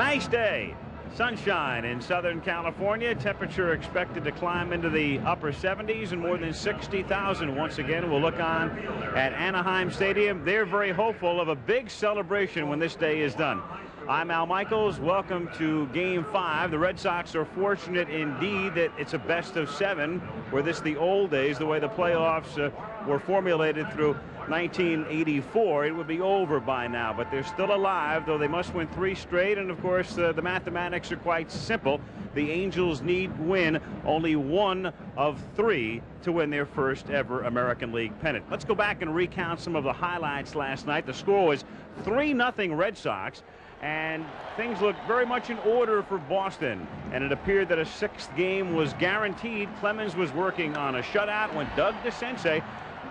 Nice day. Sunshine in Southern California. Temperature expected to climb into the upper 70s and more than 60,000 once again. We'll look on at Anaheim Stadium. They're very hopeful of a big celebration when this day is done. I'm Al Michaels. Welcome to Game 5. The Red Sox are fortunate indeed that it's a best of 7, where this the old days, the way the playoffs were formulated through 1984. It would be over by now, but they're still alive, though they must win 3 straight. And of course, the mathematics are quite simple. The Angels need win only 1 of 3 to win their first ever American League pennant. Let's go back and recount some of the highlights last night. The score was 3-0 Red Sox, and things looked very much in order for Boston, and it appeared that a 6th game was guaranteed. Clemens was working on a shutout when Doug DeCinces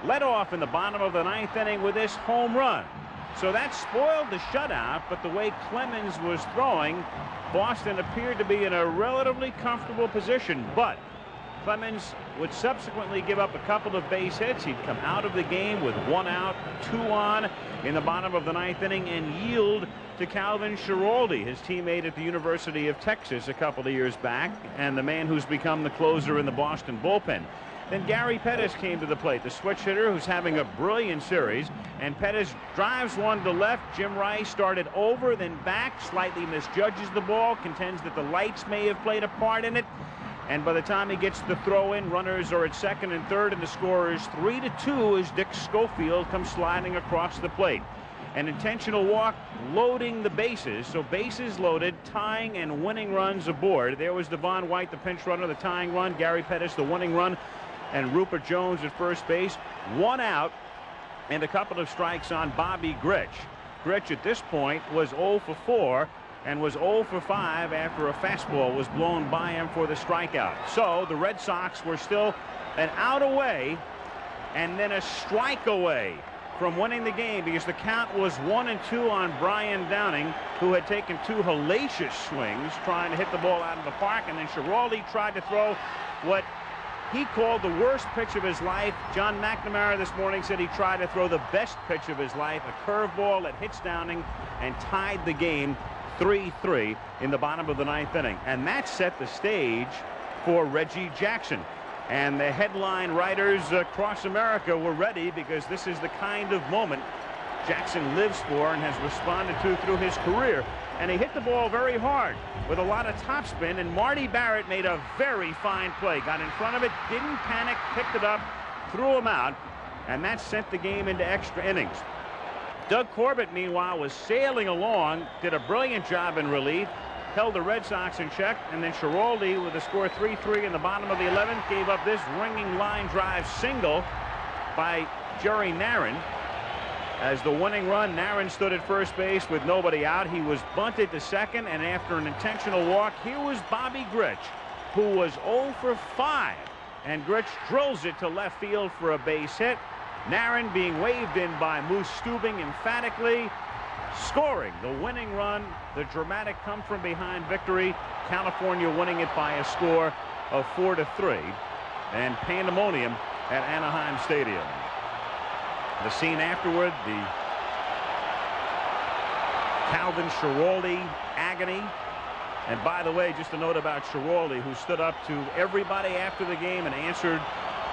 led off in the bottom of the 9th inning with this home run. So that spoiled the shutout, but the way Clemens was throwing, Boston appeared to be in a relatively comfortable position. But Clemens would subsequently give up a couple of base hits. He'd come out of the game with 1 out, 2 on in the bottom of the 9th inning and yield to Calvin Schiraldi, his teammate at the University of Texas a couple of years back, and the man who's become the closer in the Boston bullpen. Then Gary Pettis came to the plate, the switch hitter who's having a brilliant series, and Pettis drives one to left. Jim Rice started over, then back, slightly misjudges the ball, contends that the lights may have played a part in it, and by the time he gets the throw in, runners are at second and third, and the score is 3-2 as Dick Schofield comes sliding across the plate. An intentional walk, loading the bases, so bases loaded, tying and winning runs aboard. There was Devon White, the pinch runner, the tying run, Gary Pettis, the winning run, and Rupert Jones at first base. 1 out and a couple of strikes on Bobby Grich. Grich at this point was 0 for 4 and was 0 for 5 after a fastball was blown by him for the strikeout. So the Red Sox were still an out away and then a strike away from winning the game, because the count was 1-2 on Brian Downing, who had taken 2 hellacious swings trying to hit the ball out of the park, and then Schiraldi tried to throw what he called the worst pitch of his life. John McNamara this morning said he tried to throw the best pitch of his life, a curveball that hits Downing and tied the game 3-3 in the bottom of the 9th inning. And that set the stage for Reggie Jackson. And the headline writers across America were ready, because this is the kind of moment Jackson lives for and has responded to through his career. And he hit the ball very hard with a lot of topspin, and Marty Barrett made a very fine play. Got in front of it, didn't panic, picked it up, threw him out, and that sent the game into extra innings. Doug Corbett, meanwhile, was sailing along, did a brilliant job in relief, held the Red Sox in check, and then Schiraldi, with the score 3-3 in the bottom of the 11th, gave up this ringing line drive single by Jerry Narron. As the winning run, Narron stood at first base with nobody out. He was bunted to second, and after an intentional walk, here was Bobby Grich, who was 0 for 5, and Grich drills it to left field for a base hit. Narron being waved in by Moose Stubing emphatically, scoring the winning run, the dramatic come-from-behind victory, California winning it by a score of 4-3, and pandemonium at Anaheim Stadium. The scene afterward, the Calvin Schiraldi agony. And by the way, just a note about Schiraldi, who stood up to everybody after the game and answered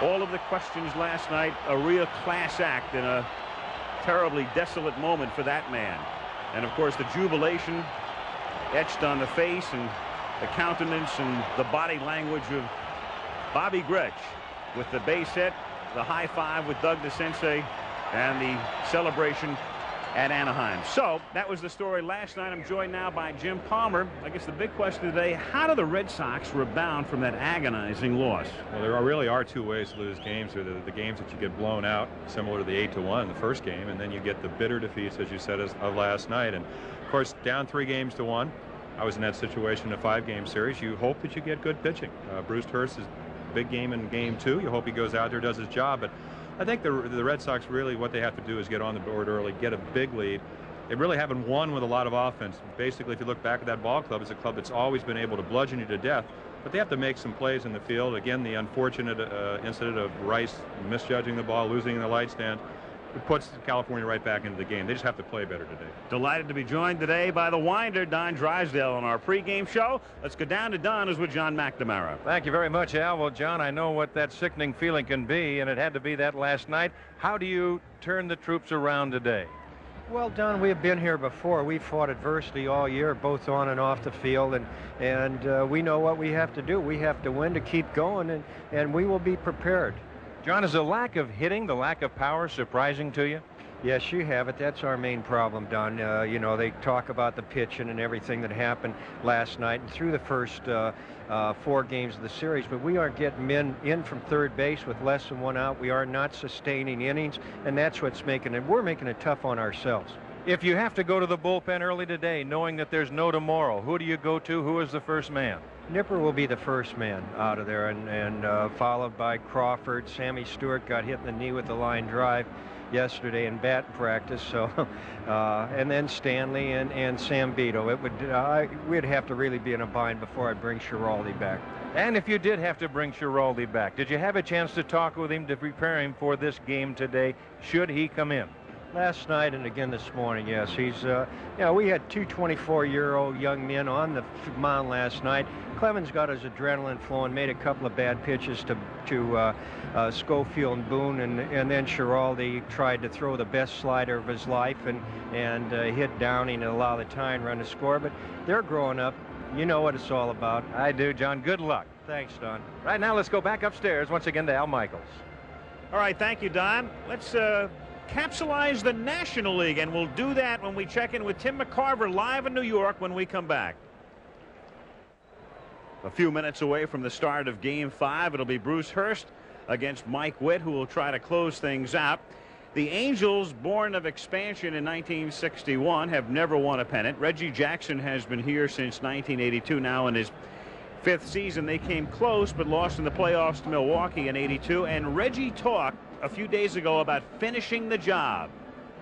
all of the questions last night. A real class act in a terribly desolate moment for that man. And of course, the jubilation etched on the face and the countenance and the body language of Bobby Grich, with the base hit, the high five with Doug DeCinces, and the celebration at Anaheim. So that was the story last night. I'm joined now by Jim Palmer. I guess the big question today, how do the Red Sox rebound from that agonizing loss? Well, there really are 2 ways to lose games. There are the games that you get blown out, similar to the 8-1 in the first game, and then you get the bitter defeats, as you said, of last night. And of course, down 3-1. I was in that situation in a 5-game series. You hope that you get good pitching. Bruce Hurst's big game in game 2. You hope he goes out there, does his job. But I think the Red Sox, really what they have to do is get on the board early, get a big lead. They really haven't won with a lot of offense. Basically, if you look back at that ball club, it's a club that's always been able to bludgeon you to death, but they have to make some plays in the field. Again, the unfortunate incident of Rice misjudging the ball, losing in the light stand. it puts California right back into the game. They just have to play better today. Delighted to be joined today by the winder, Don Drysdale, on our pregame show. Let's go down to Don, who's with John McNamara. Thank you very much, Al. Well, John, I know what that sickening feeling can be, and it had to be that last night. How do you turn the troops around today? Well, Don, we have been here before. We fought adversity all year, both on and off the field, and we know what we have to do. We have to win to keep going, and we will be prepared. John, is the lack of hitting, the lack of power surprising to you? Yes, you have it. That's our main problem, Don. You know, they talk about the pitching and everything that happened last night and through the first 4 games of the series, but we aren't getting men in from third base with less than 1 out. We are not sustaining innings, and that's what's making it. We're making it tough on ourselves. If you have to go to the bullpen early today, knowing that there's no tomorrow, who do you go to? Who is the first man? Nipper will be the first man out of there, and followed by Crawford. Sammy Stewart got hit in the knee with the line drive yesterday in bat practice, so and then Stanley and Sam Bito. It would we'd have to really be in a bind before I'd bring Schiraldi back. And if you did have to bring Schiraldi back, did you have a chance to talk with him to prepare him for this game today, should he come in? Last night and again this morning, yes. He's, we had 2 24-year-old young men on the mound last night. Clemens got his adrenaline flowing, made a couple of bad pitches to Schofield and Boone, and then Schiraldi tried to throw the best slider of his life and hit Downing and allow the tying run to score. But they're growing up. You know what it's all about. I do, John. Good luck. Thanks, Don. Right now, let's go back upstairs once again to Al Michaels. All right, thank you, Don. Let's capsulize the National League, and we'll do that when we check in with Tim McCarver live in New York when we come back. A few minutes away from the start of Game 5, it'll be Bruce Hurst against Mike Witt, who will try to close things out. The Angels, born of expansion in 1961, have never won a pennant. Reggie Jackson has been here since 1982, now in his 5th season. They came close but lost in the playoffs to Milwaukee in '82, and Reggie talked a few days ago about finishing the job.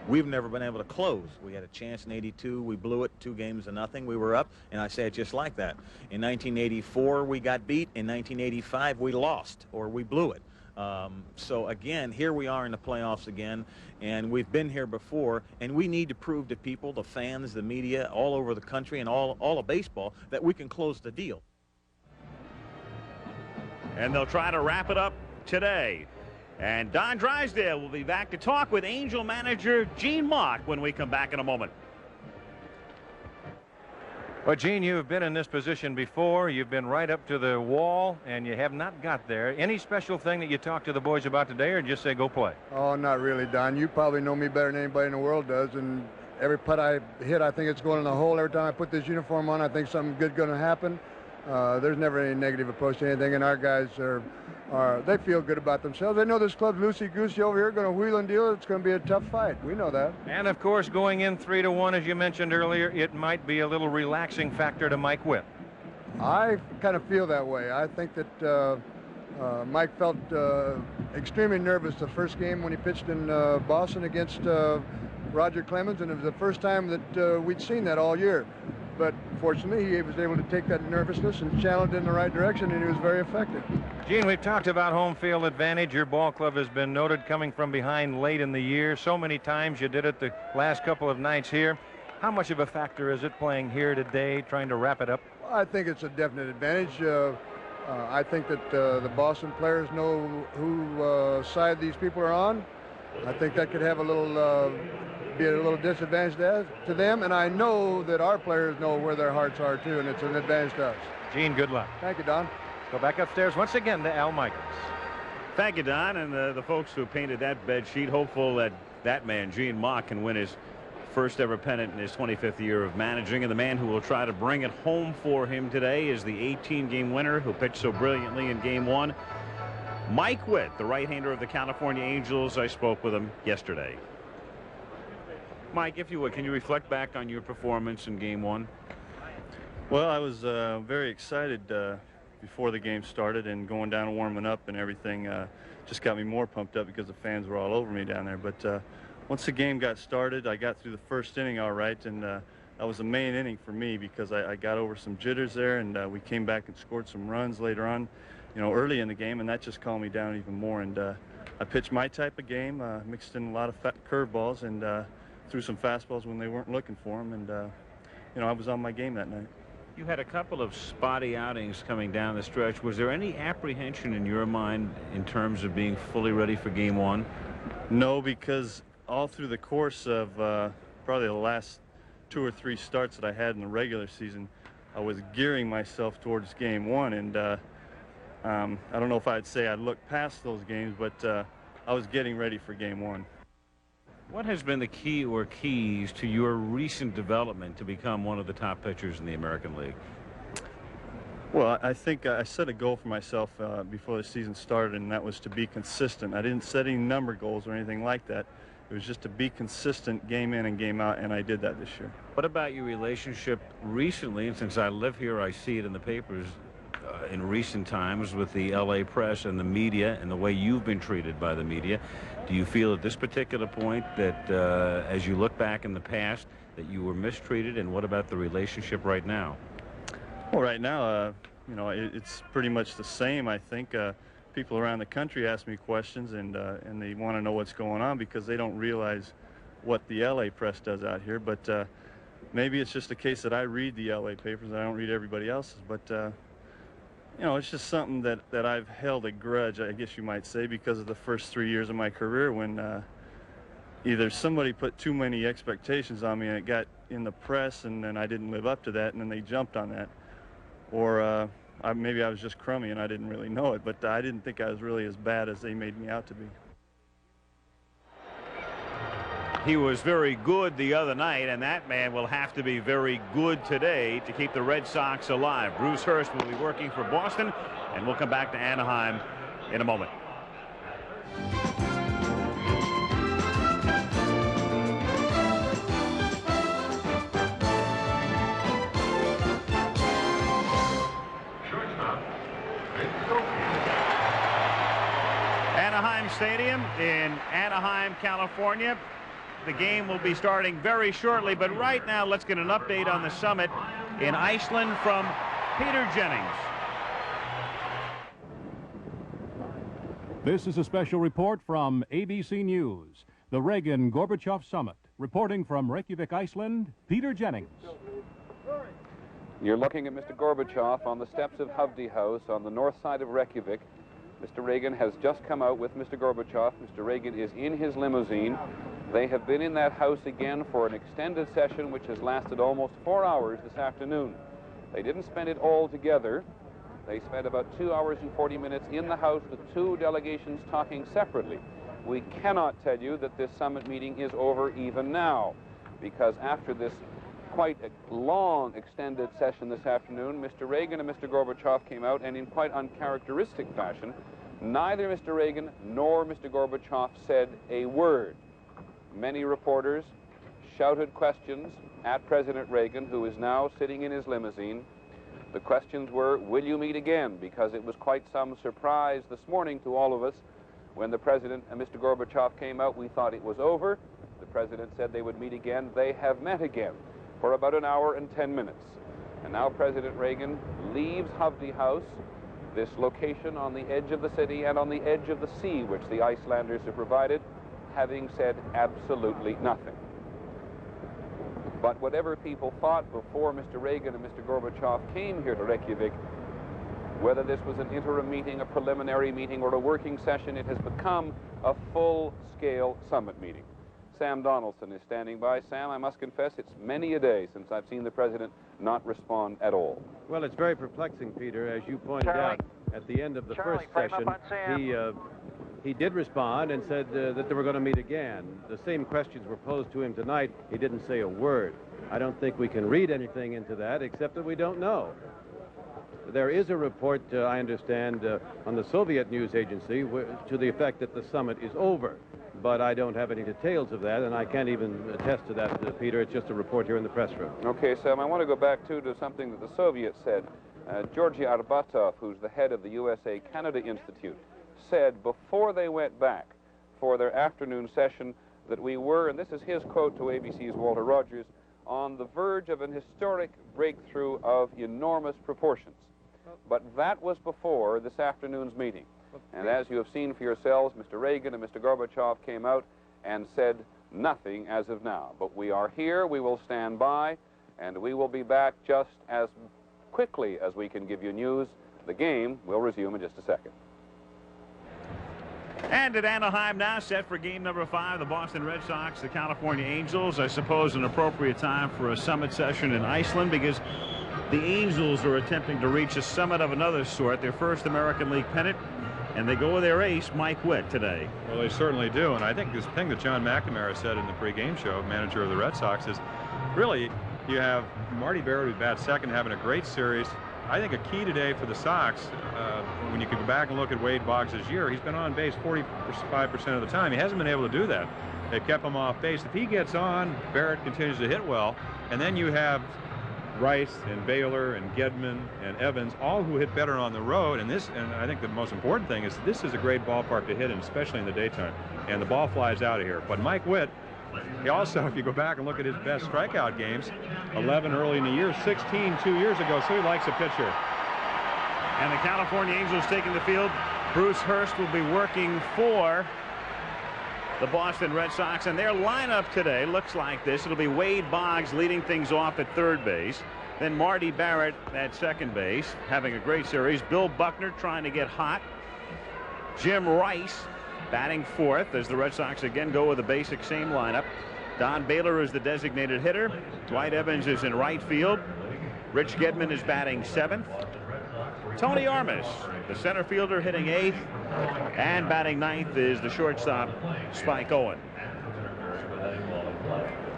We've never been able to close. We had a chance in '82. We blew it 2-0. We were up, and I say it just like that. In 1984, we got beat. In 1985, we lost, or we blew it. So again, here we are in the playoffs again, and we've been here before, and we need to prove to people, the fans, the media, all over the country and all of baseball, that we can close the deal. And they'll try to wrap it up today. And Don Drysdale will be back to talk with Angel manager Gene Mauch when we come back in a moment. Well, Gene, you've been in this position before. You've been right up to the wall, and you have not got there. Any special thing that you talk to the boys about today, or just say go play? Oh, not really, Don. You probably know me better than anybody in the world does, and every putt I hit, I think it's going in the hole. Every time I put this uniform on, I think something good going to happen. There's never any negative approach to anything, and our guys they feel good about themselves. They know this club's loosey-goosey over here, going to wheel and deal. It's going to be a tough fight. We know that. And, of course, going in 3-1, as you mentioned earlier, it might be a little relaxing factor to Mike Witt. I kind of feel that way. I think that Mike felt extremely nervous the first game when he pitched in Boston against Roger Clemens, and it was the first time that we'd seen that all year. But fortunately, he was able to take that nervousness and channel it in the right direction, and he was very effective. Gene, we've talked about home field advantage. Your ball club has been noted coming from behind late in the year. So many times you did it the last couple of nights here. How much of a factor is it playing here today, trying to wrap it up? I think it's a definite advantage. I think that the Boston players know who side these people are on. I think that could have be a little disadvantage to them, and I know that our players know where their hearts are too, and it's an advantage to us. Gene, good luck. Thank you, Don. Go back upstairs once again to Al Michaels. Thank you, Don, and the folks who painted that bed sheet, hopeful that that man, Gene Mauch, can win his first ever pennant in his 25th year of managing. And the man who will try to bring it home for him today is the 18-game winner who pitched so brilliantly in Game 1, Mike Witt, the right-hander of the California Angels. I spoke with him yesterday. Mike, if you would, can you reflect back on your performance in Game 1? Well, I was very excited before the game started, and going down and warming up and everything just got me more pumped up because the fans were all over me down there. But once the game got started, I got through the first inning all right, and that was the main inning for me because I got over some jitters there, and we came back and scored some runs later on, you know, early in the game, and that just calmed me down even more. And I pitched my type of game, mixed in a lot of curveballs, and threw some fastballs when they weren't looking for them, and you know, I was on my game that night. You had a couple of spotty outings coming down the stretch. Was there any apprehension in your mind in terms of being fully ready for Game 1? No, because all through the course of probably the last 2 or 3 starts that I had in the regular season, I was gearing myself towards Game 1, and I don't know if I'd say I'd look past those games, but I was getting ready for Game 1. What has been the key or keys to your recent development to become one of the top pitchers in the American League? Well, I think I set a goal for myself before the season started, and that was to be consistent. I didn't set any number goals or anything like that. It was just to be consistent game in and game out, and I did that this year. What about your relationship recently, and since I live here, I see it in the papers in recent times with the LA press and the media and the way you've been treated by the media? Do you feel at this particular point that as you look back in the past that you were mistreated, and what about the relationship right now? Well, right now, you know, it's pretty much the same. I think people around the country ask me questions, and they want to know what's going on because they don't realize what the LA press does out here. But maybe it's just a case that I read the LA papers and I don't read everybody else's. But you know, it's just something that I've held a grudge, I guess you might say, because of the first 3 years of my career when either somebody put too many expectations on me and it got in the press, and then I didn't live up to that, and then they jumped on that, or maybe I was just crummy and I didn't really know it, but I didn't think I was really as bad as they made me out to be. He was very good the other night, and that man will have to be very good today to keep the Red Sox alive. Bruce Hurst will be working for Boston, and we'll come back to Anaheim in a moment. Anaheim Stadium in Anaheim, California. The game will be starting very shortly, but right now let's get an update on the summit in Iceland from Peter Jennings. This is a special report from ABC News. The Reagan-Gorbachev Summit. Reporting from Reykjavik, Iceland, Peter Jennings. You're looking at Mr. Gorbachev on the steps of Hovde House on the north side of Reykjavik. Mr. Reagan has just come out with Mr. Gorbachev. Mr. Reagan is in his limousine. They have been in that house again for an extended session which has lasted almost 4 hours this afternoon. They didn't spend it all together. They spent about 2 hours and 40 minutes in the house with 2 delegations talking separately. We cannot tell you that this summit meeting is over even now, because after this quite a long extended session this afternoon, Mr. Reagan and Mr. Gorbachev came out, and in quite uncharacteristic fashion, neither Mr. Reagan nor Mr. Gorbachev said a word. Many reporters shouted questions at President Reagan, who is now sitting in his limousine. The questions were, will you meet again? Because it was quite some surprise this morning to all of us when the President and Mr. Gorbachev came out. We thought it was over. The President said they would meet again. They have met again for about an hour and 10 minutes. And now President Reagan leaves Hovde House, this location on the edge of the city and on the edge of the sea, which the Icelanders have provided, having said absolutely nothing. But whatever people thought before Mr. Reagan and Mr. Gorbachev came here to Reykjavik, whether this was an interim meeting, a preliminary meeting, or a working session, it has become a full-scale summit meeting. Sam Donaldson is standing by. Sam, I must confess, it's many a day since I've seen the President not respond at all. Well, it's very perplexing, Peter. As you pointed out, at the end of the first session, he did respond and said that they were going to meet again. The same questions were posed to him tonight. He didn't say a word. I don't think we can read anything into that except that we don't know. There is a report, I understand, on the Soviet news agency to the effect that the summit is over. But I don't have any details of that, and I can't even attest to that, Peter. It's just a report here in the press room. Okay, Sam, I want to go back, too, to something that the Soviets said. Georgy Arbatov, who's the head of the USA-Canada Institute, said before they went back for their afternoon session that we were, and this is his quote to ABC's Walter Rogers, on the verge of an historic breakthrough of enormous proportions. But that was before this afternoon's meeting. And as you have seen for yourselves, Mr. Reagan and Mr. Gorbachev came out and said nothing as of now. But we are here, we will stand by, and we will be back just as quickly as we can give you news. The game will resume in just a second. And at Anaheim now, set for game number 5, the Boston Red Sox, the California Angels. I suppose an appropriate time for a summit session in Iceland, because the Angels are attempting to reach a summit of another sort, their first American League pennant, and they go with their ace, Mike Witt, today. Well, they certainly do, and I think this thing that John McNamara said in the pregame show, manager of the Red Sox, is really you have Marty Barrett, who bats second, having a great series. I think a key today for the Sox, when you can go back and look at Wade Boggs' year, he's been on base 45% of the time. He hasn't been able to do that. They kept him off base. If he gets on, Barrett continues to hit well, and then you have Rice and Baylor and Gedman and Evans, all who hit better on the road. And I think the most important thing is this is a great ballpark to hit in, especially in the daytime. And the ball flies out of here. But Mike Witt, he also, if you go back and look at his best strikeout games, 11 early in the year, 16 2 years ago, so he likes a pitcher. And the California Angels taking the field. Bruce Hurst will be working for the Boston Red Sox, and their lineup today looks like this. It'll be Wade Boggs leading things off at third base, then Marty Barrett at second base, having a great series. Bill Buckner trying to get hot. Jim Rice batting fourth as the Red Sox again go with the basic same lineup. Don Baylor is the designated hitter. Dwight Evans is in right field. Rich Gedman is batting seventh. Tony Armas, the center fielder, hitting eighth, and batting ninth is the shortstop, Spike Owen.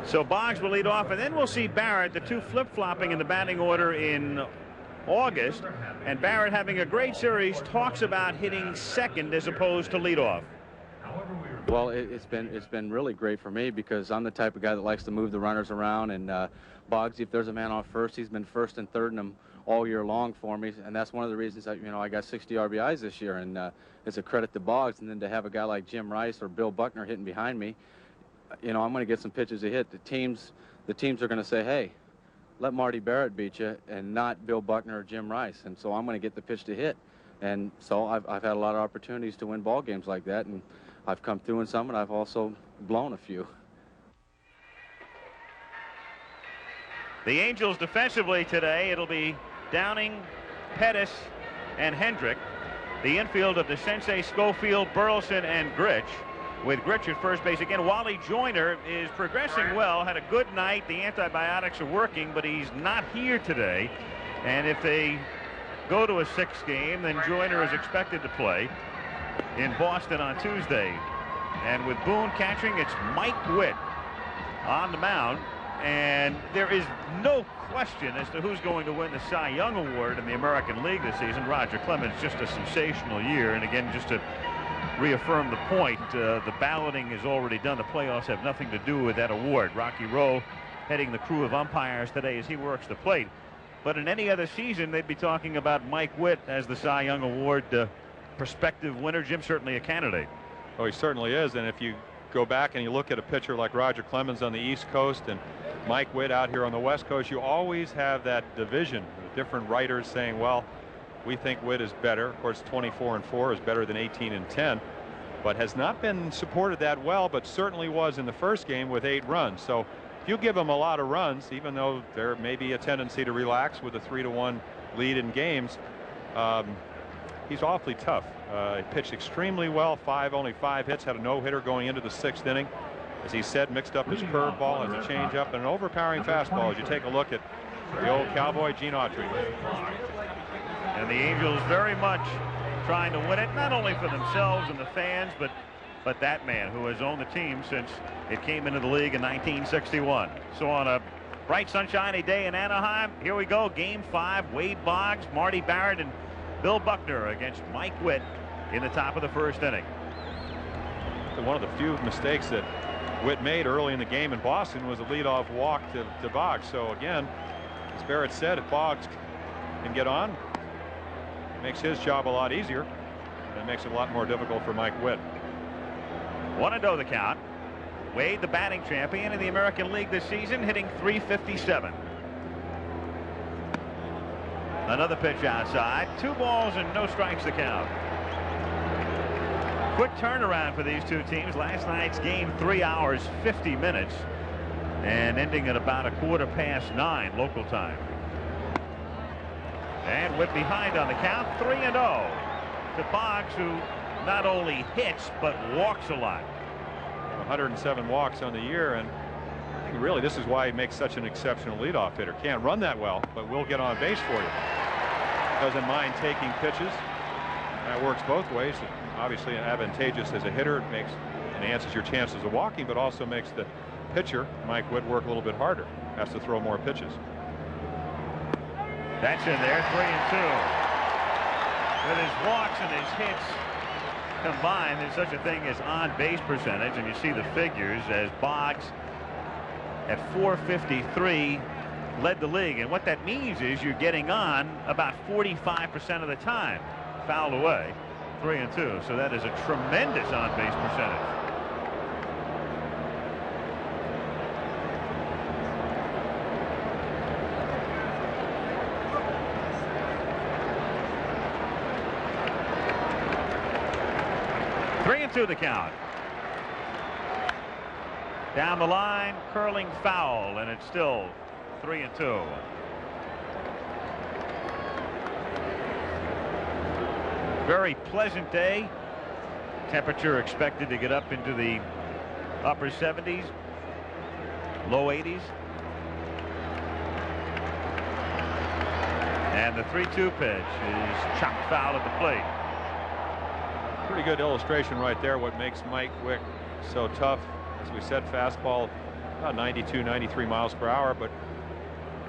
So Boggs will lead off, and then we'll see Barrett, the two flip-flopping in the batting order in August, and Barrett, having a great series, talks about hitting second as opposed to leadoff. Well, it's been really great for me, because I'm the type of guy that likes to move the runners around, and Boggs, if there's a man on first, he's been first and third in them all year long for me, and that's one of the reasons that, you know, I got 60 RBIs this year, and it's a credit to Boggs. And then to have a guy like Jim Rice or Bill Buckner hitting behind me, you know, I'm going to get some pitches to hit. The teams are going to say, hey, let Marty Barrett beat you and not Bill Buckner or Jim Rice, and so I'm going to get the pitch to hit. And so I've had a lot of opportunities to win ball games like that, and I've come through in some, and I've also blown a few. The Angels defensively today, it'll be Downing, Pettis, and Hendrick. The infield of DeCinces, Schofield, Burleson, and Grich, with Grich at first base. Again, Wally Joyner is progressing well, had a good night. The antibiotics are working, but he's not here today. And if they go to a sixth game, then Joyner is expected to play in Boston on Tuesday. And with Boone catching, it's Mike Witt on the mound. And there is no question as to who's going to win the Cy Young Award in the American League this season. Roger Clemens, just a sensational year. And again, just to reaffirm the point, the balloting is already done. The playoffs have nothing to do with that award. Rocky Rowe heading the crew of umpires today as he works the plate. But in any other season, they'd be talking about Mike Witt as the Cy Young Award prospective winner. Jim, certainly a candidate. Oh, he certainly is. And if you go back and you look at a pitcher like Roger Clemens on the East Coast and Mike Witt out here on the West Coast, you always have that division, different writers saying, well, we think Witt is better. Of course, 24-4 is better than 18-10, but has not been supported that well, but certainly was in the first game with 8 runs. So if you give him a lot of runs, even though there may be a tendency to relax with a 3-1 lead in games, he's awfully tough. He pitched extremely well, only 5 hits, had a no-hitter going into the 6th inning. As he said, mixed up his curveball, has a changeup, and an overpowering fastball as you take a look at the old Cowboy Gene Autry. And the Angels very much trying to win it, not only for themselves and the fans, but that man who has owned the team since it came into the league in 1961. So on a bright, sunshiny day in Anaheim, here we go, Game 5, Wade Boggs, Marty Barrett, and Bill Buckner against Mike Witt in the top of the first inning. One of the few mistakes that Witt made early in the game in Boston was a leadoff walk to Boggs. So again, as Barrett said, if Boggs can get on, it makes his job a lot easier, and it makes it a lot more difficult for Mike Witt. 1-0 the count. Wade, the batting champion in the American League this season, hitting .357. Another pitch outside. 2 balls and no strikes the count. Quick turnaround for these two teams. Last night's game, 3 hours, 50 minutes, and ending at about 9:15 local time. And Witt behind on the count, 3-0 to Boggs, who not only hits but walks a lot. 107 walks on the year, and really this is why he makes such an exceptional leadoff hitter. Can't run that well, but will get on base for you. Doesn't mind taking pitches. That works both ways. Obviously advantageous as a hitter. It makes enhances your chances of walking, but also makes the pitcher, Mike Witt, work a little bit harder. Has to throw more pitches. That's in there, 3-2. With his walks and his hits combined, there's such a thing as on-base percentage, and you see the figures as Boggs at .453 led the league, and what that means is you're getting on about 45% of the time. Fouled away, 3-2, so that is a tremendous on-base percentage. The count. Down the line, curling foul, and it's still 3-2. Very pleasant day. Temperature expected to get up into the upper 70s, low 80s. And the 3-2 pitch is chopped foul at the plate. Pretty good illustration right there what makes Mike Witt so tough. As we said, fastball about 92, 93 miles per hour, but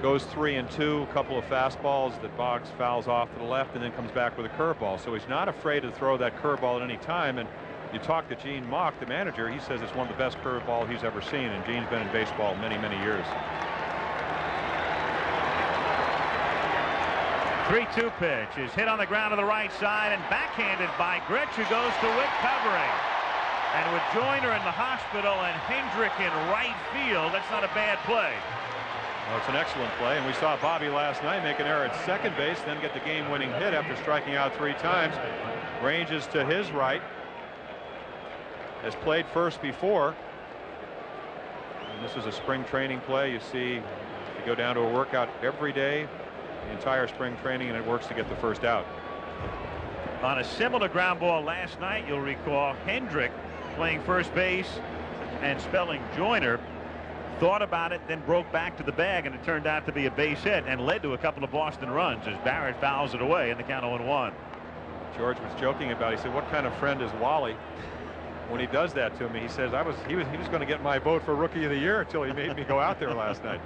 goes 3-2, a couple of fastballs that Boggs fouls off to the left and then comes back with a curveball. So he's not afraid to throw that curveball at any time. And you talk to Gene Mauch, the manager, he says it's one of the best curveball he's ever seen, and Gene's been in baseball many years. 3-2 pitch is hit on the ground to the right side and backhanded by Grich, who goes to Witt covering. And with Joyner in the hospital and Hendrick in right field, that's not a bad play. Well, it's an excellent play, and we saw Bobby last night make an error at second base, then get the game-winning hit after striking out 3 times. Ranges to his right. Has played first before. And this is a spring training play. You see, you go down to a workout every day, the entire spring training, and it works to get the first out. On a similar ground ball last night, you'll recall Hendrick playing first base and spelling Joyner, thought about it, then broke back to the bag, and it turned out to be a base hit and led to a couple of Boston runs as Barrett fouls it away in the count 0-1. George was joking about it. He said, what kind of friend is Wally when he does that to me? He says, he was going to get my vote for Rookie of the Year until he made me go out there last night.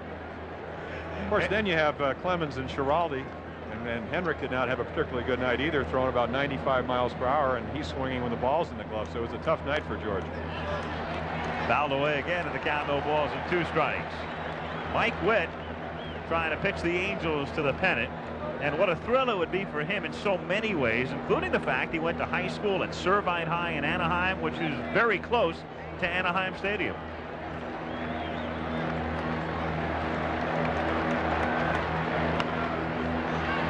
Of course, then you have Clemens and Schiraldi, and Hendrick did not have a particularly good night either, throwing about 95 miles per hour, and he's swinging when the ball's in the glove, so it was a tough night for George. Fouled away again in the count, 0 balls and 2 strikes. Mike Witt trying to pitch the Angels to the pennant, and what a thrill it would be for him in so many ways, including the fact he went to high school at Servite High in Anaheim, which is very close to Anaheim Stadium.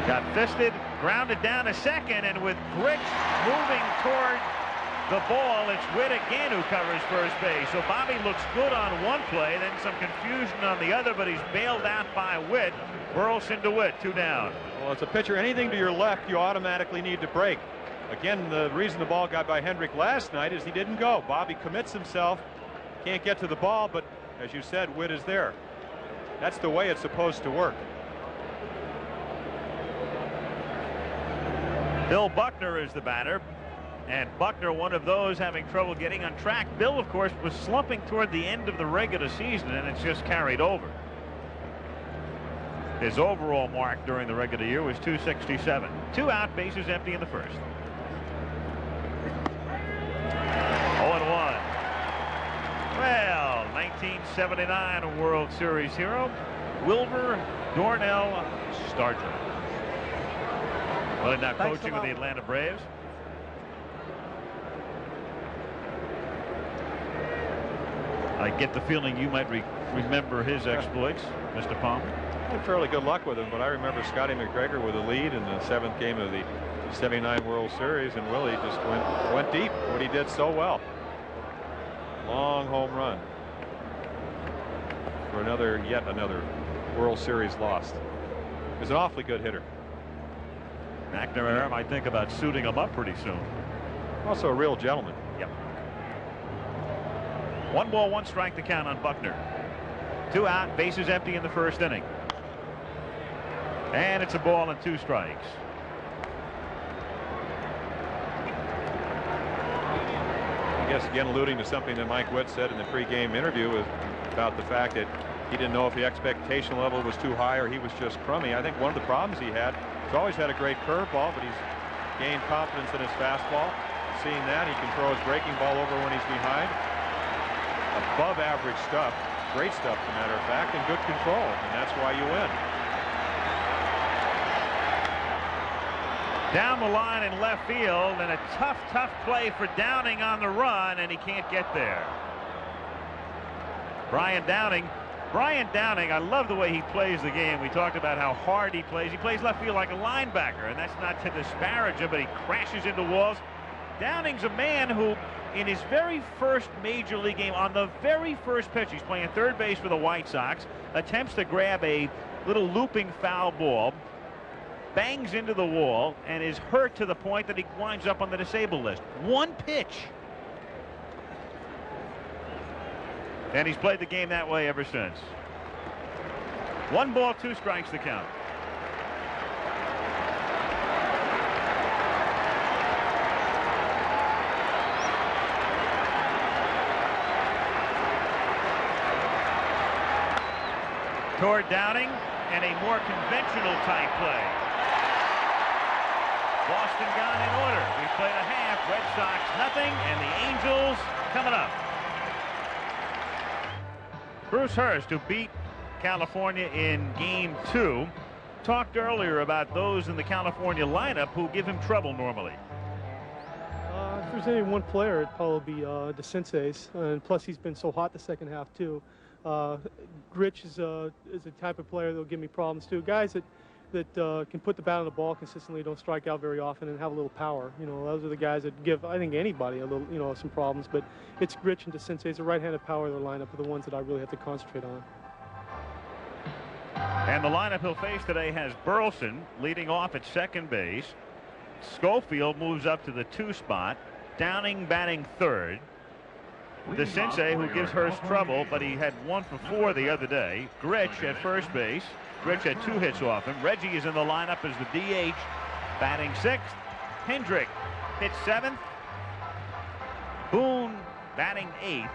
Got fisted, grounded down to second, and with Grich moving toward the ball, it's Witt again who covers first base. So Bobby looks good on one play, then some confusion on the other, but he's bailed out by Witt. Burleson to Witt, 2 down. Well, as a pitcher, anything to your left, you automatically need to break. Again, the reason the ball got by Hendrick last night is he didn't go. Bobby commits himself, can't get to the ball, but as you said, Witt is there. That's the way it's supposed to work. Bill Buckner is the batter, and Buckner, one of those having trouble getting on track. Bill, of course, was slumping toward the end of the regular season, and it's just carried over. His overall mark during the regular year was .267. 2 out, bases empty in the first. 0-1. Well, 1979 World Series hero, Wilbur Dornell Stargell. Well, now coaching with the Atlanta Braves. I get the feeling you might remember his exploits, Mr. Palmer. I had fairly good luck with him, but I remember Scotty McGregor with a lead in the 7th game of the '79 World Series, and Willie just went deep. What he did so well. Long home run for yet another World Series lost. He's an awfully good hitter. McNamara might think about suiting him up pretty soon. Also a real gentleman. Yep. 1 ball, 1 strike to count on Buckner. 2 out, bases empty in the first inning. And it's a ball and 2 strikes. I guess again alluding to something that Mike Witt said in the pregame interview about the fact that he didn't know if the expectation level was too high or he was just crummy. I think one of the problems he had, he's always had a great curveball, but he's gained confidence in his fastball. Seeing that, he can throw his breaking ball over when he's behind. Above average stuff, great stuff as a matter of fact, and good control, and that's why you win. Down the line in left field, and a tough play for Downing on the run, and he can't get there. Brian Downing, I love the way he plays the game. We talked about how hard he plays. He plays left field like a linebacker, and that's not to disparage him, but he crashes into walls. Downing's a man who, in his very first major league game, on the very first pitch, he's playing third base for the White Sox, attempts to grab a little looping foul ball, bangs into the wall, and is hurt to the point that he winds up on the disabled list. 1 pitch. And he's played the game that way ever since. 1 ball, 2 strikes to count. Toward Downing, and a more conventional type play. Boston gone in order. We've played a half. Red Sox nothing, and the Angels coming up. Bruce Hurst, who beat California in Game 2, talked earlier about those in the California lineup who give him trouble normally. If there's any one player, it'd probably be the Senseis, and plus he's been so hot the second half too. Grich is a type of player that'll give me problems too. Guys that can put the bat on the ball consistently, don't strike out very often, and have a little power. You know, those are the guys that give, I think, anybody a little, some problems. But it's Grich and DeCinces, the right-handed power of the lineup, are the ones that I really have to concentrate on. And the lineup he'll face today has Burleson leading off at second base. Schofield moves up to the 2 spot. Downing batting third. DeCinces, who gives Hurst trouble, but he had 1 for 4 the other day. Grich at first base. Grich had 2 hits off him. Reggie is in the lineup as the DH, batting 6th. Hendrick hits 7th. Boone batting 8th.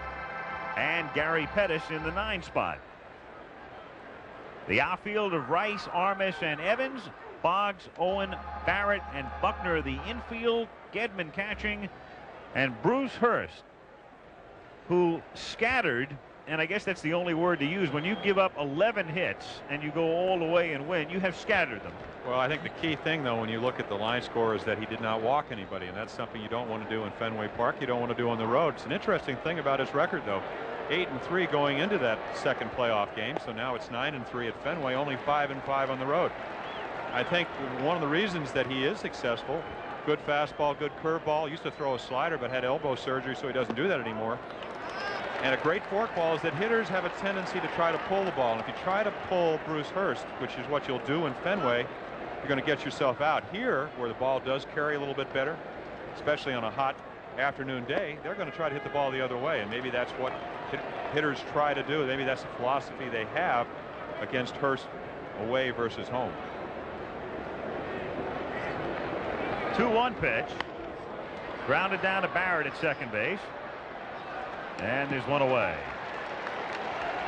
And Gary Pettis in the 9 spot. The outfield of Rice, Armas, and Evans. Boggs, Owen, Barrett, and Buckner the infield. Gedman catching. And Bruce Hurst, who scattered, and I guess that's the only word to use, when you give up 11 hits and you go all the way and win, you have scattered them. Well, I think the key thing, though, when you look at the line score, is that he did not walk anybody, and that's something you don't want to do in Fenway Park. You don't want to do on the road. It's an interesting thing about his record, though. 8-3 going into that second playoff game, so now it's 9-3 at Fenway, only 5-5 on the road. I think one of the reasons that he is successful, good fastball, good curveball, used to throw a slider but had elbow surgery, so he doesn't do that anymore. And a great forkball is that hitters have a tendency to try to pull the ball. And if you try to pull Bruce Hurst, which is what you'll do in Fenway, you're going to get yourself out. Here, where the ball does carry a little bit better, especially on a hot afternoon day, they're going to try to hit the ball the other way. And maybe that's what hitters try to do. Maybe that's the philosophy they have against Hurst away versus home. 2-1 pitch. Grounded down to Barrett at second base. And there's one away.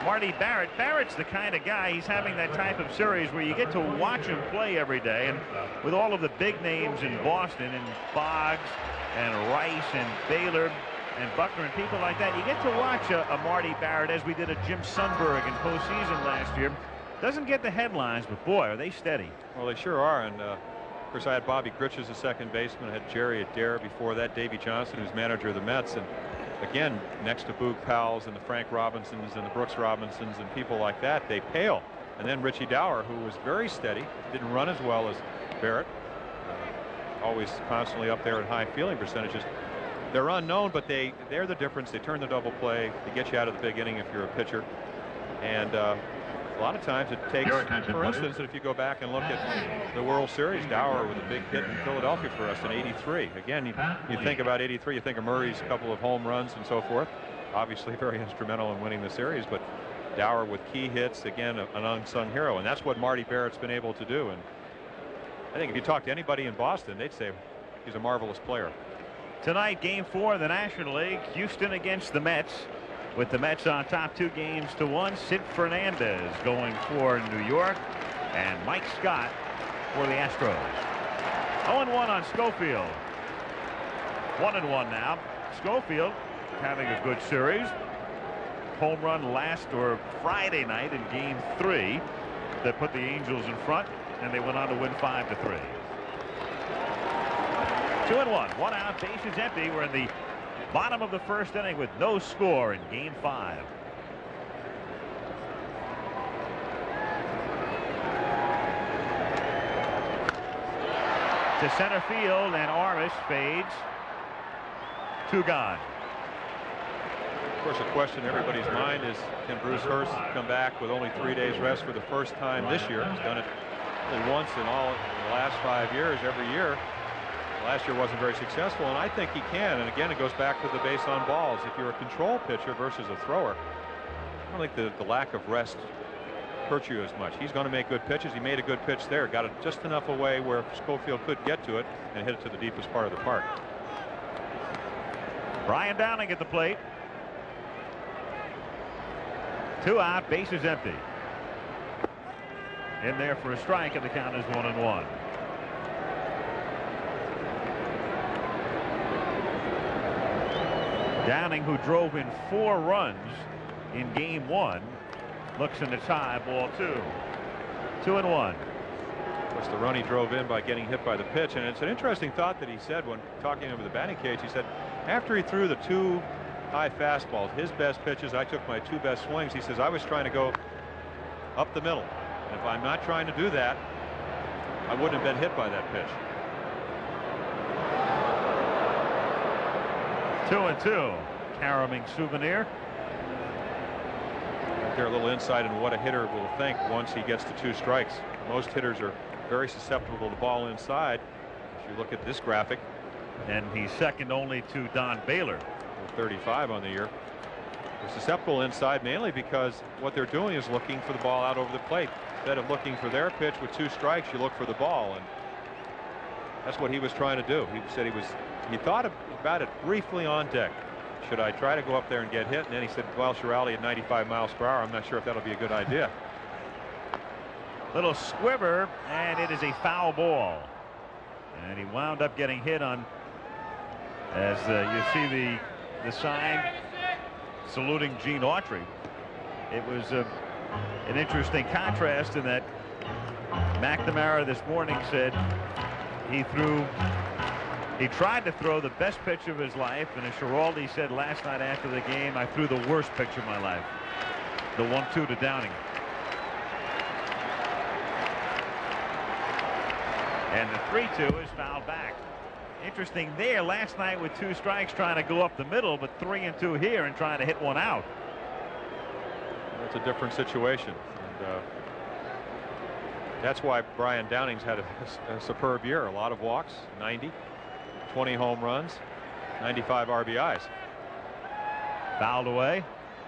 Marty Barrett. Barrett's the kind of guy, he's having that type of series where you get to watch him play every day. And with all of the big names in Boston, and Boggs and Rice and Baylor and Buckner and people like that, you get to watch a Marty Barrett, as we did a Jim Sundberg in postseason last year. Doesn't get the headlines, but boy, are they steady. Well, they sure are. And of course, I had Bobby Grich as a second baseman. I had Jerry Adair before that, Davey Johnson, who's manager of the Mets. And again, next to Boog Powell's and the Frank Robinsons and the Brooks Robinsons and people like that, they pale. And then Richie Dower, who was very steady, didn't run as well as Barrett, always constantly up there at high fielding percentages. They're unknown, but they're the difference. They turn the double play. They get you out of the big inning if you're a pitcher. And a lot of times it takes, for instance, if you go back and look at the World Series, Dower with a big hit in Philadelphia for us in '83. Again, you think about '83, you think of Murray's couple of home runs and so forth. Obviously very instrumental in winning the series, but Dower with key hits, again, an unsung hero. And that's what Marty Barrett's been able to do. And I think if you talk to anybody in Boston, they'd say he's a marvelous player. Tonight, Game 4 of the National League, Houston against the Mets, with the Mets on top 2-1. Sid Fernandez going for New York, and Mike Scott for the Astros. 0-1 on Schofield. 1-1 now. Schofield having a good series. Home run Friday night in Game 3 that put the Angels in front, and they went on to win 5-3. 2-1, 1 out, bases empty. We're in the bottom of the first inning with no score in Game 5. To center field, and Armas fades. 2 gone. Of course, a question in everybody's mind is, can Bruce Hurst come back with only 3 days rest for the first time this year? He's done it only once in the last 5 years, every year. Last year wasn't very successful, and I think he can. And again, it goes back to the base on balls. If you're a control pitcher versus a thrower, I don't think the lack of rest hurts you as much. He's going to make good pitches. He made a good pitch there, got it just enough away where Schofield could get to it and hit it to the deepest part of the park. Brian Downing at the plate. 2 out, bases empty. In there for a strike, and the count is 1-1. Downing, who drove in 4 runs in Game 1, looks in the tie, ball 2. 2-1. Of course, the run he drove in by getting hit by the pitch, and it's an interesting thought that he said when talking over the batting cage. He said after he threw the 2 high fastballs, his best pitches, I took my 2 best swings. He says I was trying to go up the middle, and if I'm not trying to do that, I wouldn't have been hit by that pitch. 2-2. Caraming Souvenir. There a little insight into what a hitter will think once he gets to 2 strikes. Most hitters are very susceptible to ball inside. If you look at this graphic, and he's second only to Don Baylor. 35 on the year. They're susceptible inside mainly because what they're doing is looking for the ball out over the plate. Instead of looking for their pitch with 2 strikes, you look for the ball, and that's what he was trying to do. He said he thought about it briefly on deck. Should I try to go up there and get hit? And then he said, well, Schiraldi at 95 miles per hour, I'm not sure if that'll be a good idea. Little squibber, and it is a foul ball. And he wound up getting hit on, as you see the sign saluting Gene Autry. It was an interesting contrast in that McNamara this morning said he tried to throw the best pitch of his life, and as Schiraldi said last night after the game, I threw the worst pitch of my life. The 1-2 to Downing. And the 3-2 is fouled back. Interesting there last night with 2 strikes trying to go up the middle, but 3-2 here and trying to hit one out. It's a different situation. And, that's why Brian Downing's had a superb year. A lot of walks, 90, 20 home runs, 95 RBIs. Fouled away.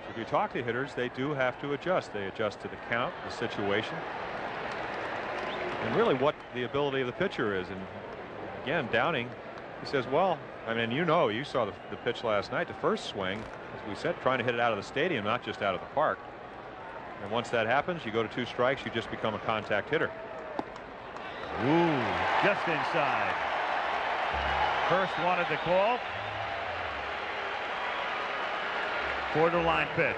So if you talk to hitters, they do have to adjust. They adjust to the count, the situation, and really what the ability of the pitcher is. And again, Downing, he says, well, I mean, you saw the pitch last night, the first swing, as we said, trying to hit it out of the stadium, not just out of the park. And once that happens, you go to 2 strikes, you just become a contact hitter. Ooh, just inside. Hurst wanted the call. Borderline pitch.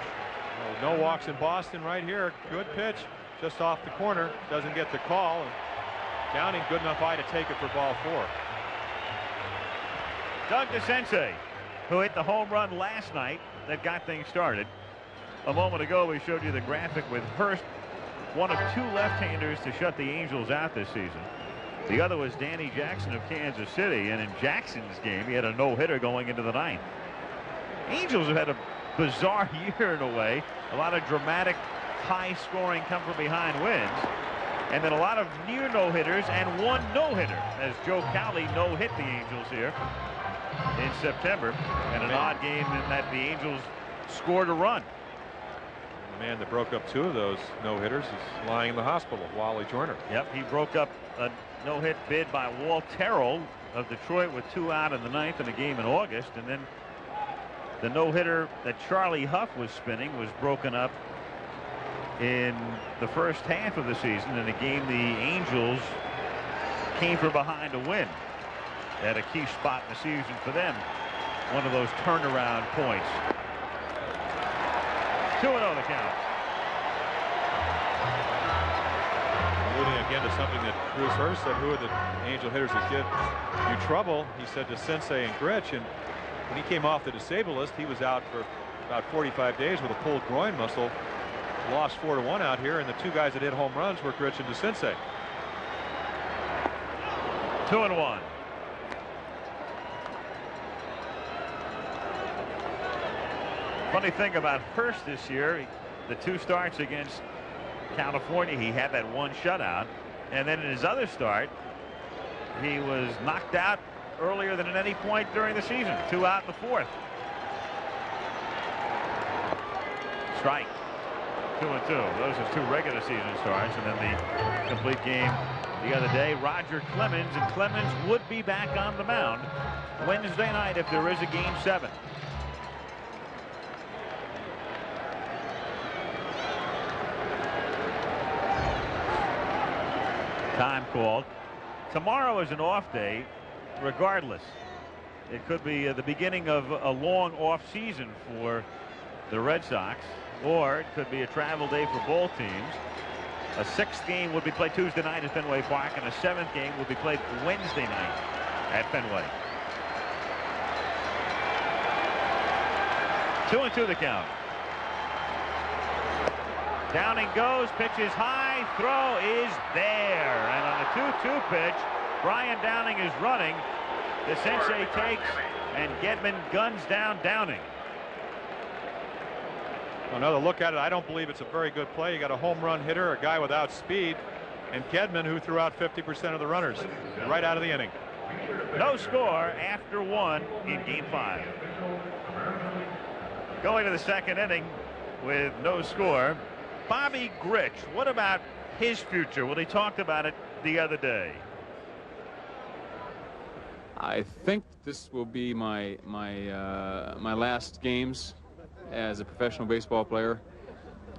No walks in Boston right here. Good pitch, just off the corner. Doesn't get the call. And Downing, good enough eye to take it for ball 4. Doug DeCense, who hit the home run last night that got things started. A moment ago, we showed you the graphic with Hurst, one of 2 left-handers to shut the Angels out this season. The other was Danny Jackson of Kansas City, and in Jackson's game, he had a no-hitter going into the ninth. Angels have had a bizarre year in a way. A lot of dramatic, high-scoring come-from-behind wins, and then a lot of near no-hitters and one no-hitter, as Joe Cowley no-hit the Angels here in September, and an odd game in that the Angels scored a run. The man that broke up 2 of those no-hitters is lying in the hospital, Wally Joyner. Yep, he broke up a no-hit bid by Walt Terrell of Detroit with 2 out in the ninth in a game in August, and then the no-hitter that Charlie Huff was spinning was broken up in the first half of the season in a game the Angels came from behind to win. At a key spot in the season for them. One of those turnaround points. 2-0 the count. Alluding again to something that Bruce Hurst said, who are the Angel hitters that give you trouble? He said to Sensei and Grich, and when he came off the disabled list, he was out for about 45 days with a pulled groin muscle. Lost 4-1 out here, and the 2 guys that hit home runs were Grich and DeCinces. 2-1. Funny thing about Hurst this year, the 2 starts against California, he had that 1 shutout, and then in his other start, he was knocked out earlier than at any point during the season. 2 out in the 4th. Strike. 2-2. Those are 2 regular season starts, and then the complete game the other day. Roger Clemens, and Clemens would be back on the mound Wednesday night if there is a game 7. Time called. Tomorrow is an off day regardless. It could be the beginning of a long off season for the Red Sox, or it could be a travel day for both teams. A 6th game would be played Tuesday night at Fenway Park, and a 7th game would be played Wednesday night at Fenway. 2-2 the count. Downing goes, pitches high, throw is there, and on the 2-2 pitch, Brian Downing is running. The Sensei takes, and Gedman guns down Downing. Another look at it. I don't believe it's a very good play. You got a home run hitter, a guy without speed, and Gedman, who threw out 50% of the runners right out of the inning. No score after 1 in game 5. Going to the 2nd inning with no score. Bobby Grich, what about his future? Well, he talked about it the other day. I think this will be my last games as a professional baseball player.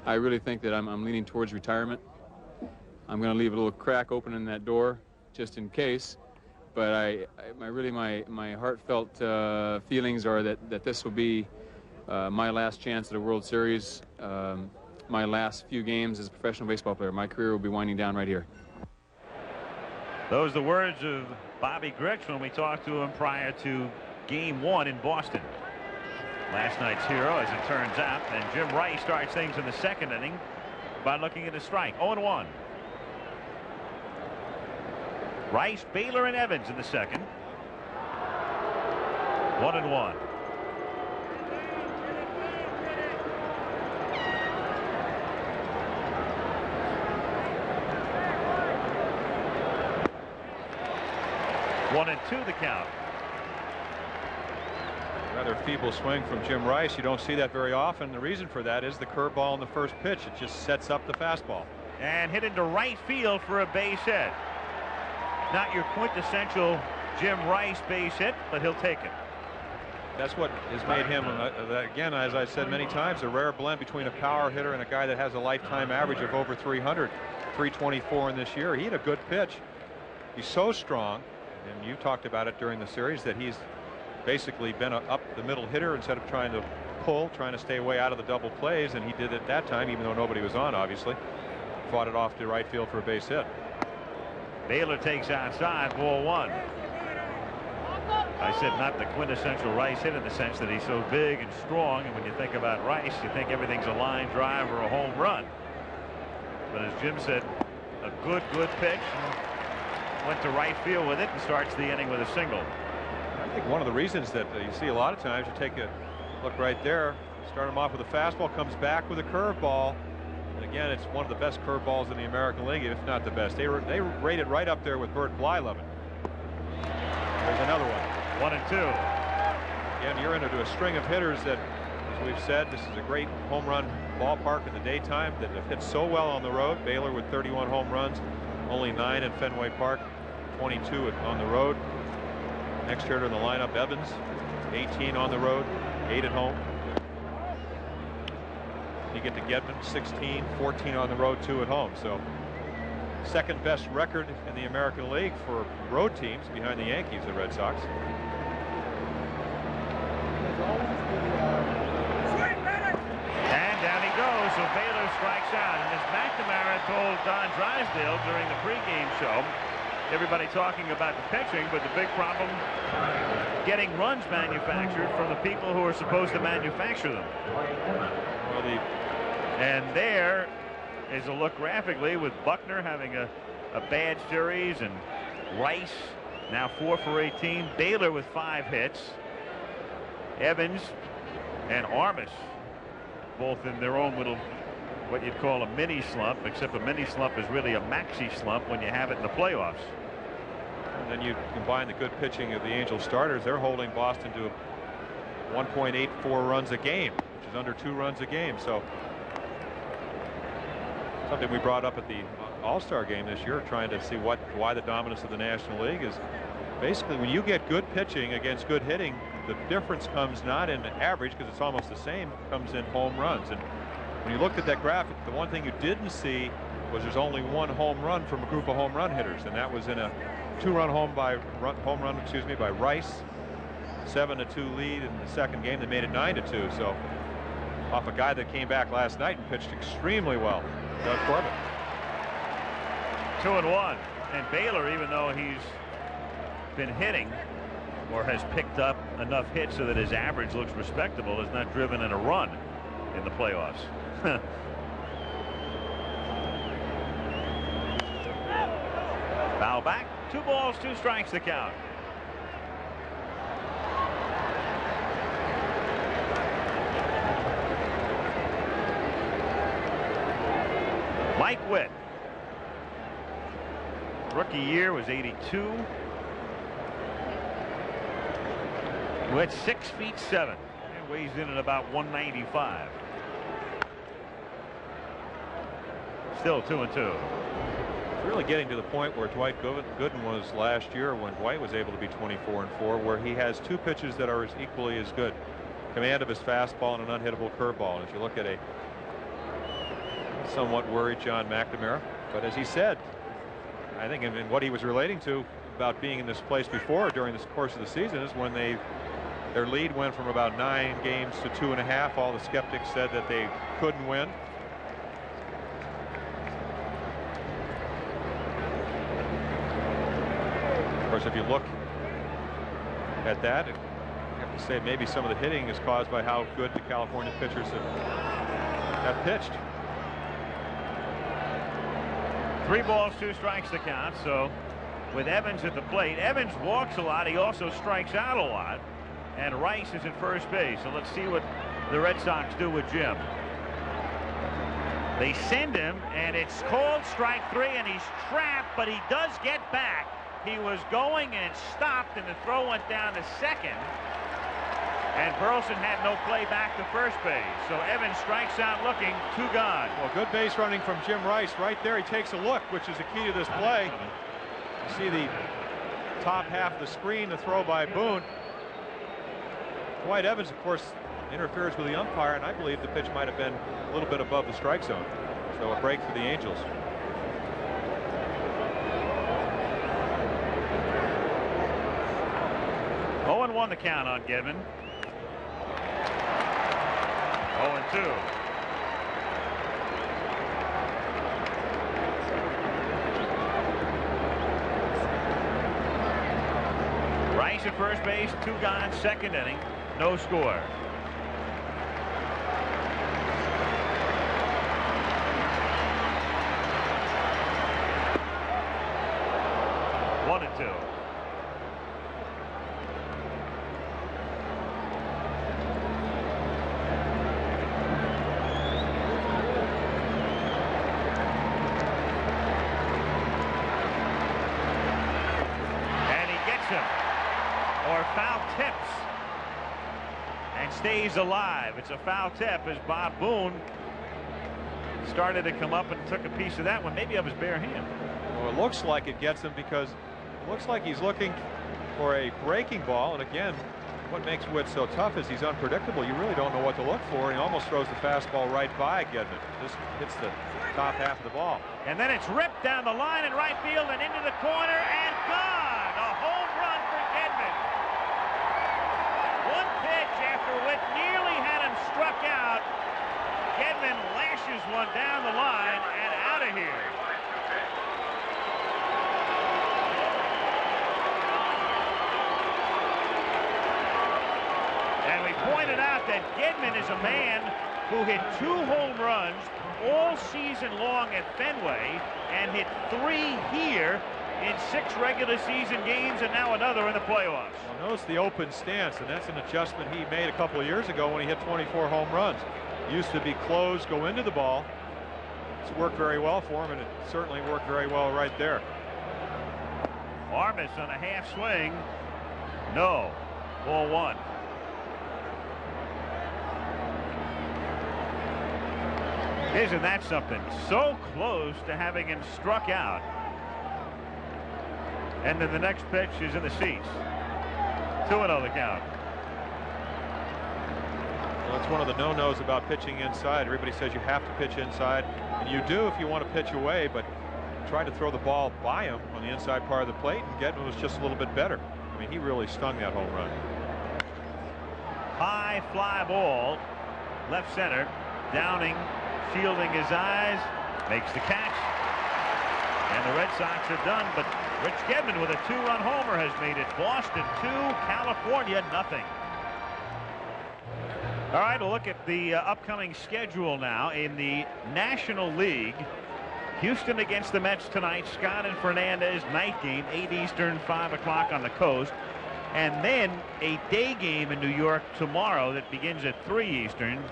I really think that I'm leaning towards retirement. I'm going to leave a little crack open in that door just in case, but my heartfelt feelings are that this will be my last chance at a World Series, my last few games as a professional baseball player. My career will be winding down right here. Those are the words of Bobby Grich when we talked to him prior to game 1 in Boston. Last night's hero, as it turns out, and Jim Rice starts things in the 2nd inning by looking at a strike. 0-1. Rice, Baylor, and Evans in the 2nd. 1-1. One and 2 the count. Rather feeble swing from Jim Rice. You don't see that very often. The reason for that is the curveball in the first pitch. It just sets up the fastball. And hit into right field for a base hit. Not your quintessential Jim Rice base hit, but he'll take it. That's what has made him, again, as I said many times, a rare blend between a power hitter and a guy that has a lifetime average of over 300, 324 in this year. He had a good pitch. He's so strong, and you talked about it during the series, that he's basically been a up the middle hitter instead of trying to pull, trying to stay away out of the double plays, and he did it that time, even though nobody was on, obviously. Fought it off to right field for a base hit. Baylor takes outside, ball 1. I said not the quintessential Rice hit in the sense that he's so big and strong, and when you think about Rice, you think everything's a line drive or a home run. But as Jim said, a good pitch. went to right field with it and starts the inning with a single. I think one of the reasons that you see a lot of times, you take a look right there, start him off with a fastball, comes back with a curveball. And again, it's one of the best curveballs in the American League, if not the best. They rate it right up there with Bert Blyleven. There's another one. 1-2. Again, you're into a string of hitters that, as we've said, this is a great home run ballpark in the daytime that have hit so well on the road. Baylor with 31 home runs, only 9 at Fenway Park, 22 on the road. Next hitter in the lineup, Evans, 18 on the road, 8 at home. You get to Gedman, 16, 14 on the road, 2 at home. So second best record in the American League for road teams behind the Yankees, the Red Sox. And down he goes. So Baylor strikes out. And as McNamara told Don Drysdale during the pregame show, everybody talking about the pitching, but the big problem, getting runs manufactured from the people who are supposed to manufacture them. Well, and there is a look graphically with Buckner having a bad series, and Rice now 4 for 18. Baylor with 5 hits. Evans and Armas both in their own little, what you'd call a mini slump, except a mini slump is really a maxi slump when you have it in the playoffs. And then you combine the good pitching of the Angels starters. They're holding Boston to 1.84 runs a game, which is under 2 runs a game. So something we brought up at the All-Star game this year, trying to see why the dominance of the National League is basically when you get good pitching against good hitting, the difference comes not in average, because it's almost the same, comes in home runs. And when you looked at that graphic, the one thing you didn't see was there's only 1 home run from a group of home run hitters, and that was in a 2-run home run by Rice. 7-2 lead in the second game. They made it 9-2. So off a guy that came back last night and pitched extremely well, Doug Corbett. 2-1. And Baylor, even though he's been hitting or has picked up enough hits so that his average looks respectable, has not driven in a run in the playoffs. Foul back. 2 balls, 2 strikes the count. Mike Witt. Rookie year was 82. Witt 6'7" and weighs in at about 195. Still 2-2. It's really getting to the point where Dwight Gooden was last year, when Dwight was able to be 24-4, where he has 2 pitches that are equally as good. Command of his fastball and an unhittable curveball. And if you look at a somewhat worried John McNamara, but as he said, I think in what he was relating to about being in this place before during the course of the season is when their lead went from about 9 games to 2.5. All the skeptics said that they couldn't win. Of course, if you look at that, I have to say maybe some of the hitting is caused by how good the California pitchers have pitched. 3 balls, 2 strikes to count. So with Evans at the plate, Evans walks a lot. He also strikes out a lot. And Rice is at first base. So let's see what the Red Sox do with Jim. They send him, and it's called strike 3, and he's trapped, but he does get back. He was going and stopped, and the throw went down to second. And Burleson had no play back to first base. So Evans strikes out looking, 2 gone. Well, good base running from Jim Rice right there. He takes a look, which is the key to this play. You see the top half of the screen, the throw by Boone. Dwight Evans, of course, interferes with the umpire, and I believe the pitch might have been a little bit above the strike zone. So a break for the Angels. Oh, 0-1 the count on Gedman. 0-2. Rice at first base, 2 gone, second inning, no score. 2. Or foul tips and stays alive. It's a foul tip as Bob Boone started to come up and took a piece of that one, maybe of his bare hand. Well, it looks like it gets him because it looks like he's looking for a breaking ball. And again, what makes Witt so tough is he's unpredictable. You really don't know what to look for. He almost throws the fastball right by Gedman. Just hits the top half of the ball. And then it's ripped down the line in right field and into the corner and gone. A home run for Gedman. One pitch after Witt nearly had him struck out. Gedman lashes one down the line and out of here. And we pointed out that Gedman is a man who hit 2 home runs all season long at Fenway and hit 3 here in 6 regular season games and now another in the playoffs. Well, notice the open stance, and that's an adjustment he made a couple of years ago when he hit 24 home runs. Used to be closed, go into the ball. It's worked very well for him, and it certainly worked very well right there. Armas on a half swing. No. Ball 1. Isn't that something? So close to having him struck out. And then the next pitch is in the seats. 2-0 the count. Well, that's one of the no-nos about pitching inside. Everybody says you have to pitch inside, and you do if you want to pitch away, but tried to throw the ball by him on the inside part of the plate, and Gedman was just a little bit better. I mean, he really stung that home run. High fly ball, left center. Downing shielding his eyes, makes the catch, and the Red Sox are done. But Rich Gedman with a 2-run homer has made it Boston 2, California nothing. All right, we'll look at the upcoming schedule now in the National League. Houston against the Mets tonight. Scott and Fernandez, night game, 8 Eastern, 5 o'clock on the coast. And then a day game in New York tomorrow that begins at 3 Eastern.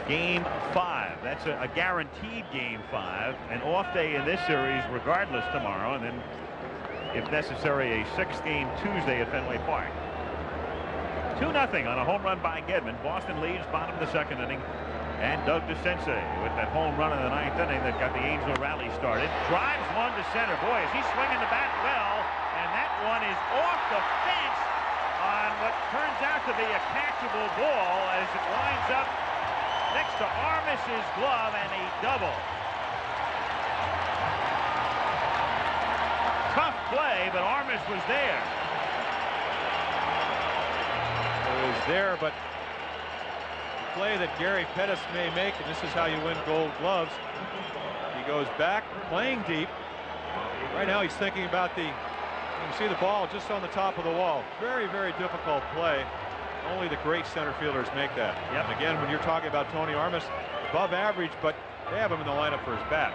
Game 5. That's a guaranteed game 5. An off day in this series regardless tomorrow. And then, if necessary, a 6-game Tuesday at Fenway Park. 2-0 on a home run by Gedman. Boston leads bottom of the 2nd inning. And Doug DeCinces with that home run in the 9th inning that got the Angel rally started. Drives one to center. Boy, is he swinging the bat well. And that one is off the fence on what turns out to be a catchable ball as it winds up next to Armas's glove and a double. Tough play, but Armas was there. It was there, but the play that Gary Pettis may make, and this is how you win Gold Gloves. He goes back, playing deep. Right now he's thinking about you can see the ball just on the top of the wall. Very, very difficult play. Only the great center fielders make that. Yep. And again, when you're talking about Tony Armas, above average, but they have him in the lineup for his bat.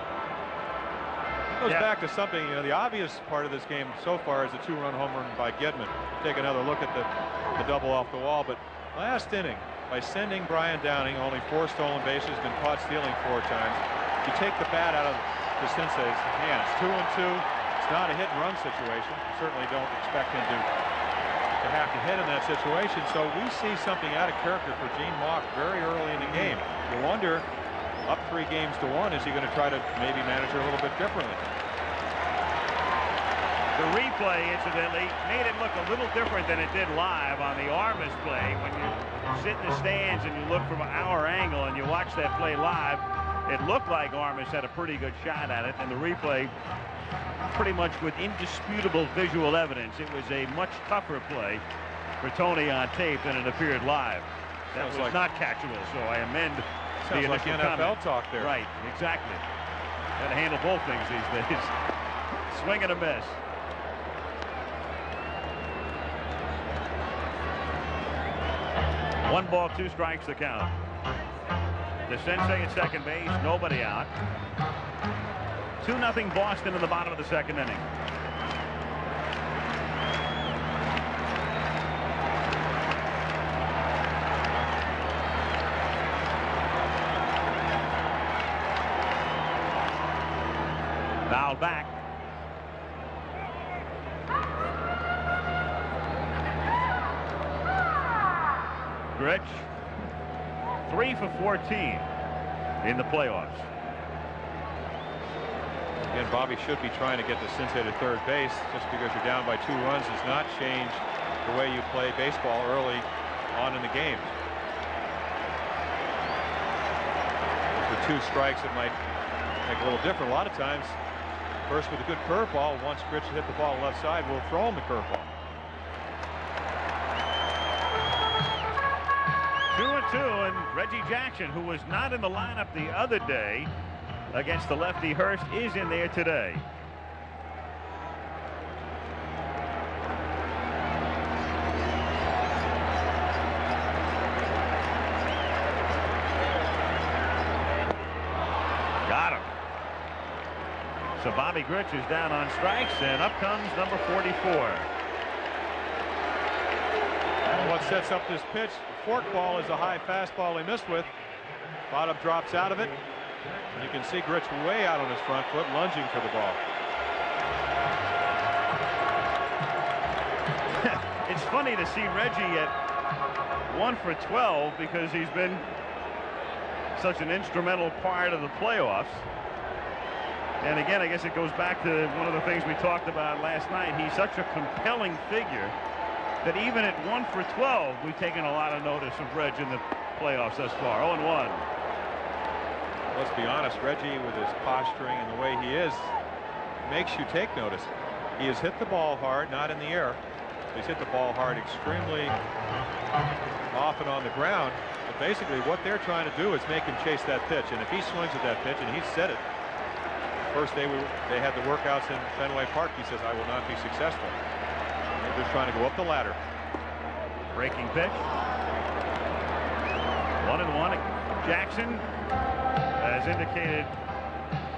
It goes back to something, the obvious part of this game so far is a 2-run home run by Gedman. Take another look at the double off the wall, but last inning, by sending Brian Downing, only 4 stolen bases, been caught stealing 4 times. You take the bat out of DeCinces' hands. 2-2. It's not a hit-and-run situation. Certainly don't expect him to have to hit in that situation. So we see something out of character for Gene Mauch very early in the game. You wonder, up 3 games to 1, is he going to try to maybe manage it a little bit differently? The replay, incidentally, made it look a little different than it did live on the Armas play. When you sit in the stands and you look from our angle and you watch that play live, it looked like Armas had a pretty good shot at it, and the replay pretty much with indisputable visual evidence. It was a much tougher play for Tony on tape than it appeared live. That was not catchable, so I amend the initial like NFL comment. talk there. Right, exactly. Got to handle both things these days. Swing and a miss. One ball, 2 strikes the count. DeCinces at second base, nobody out. 2-0 Boston in the bottom of the 2nd inning. Fouled back. Grich, 3 for 14 in the playoffs. Again, Bobby should be trying to get the Cincinnati to third base. Just because you're down by 2 runs does not change the way you play baseball early on in the game. For 2 strikes, it might make a little different. A lot of times, first with a good curveball, once Grich hit the ball left side, we'll throw him the curveball. 2-2, and Reggie Jackson, who was not in the lineup the other day against the lefty Hurst, is in there today. Got him. So Bobby Grich is down on strikes, and up comes number 44. What sets up this pitch? The forkball is a high fastball he missed with. Bottom drops out of it. And you can see Grich way out on his front foot, lunging for the ball. It's funny to see Reggie at 1 for 12 because he's been such an instrumental part of the playoffs. And again, I guess it goes back to one of the things we talked about last night. He's such a compelling figure that even at 1 for 12, we've taken a lot of notice of Reg in the playoffs thus far. 0-1. Let's be honest, Reggie, with his posturing and the way he is, makes you take notice. He has hit the ball hard, not in the air. He's hit the ball hard extremely often on the ground. But basically what they're trying to do is make him chase that pitch. And if he swings at that pitch, and he said it, first day they had the workouts in Fenway Park, he says, I will not be successful. They're just trying to go up the ladder. Breaking pitch. 1-1. Jackson, as indicated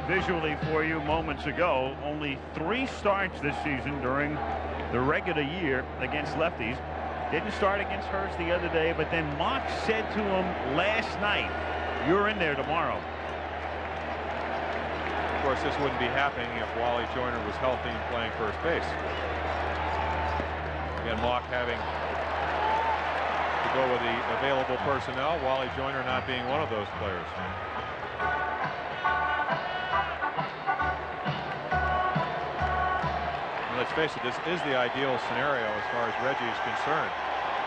visually for you moments ago, only 3 starts this season during the regular year against lefties. Didn't start against Hurst the other day, but then Mock said to him last night, you're in there tomorrow. Of course, this wouldn't be happening if Wally Joyner was healthy and playing first base. Again, Mock having to go with the available personnel, Wally Joyner not being one of those players. And let's face it, this is the ideal scenario as far as Reggie is concerned.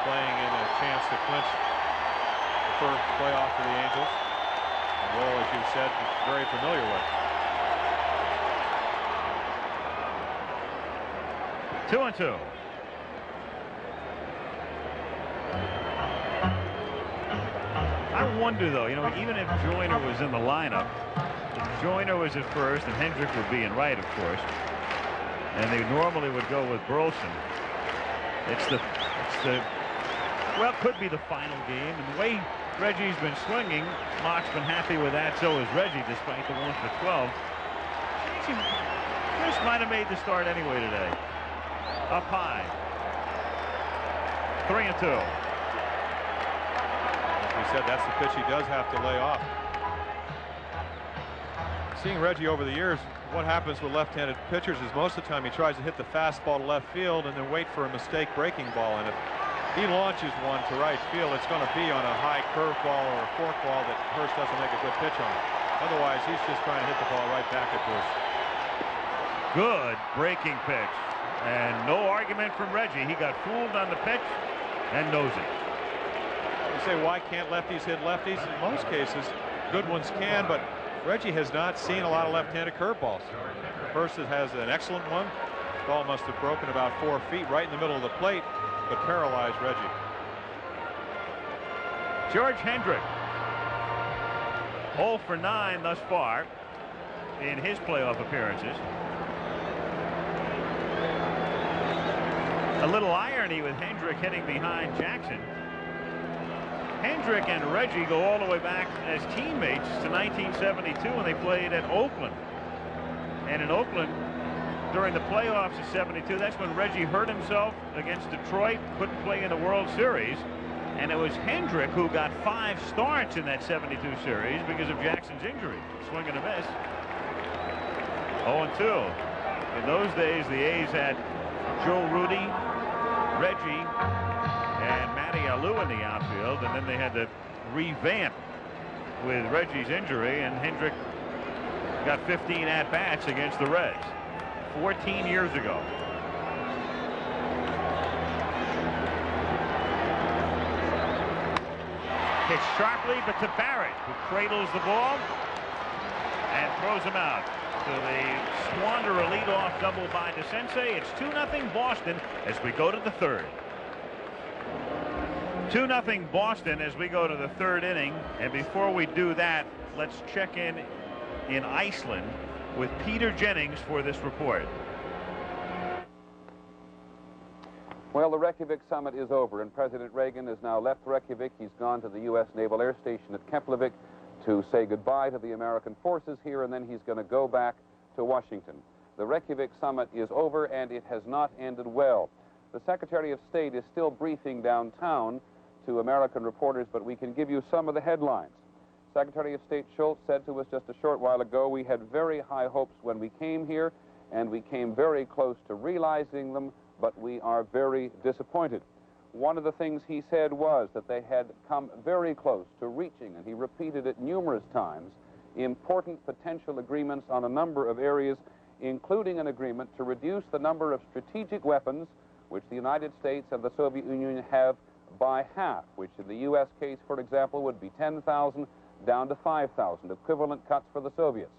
Playing in a chance to clinch the first playoff for the Angels. A role, as you said, very familiar with. 2-2. I wonder, though, you know, even if Joyner was in the lineup, if Joyner was at first and Hendrick would be in right, of course, and they normally would go with Burleson. Well, it could be the final game, and the way Reggie's been swinging, Mock's been happy with that. So is Reggie, despite the 1 for 12. Chris might have made the start anyway today. Up high. 3-2. He said that's the pitch he does have to lay off. Seeing Reggie over the years, what happens with left-handed pitchers is most of the time he tries to hit the fastball to left field and then wait for a mistake breaking ball. And if he launches one to right field, it's going to be on a high curveball or a forkball that Hurst doesn't make a good pitch on. Otherwise, he's just trying to hit the ball right back at Bruce. Good breaking pitch. And no argument from Reggie. He got fooled on the pitch and knows it. You say, why can't lefties hit lefties? In most cases, good ones can, but Reggie has not seen a lot of left-handed curveballs. Hurst has an excellent one. The ball must have broken about 4 feet right in the middle of the plate, but paralyzed Reggie. George Hendrick, 0 for 9 thus far in his playoff appearances. A little irony with Hendrick hitting behind Jackson. Hendrick and Reggie go all the way back as teammates to 1972 when they played at Oakland. And in Oakland, during the playoffs of '72, that's when Reggie hurt himself against Detroit, couldn't play in the World Series. And it was Hendrick who got 5 starts in that '72 series because of Jackson's injury. Swing and a miss. 0-2. In those days, the A's had Joe Rudy, Reggie, and Matty Alou in the outfield, and then they had to revamp with Reggie's injury, and Hendrick got 15 at-bats against the Reds 14 years ago. Hit sharply, but to Barrett, who cradles the ball and throws him out. So they squander a leadoff double by DeCinces. It's 2-0 Boston as we go to the third. 2-0 Boston as we go to the third inning. And before we do that, let's check in Iceland with Peter Jennings for this report. Well, the Reykjavik summit is over, and President Reagan has now left Reykjavik. He's gone to the U.S. Naval Air Station at Keflavik to say goodbye to the American forces here, and then he's going to go back to Washington. The Reykjavik summit is over, and it has not ended well. The Secretary of State is still briefing downtown to American reporters, but we can give you some of the headlines. Secretary of State Schultz said to us just a short while ago, we had very high hopes when we came here, and we came very close to realizing them, but we are very disappointed. One of the things he said was that they had come very close to reaching, and he repeated it numerous times, important potential agreements on a number of areas, including an agreement to reduce the number of strategic weapons which the United States and the Soviet Union have by half, which in the U.S. case, for example, would be 10,000 down to 5,000, equivalent cuts for the Soviets.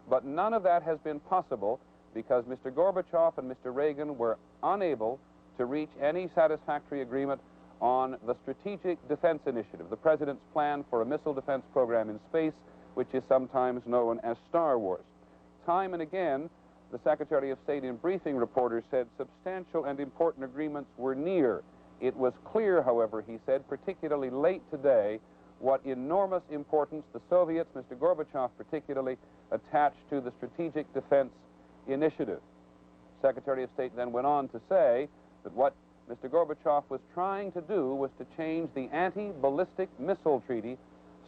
But none of that has been possible because Mr. Gorbachev and Mr. Reagan were unable to reach any satisfactory agreement on the Strategic Defense Initiative, the President's plan for a missile defense program in space, which is sometimes known as Star Wars. Time and again, the Secretary of State in briefing reporters said substantial and important agreements were near. It was clear, however, he said, particularly late today, what enormous importance the Soviets, Mr. Gorbachev particularly, attached to the Strategic Defense Initiative. Secretary of State then went on to say that what Mr. Gorbachev was trying to do was to change the anti-ballistic missile treaty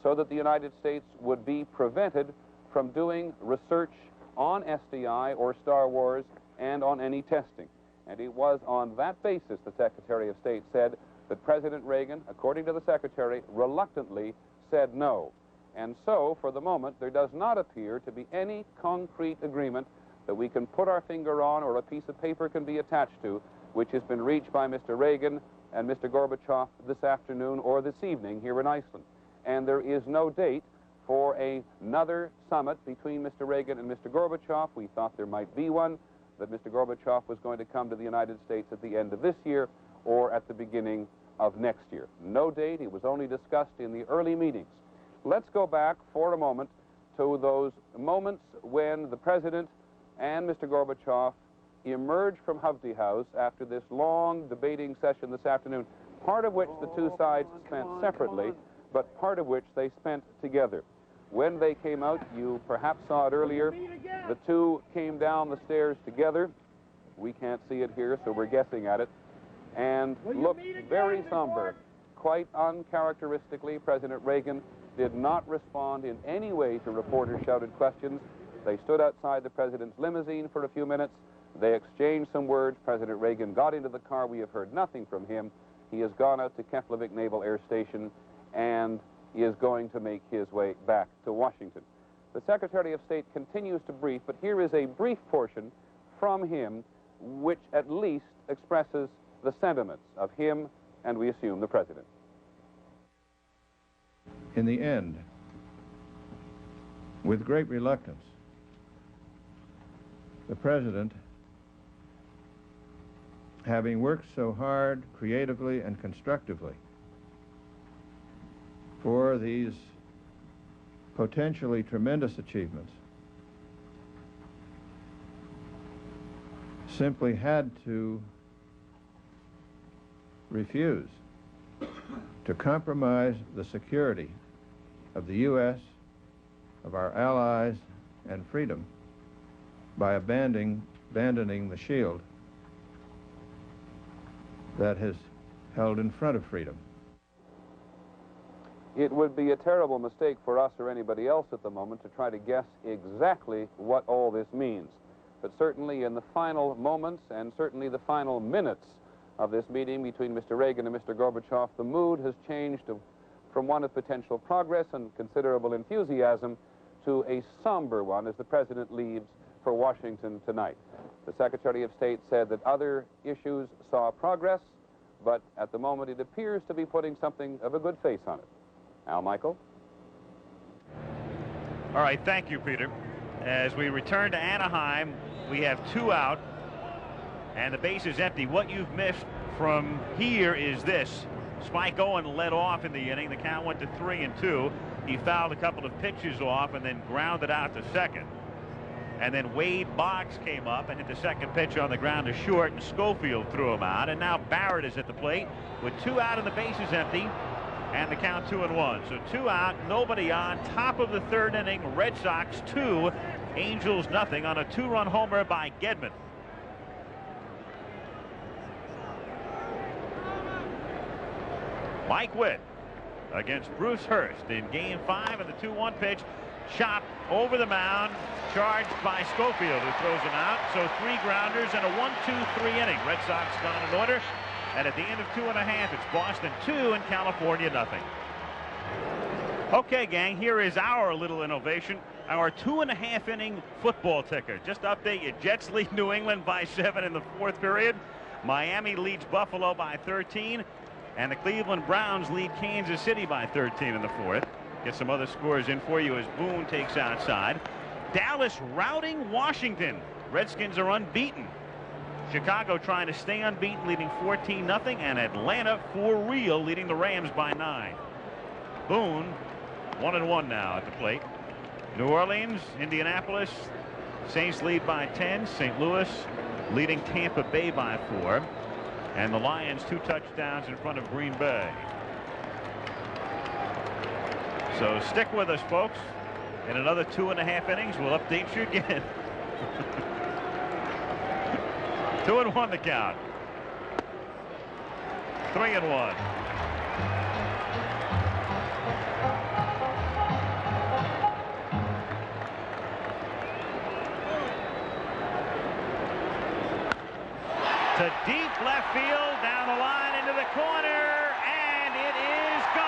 so that the United States would be prevented from doing research on SDI or Star Wars and on any testing. And it was on that basis, the Secretary of State said, that President Reagan, according to the Secretary, reluctantly said no. And so, for the moment, there does not appear to be any concrete agreement that we can put our finger on or a piece of paper can be attached to, which has been reached by Mr. Reagan and Mr. Gorbachev this afternoon or this evening here in Iceland. And there is no date for another summit between Mr. Reagan and Mr. Gorbachev. We thought there might be one, that Mr. Gorbachev was going to come to the United States at the end of this year or at the beginning of next year. No date. It was only discussed in the early meetings. Let's go back for a moment to those moments when the President and Mr. Gorbachev emerged from Hovde House after this long debating session this afternoon, part of which the two sides spent separately, but part of which they spent together. When they came out, you perhaps saw it earlier, the two came down the stairs together. We can't see it here, so we're guessing at it, and looked very somber. Quite uncharacteristically, President Reagan did not respond in any way to reporters' shouted questions. They stood outside the President's limousine for a few minutes. They exchanged some words. President Reagan got into the car. We have heard nothing from him. He has gone out to Keflavik Naval Air Station and is going to make his way back to Washington. The Secretary of State continues to brief, but here is a brief portion from him which at least expresses the sentiments of him and, we assume, the President. In the end, with great reluctance, the President, having worked so hard, creatively and constructively for these potentially tremendous achievements, simply had to refuse to compromise the security of the U.S., of our allies, and freedom by abandoning the shield that has held in front of freedom. It would be a terrible mistake for us or anybody else at the moment to try to guess exactly what all this means. but certainly in the final moments and certainly the final minutes of this meeting between Mr. Reagan and Mr. Gorbachev, the mood has changed from one of potential progress and considerable enthusiasm to a somber one as the President leaves for Washington tonight. The Secretary of State said that other issues saw progress, but at the moment it appears to be putting something of a good face on it. Al Michael? All right, thank you, Peter. As we return to Anaheim, we have 2 out, and the base is empty. What you've missed from here is this. Spike Owen led off in the inning. The count went to 3-2. He fouled a couple of pitches off and then grounded out to second. And then Wade Boggs came up and hit the second pitch on the ground to short, and Schofield threw him out. And now Barrett is at the plate with 2 out and the base is empty, and the count 2-1. So 2 out, nobody on. Top of the 3rd inning, Red Sox 2, Angels nothing on a 2-run homer by Gedman. Mike Witt against Bruce Hurst in Game 5, and the 2-1 pitch chopped over the mound, charged by Schofield, who throws him out. So 3 grounders and a 1-2-3 inning. Red Sox gone in order, and at the end of 2.5, it's Boston 2 and California nothing. Okay, gang, here is our little innovation, our 2.5 inning football ticker. Just to update you, Jets lead New England by 7 in the 4th period. Miami leads Buffalo by 13. And the Cleveland Browns lead Kansas City by 13 in the 4th. Get some other scores in for you as Boone takes outside. Dallas routing Washington. Redskins are unbeaten. Chicago trying to stay unbeaten, leading 14-0. And Atlanta for real, leading the Rams by 9. Boone 1-1 now at the plate. New Orleans, Indianapolis. Saints lead by 10. St. Louis leading Tampa Bay by 4. And the Lions 2 touchdowns in front of Green Bay. So stick with us, folks. In another 2.5 innings, we'll update you again. 2-1 the count. 3-1. To deep left field, down the line into the corner, and it is gone.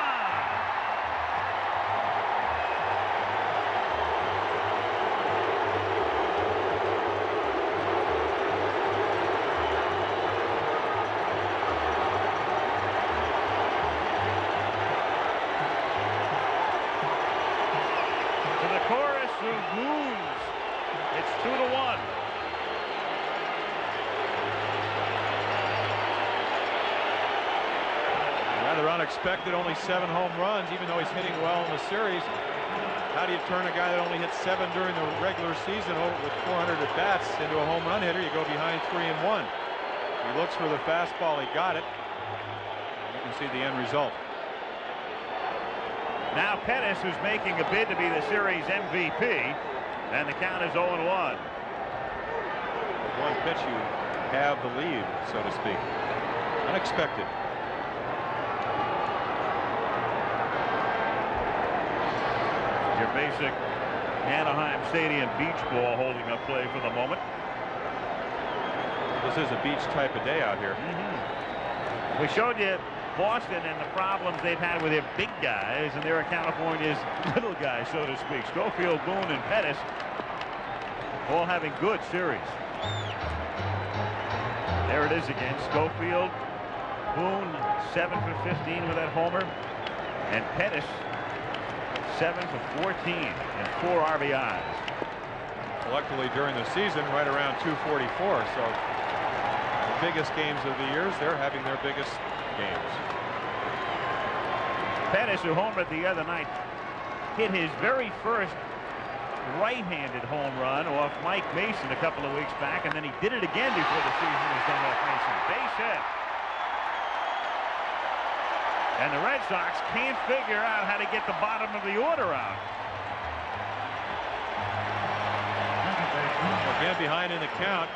To the chorus of moves, it's 2-1. Rather unexpected, only 7 home runs, even though he's hitting well in the series. How do you turn a guy that only hit 7 during the regular season with 400 at-bats into a home run hitter? You go behind 3-1. He looks for the fastball. He got it. You can see the end result. Now Pettis, who's making a bid to be the series MVP, and the count is 0-1. With 1 pitch, you have the lead, so to speak. Unexpected. Your basic Anaheim Stadium beach ball holding up play for the moment. This is a beach type of day out here. We showed you Boston and the problems they've had with their big guys, and there are California's little guys, so to speak. Schofield, Boone, and Pettis all having good series. There it is again. Schofield, Boone 7 for 15 with that homer, and Pettis 7 for 14 and 4 RBIs. Collectively during the season, right around 244. So the biggest games of the years, they're having their biggest games. Pettis, who homered the other night, hit his very first right-handed home run off Mike Mason a couple of weeks back, and then he did it again before the season was done off Mason. Base hit. And the Red Sox can't figure out how to get the bottom of the order out. Again behind in the count.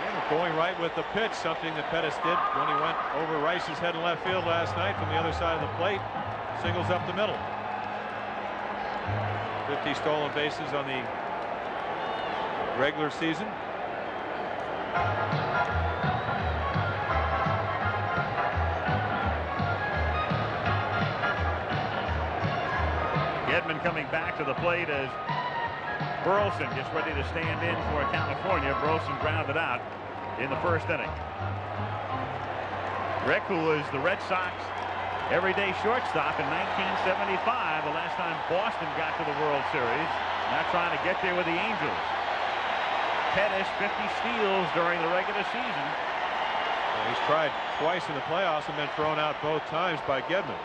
And going right with the pitch, something that Pettis did when he went over Rice's head in left field last night from the other side of the plate. Singles up the middle. 50 stolen bases on the regular season. Gedman coming back to the plate as Burleson gets ready to stand in for California. Burleson grounded out in the first inning. Rick, who was the Red Sox everyday shortstop in 1975, the last time Boston got to the World Series, now trying to get there with the Angels. Pettis 50 steals during the regular season. Well, he's tried twice in the playoffs and been thrown out both times by Gedman.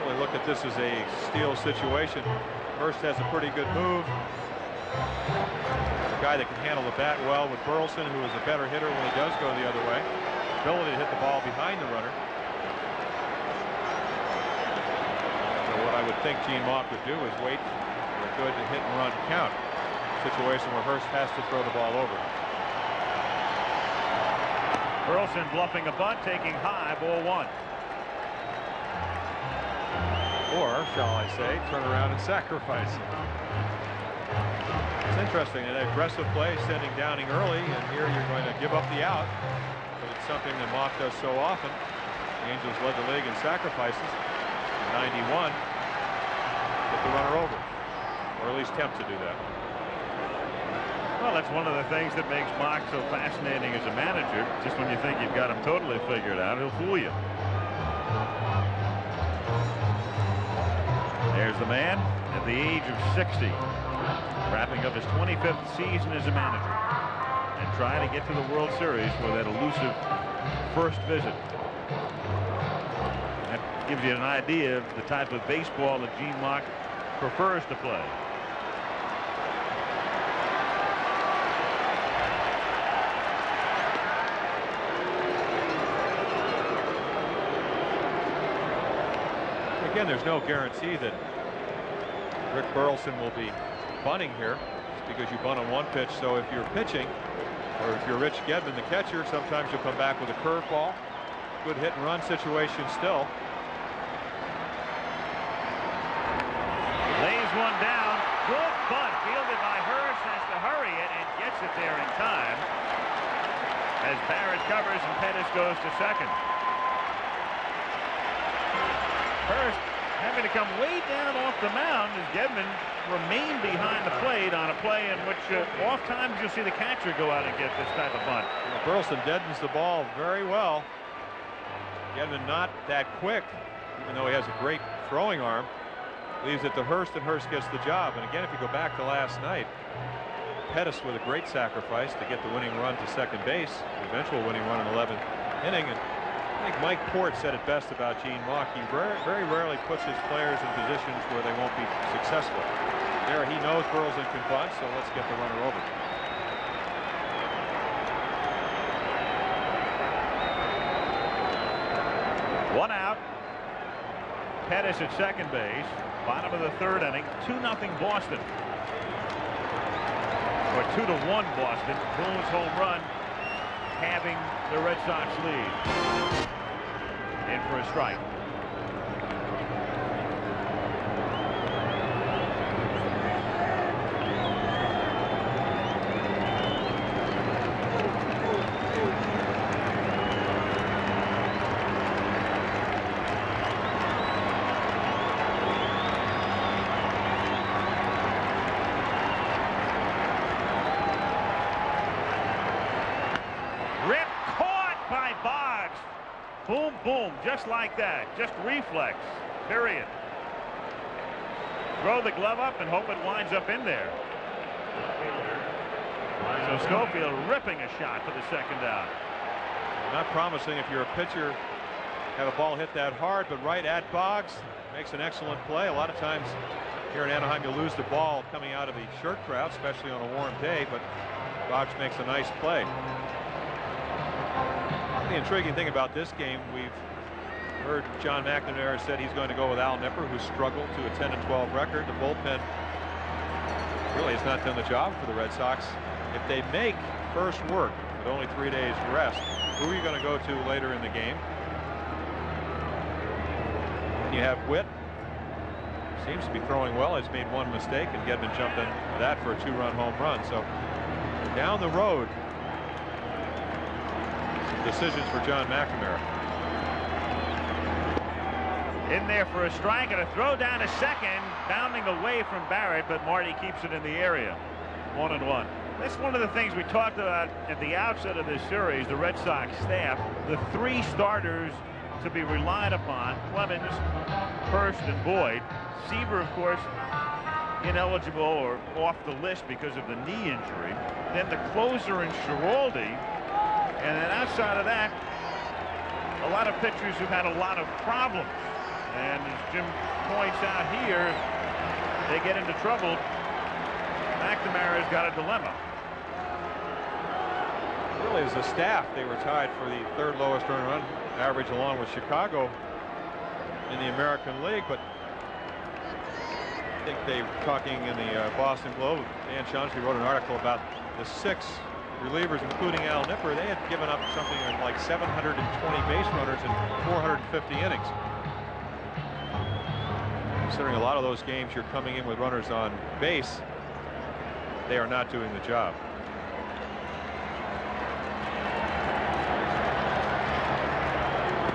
Really look at this as a steal situation. Hurst has a pretty good move. A guy that can handle the bat well with Burleson, who is a better hitter when he does go the other way. Ability to hit the ball behind the runner. So what I would think Gene Mauch would do is wait for a good hit and run count. Situation where Hurst has to throw the ball over. Burleson bluffing a bunt, taking high, ball 1. Or, shall I say, turn around and sacrifice. It's interesting, an aggressive play, sending Downing early, and here you're going to give up the out. But it's something that Mauch does so often. The Angels led the league in sacrifices. 91. Get the runner over, or at least attempt to do that. Well, that's one of the things that makes Mauch so fascinating as a manager. Just when you think you've got him totally figured out, he'll fool you. There's the man at the age of 60, wrapping up his 25th season as a manager and trying to get to the World Series for that elusive first visit. That gives you an idea of the type of baseball that Gene Mauch prefers to play. Again, there's no guarantee that Rick Burleson will be bunting here, just because you bunt on one pitch. So if you're pitching, or if you're Rich Gedman, the catcher, sometimes you'll come back with a curveball. Good hit and run situation still. Lays one down. Good bunt fielded by Hurst, has to hurry it and gets it there in time as Barrett covers and Pettis goes to second. Hurst having to come way down off the mound as Gedman remained behind the plate on a play in which oft times you'll see the catcher go out and get this type of bunt. Well, Burleson deadens the ball very well. Gedman not that quick, even though he has a great throwing arm. Leaves it to Hurst, and Hurst gets the job. And again, if you go back to last night, Pettis with a great sacrifice to get the winning run to second base, the eventual winning run in 11th inning. And I think Mike Port said it best about Gene Mauch. He very rarely puts his players in positions where they won't be successful. There he knows Burleson can bunt, so let's get the runner over. One out. Pettis at second base. Bottom of the third inning. 2-0 Boston. Or 2-1 Boston. Boone's home run having the Red Sox lead. In for a strike. Boom, boom, just like that. Just reflex, period. Throw the glove up and hope it winds up in there. So Schofield ripping a shot for the second out. Not promising if you're a pitcher, have a ball hit that hard, but right at Boggs makes an excellent play. A lot of times here in Anaheim, you lose the ball coming out of the short crowd, especially on a warm day, but Boggs makes a nice play. The intriguing thing about this game, we've heard John McNamara said he's going to go with Al Nipper, who struggled to a 10-12 record. The bullpen really has not done the job for the Red Sox. If they make first work with only 3 days rest, who are you going to go to later in the game? And you have Witt, seems to be throwing well. He's made one mistake, and Gedman jumped in that for a 2-run home run. So down the road, decisions for John McNamara. In there for a strike and a throw down to second, bounding away from Barrett, but Marty keeps it in the area. 1-1. That's one of the things we talked about at the outset of this series, the Red Sox staff, the 3 starters to be relied upon: Clemens, Hurst, and Boyd. Seaver, of course, ineligible or off the list because of the knee injury. Then the closer in Schiraldi. And then outside of that, a lot of pitchers who've had a lot of problems. And as Jim points out here, they get into trouble. McNamara's got a dilemma. Really, as a staff, they were tied for the 3rd lowest earned run average along with Chicago in the American League. But I think they were talking in the Boston Globe. Dan Chauncey wrote an article about the 6 relievers, including Al Nipper. They had given up something like 720 base runners in 450 innings. Considering a lot of those games you're coming in with runners on base, they are not doing the job.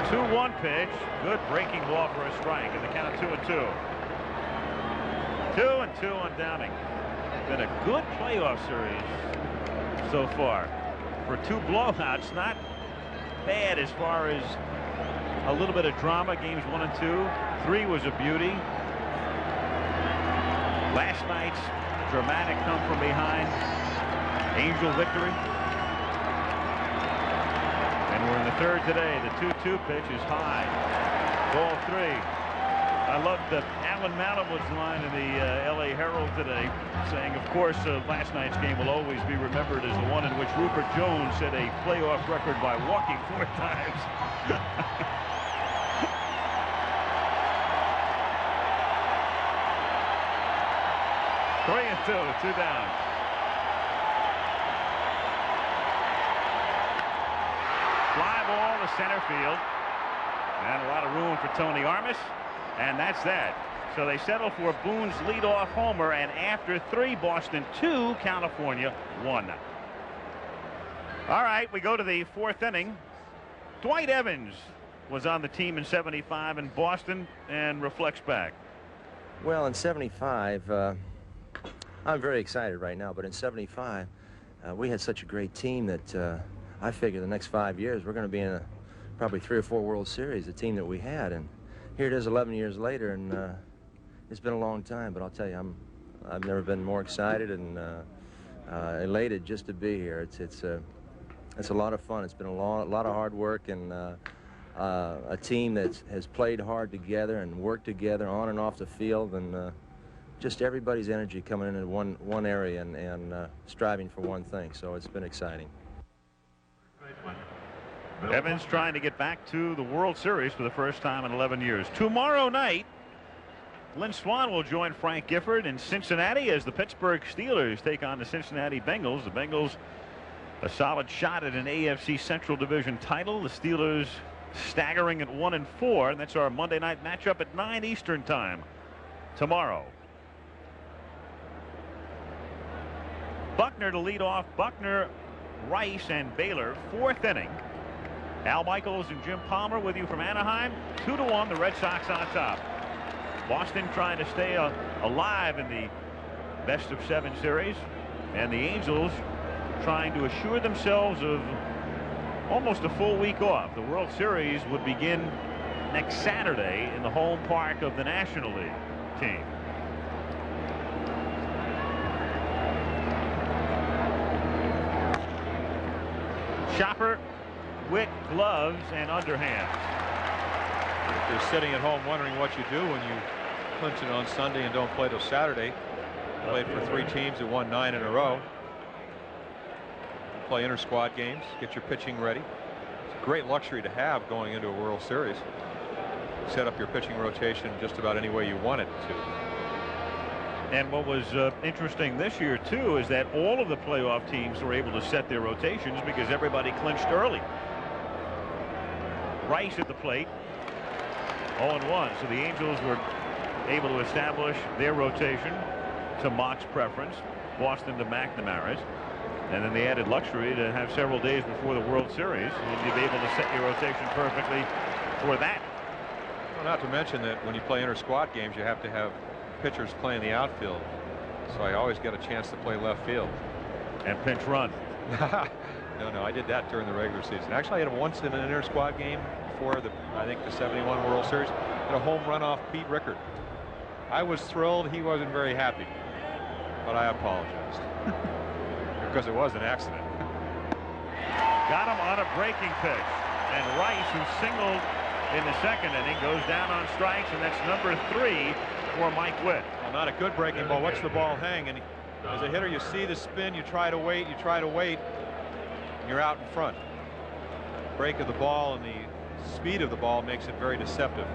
Two-one pitch. Good breaking ball for a strike, and the count 2-2. 2-2 on Downing. Been a good playoff series so far. For 2 blowouts, not bad as far as a little bit of drama. Games 1 and 2. 3 was a beauty. Last night's dramatic come from behind Angel victory. And we're in the 3rd today. The 2-2 pitch is high. Ball 3. I loved Alan Malamud's line in the L.A. Herald today, saying, of course, last night's game will always be remembered as the one in which Rupert Jones set a playoff record by walking 4 times. 3-2, 2 down. Fly ball to center field. And a lot of room for Tony Armas. And that's that. So they settle for Boone's leadoff homer. And after 3, Boston 2, California 1. All right, we go to the 4th inning. Dwight Evans was on the team in '75 in Boston and reflects back. Well, in '75, I'm very excited right now, but in '75, we had such a great team that I figure the next 5 years we're going to be in probably 3 or 4 World Series, the team that we had. And here it is 11 years later, and it's been a long time, but I'll tell you, I've never been more excited and elated just to be here. It's a lot of fun. It's been a lot of hard work, and a team that has played hard together and worked together on and off the field, and just everybody's energy coming in one area and striving for one thing. So it's been exciting. Evans trying to get back to the World Series for the first time in 11 years. Tomorrow night, Lynn Swann will join Frank Gifford in Cincinnati as the Pittsburgh Steelers take on the Cincinnati Bengals. The Bengals a solid shot at an AFC Central Division title. The Steelers staggering at 1-4, and that's our Monday night matchup at 9 Eastern time tomorrow. Buckner to lead off. Buckner, Rice, and Baylor. 4th inning. Al Michaels and Jim Palmer with you from Anaheim. 2-1, the Red Sox on top. Boston trying to stay alive in the best-of-7 series, and the Angels trying to assure themselves of almost a full week off. The World Series would begin next Saturday in the home park of the National League team. Chopper, Witt, gloves, and underhand. If you're sitting at home wondering what you do when you clinch it on Sunday and don't play till Saturday, played for 3 teams that won 9 in a row. Play inter-squad games, get your pitching ready. It's a great luxury to have going into a World Series. Set up your pitching rotation just about any way you want it to. And what was interesting this year, too, is that all of the playoff teams were able to set their rotations because everybody clinched early. Rice at the plate, 0-1. So the Angels were able to establish their rotation to Mock's preference, Boston to McNamara's. And then the added luxury to have several days before the World Series, and you'll be able to set your rotation perfectly for that. Well, not to mention that when you play inter-squad games, you have to have pitchers playing the outfield. So I always get a chance to play left field. And pinch run. No, I did that during the regular season. Actually, I had him once in an inter-squad game before I think the '71 World Series. Had a home run off Pete Rickard. I was thrilled. He wasn't very happy, but I apologized because it was an accident. Got him on a breaking pitch, and Rice, who singled in the second inning, goes down on strikes, and that's number 3 for Mike Witt. Well, not a good breaking ball. Watch the ball hang, and as a hitter, you see the spin, you try to wait, and you're out in front. Break of the ball and the speed of the ball makes it very deceptive.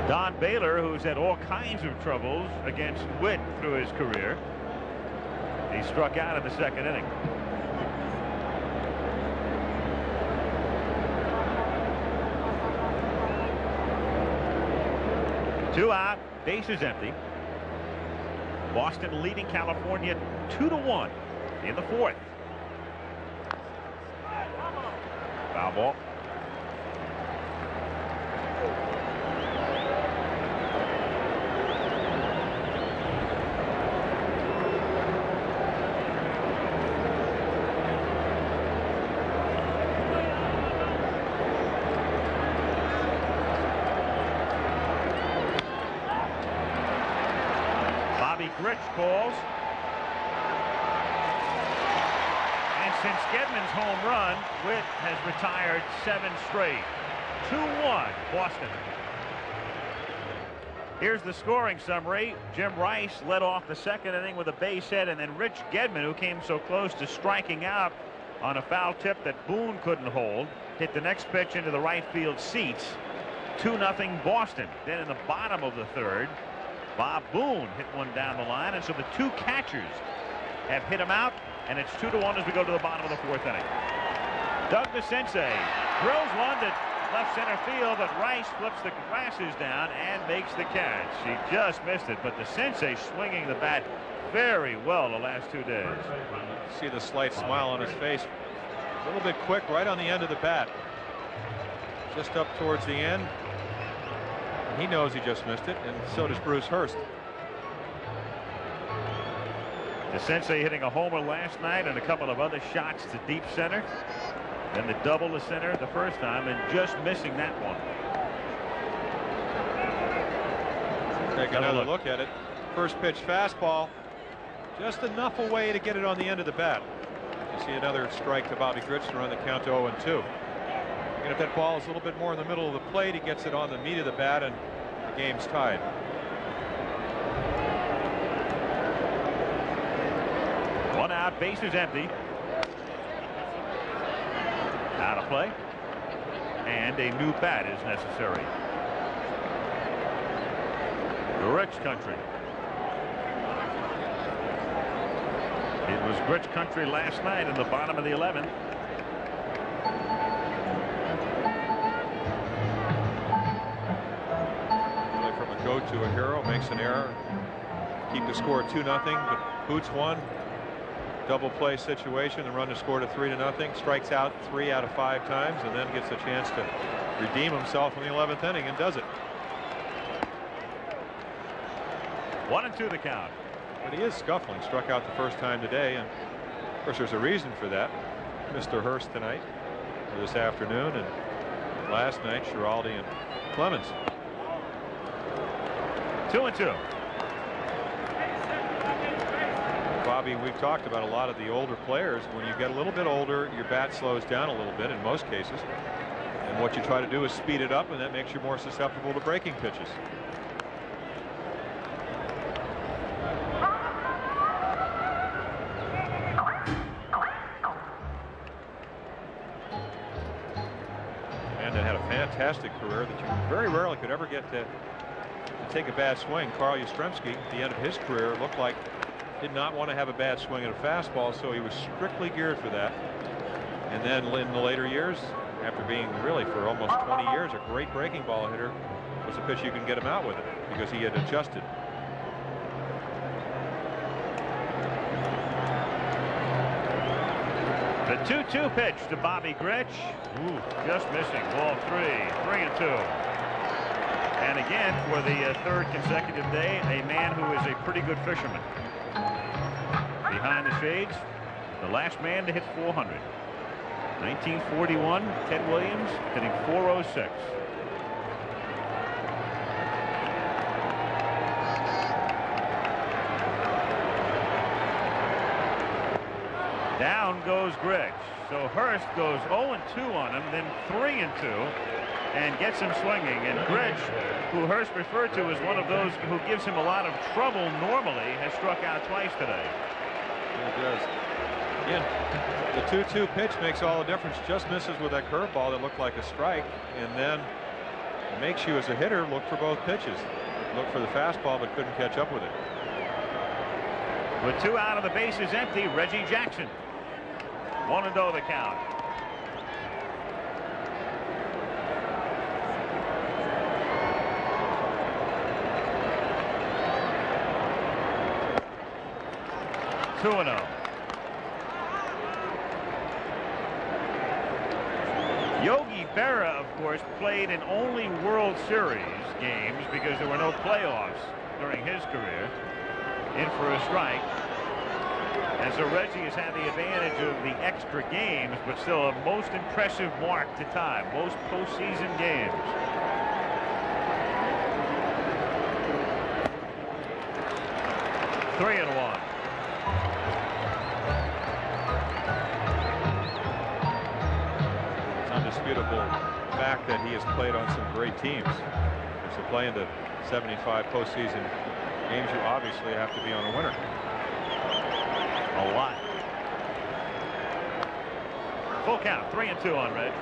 Don Baylor, who's had all kinds of troubles against Witt through his career, he struck out in the second inning. Two out, bases empty. Boston leading California 2-1 in the 4th. Foul ball. Grich calls. And since Gedman's home run, Witt has retired 7 straight. 2-1 Boston. Here's the scoring summary. Jim Rice led off the second inning with a base hit, and then Rich Gedman, who came so close to striking out on a foul tip that Boone couldn't hold, hit the next pitch into the right field seats. 2-0 Boston. Then in the bottom of the 3rd, Bob Boone hit one down the line, and so the 2 catchers have hit him out, and it's 2-1 as we go to the bottom of the 4th inning. Doug DeCinces drills one to left center field, but Rice flips the glasses down and makes the catch. He just missed it, but DeCinces swinging the bat very well the last 2 days. See the slight smile on his face. A little bit quick right on the end of the bat. Just up towards the end. He knows he just missed it, and so does Bruce Hurst. DeCinces hitting a homer last night and a couple of other shots to deep center. Then the double to center the first time and just missing that one. Take another look at it. First pitch fastball. Just enough away to get it on the end of the bat. You see another strike to Bobby Grich to run the count to 0-2. And if that ball is a little bit more in the middle of the plate, he gets it on the meat of the bat, and the game's tied. One out, bases empty. Out of play. And a new bat is necessary. Grich country. It was Grich country last night in the bottom of the 11th. Go to a hero, makes an error, keep the score 2-0, but boots one, double play situation, and run the score to 3-0, strikes out 3 out of 5 times, and then gets a chance to redeem himself in the 11th inning and does it. 1-2 the count. But he is scuffling. Struck out the first time today, and of course there's a reason for that. Mr. Hurst tonight, or this afternoon, and last night Schiraldi and Clemens. 2-2. Bobby, we've talked about a lot of the older players. When you get a little bit older, your bat slows down a little bit in most cases. And what you try to do is speed it up, and that makes you more susceptible to breaking pitches. And had a fantastic career that you very rarely could ever get to take a bad swing. Carl Yastrzemski, at the end of his career, looked like did not want to have a bad swing at a fastball, so he was strictly geared for that. And then in the later years, after being really for almost 20 years a great breaking ball hitter, was a pitch you can get him out with it because he had adjusted. The 2-2 pitch to Bobby Grich. Ooh, just missing. Ball 3-2. And again, for the third consecutive day, a man who is a pretty good fisherman. Behind the shades, the last man to hit 400. 1941, Ted Williams hitting 406. Down goes Grich. So Hurst goes 0-2 on him, then 3-2, and gets him swinging. And Grich, who Hurst referred to as one of those who gives him a lot of trouble normally, has struck out twice today. It does. Again, the 2-2 pitch makes all the difference. Just misses with that curveball that looked like a strike, and then makes you as a hitter look for both pitches. Look for the fastball, but couldn't catch up with it. With 2 out of the bases empty, Reggie Jackson. 1-0 the count. Yogi Berra, of course, played in only World Series games because there were no playoffs during his career. In for a strike. And so Reggie has had the advantage of the extra games, but still a most impressive mark to time. Most postseason games. Three and one. It's undisputable fact that he has played on some great teams. So playing the 75 postseason games, you obviously have to be on a winner. A lot. Full count, 3-2 on Reg.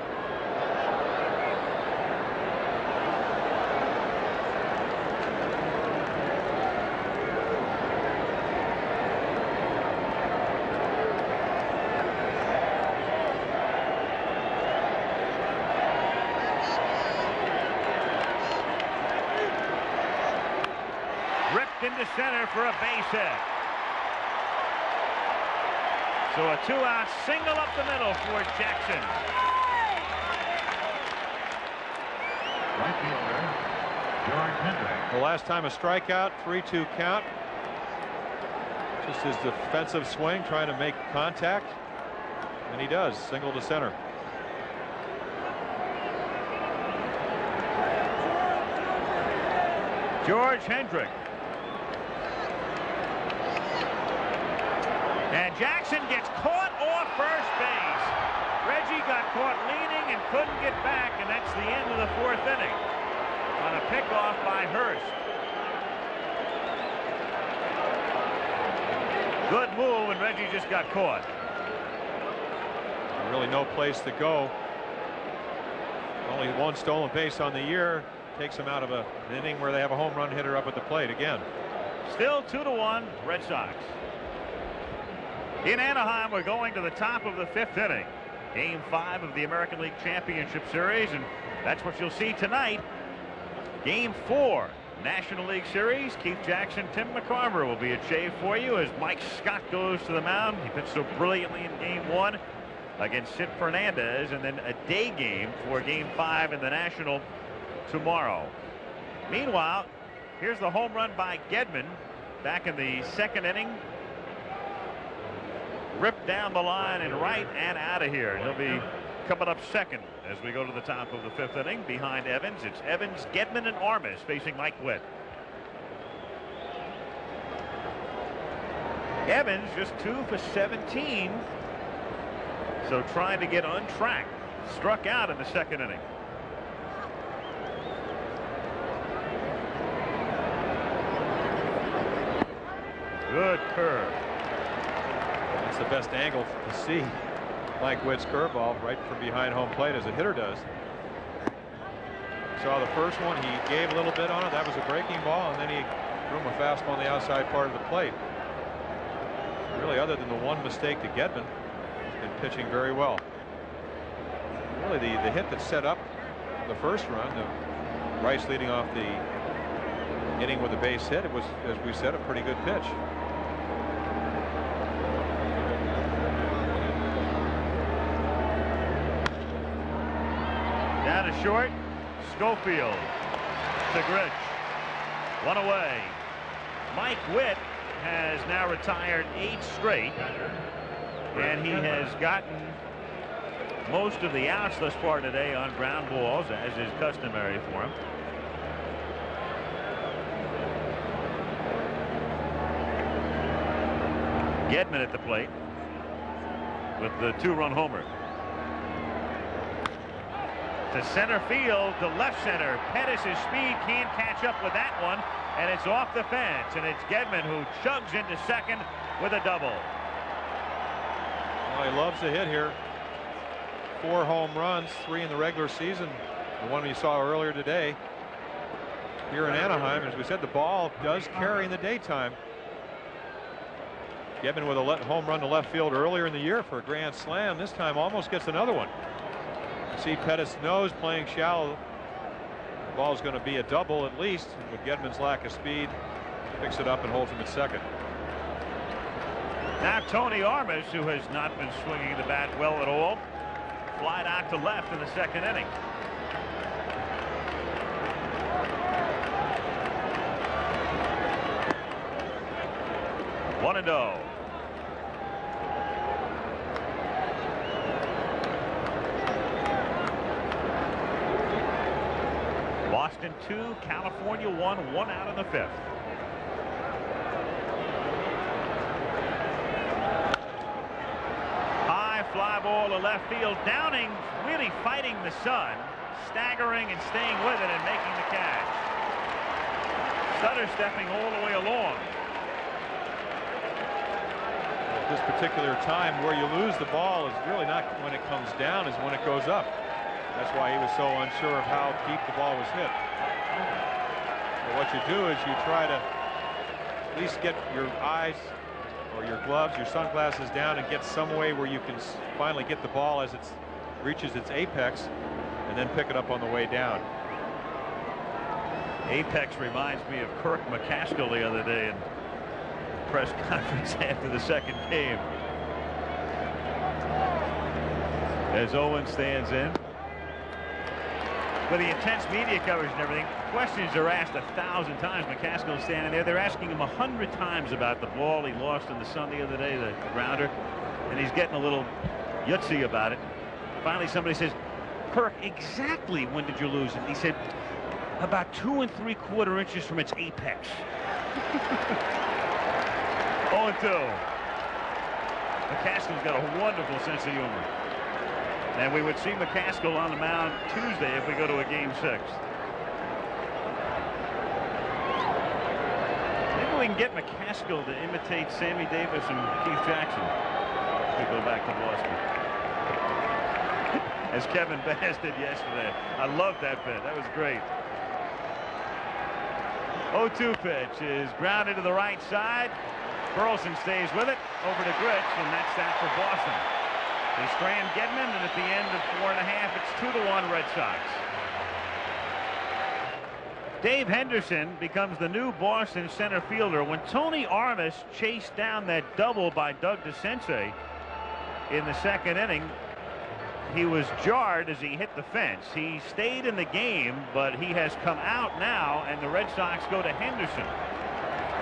Ripped into center for a base hit. So a 2-out single up the middle for Jackson. Right fielder, George Hendrick. The last time a strikeout, 3-2 count. Just his defensive swing, trying to make contact. And he does, single to center. George Hendrick. And Jackson gets caught off first base. Reggie got caught leaning and couldn't get back, and that's the end of the 4th inning on a pickoff by Hurst. Good move, and Reggie just got caught. Really no place to go. Only 1 stolen base on the year. Takes him out of an inning where they have a home run hitter up at the plate again. Still 2-1 Red Sox. In Anaheim, we're going to the top of the 5th inning. Game 5 of the American League Championship Series, and that's what you'll see tonight. Game 4, National League Series. Keith Jackson, Tim McCarver will be at shave for you as Mike Scott goes to the mound. He pitched so brilliantly in Game 1 against Sid Fernandez, and then a day game for Game 5 in the National tomorrow. Meanwhile, here's the home run by Gedman back in the 2nd inning. Ripped down the line and right and out of here. He'll be coming up second as we go to the top of the 5th inning behind Evans. It's Evans, Gedman, and Armas facing Mike Witt. Evans just 2 for 17. So trying to get on track. Struck out in the 2nd inning. Good curve. That's the best angle to see Mike Witt's curveball right from behind home plate as a hitter does. Saw the first one, he gave a little bit on it. That was a breaking ball, and then he threw him a fastball on the outside part of the plate. Really, other than the one mistake to Gedman, he's been pitching very well. really the hit that set up the first run, the Rice leading off the inning with a base hit. It was, as we said, a pretty good pitch. Down to short. Schofield to Grich. One away. Mike Witt has now retired 8 straight, and he has gotten most of the outs thus far today on ground balls, as is customary for him. Gedman at the plate with the 2-run homer. To center field, to left center. Pettis' speed can't catch up with that one, and it's off the fence, and it's Gedman who chugs into second with a double. Well, he loves to hit here. 4 home runs, 3 in the regular season. The one we saw earlier today here in Anaheim. As we said, the ball does carry in the daytime. Gedman with a home run to left field earlier in the year for a grand slam. This time almost gets another one. See Pettis knows playing shallow. The ball is going to be a double at least. With Gedman's lack of speed, picks it up and holds him at second. Now Tony Armas, who has not been swinging the bat well at all, flied out to left in the second inning. One and oh. Boston 2, California 1, 1 out in the 5th. High fly ball to left field. Downing really fighting the sun, staggering and staying with it and making the catch. Sutter stepping all the way along. At this particular time, where you lose the ball is really not when it comes down, is when it goes up. That's why he was so unsure of how deep the ball was hit. But what you do is you try to at least get your eyes or your gloves, your sunglasses down and get some way where you can finally get the ball as it reaches its apex and then pick it up on the way down. Apex reminds me of Kirk McCaskill the other day in press conference after the second game. As Owen stands in. With the intense media coverage and everything, questions are asked 1,000 times. McCaskill's standing there. They're asking him 100 times about the ball he lost in the sun the other day, the grounder, and he's getting a little yutsy about it. Finally, somebody says, Kirk, exactly when did you lose it? And he said, about 2 3/4 inches from its apex. 0-2. McCaskill's got a wonderful sense of humor. And we would see McCaskill on the mound Tuesday if we go to a game 6. Maybe we can get McCaskill to imitate Sammy Davis and Keith Jackson. We go back to Boston. As Kevin Bass did yesterday. I loved that bit. That was great. 0-2 pitch is grounded to the right side. Burleson stays with it over to Grich, and that's that for Boston. They strand Gedman, and at the end of 4.5, it's 2-1 Red Sox. Dave Henderson becomes the new Boston center fielder. When Tony Armas chased down that double by Doug DeCinces in the second inning, he was jarred as he hit the fence. He stayed in the game, but he has come out now, and the Red Sox go to Henderson,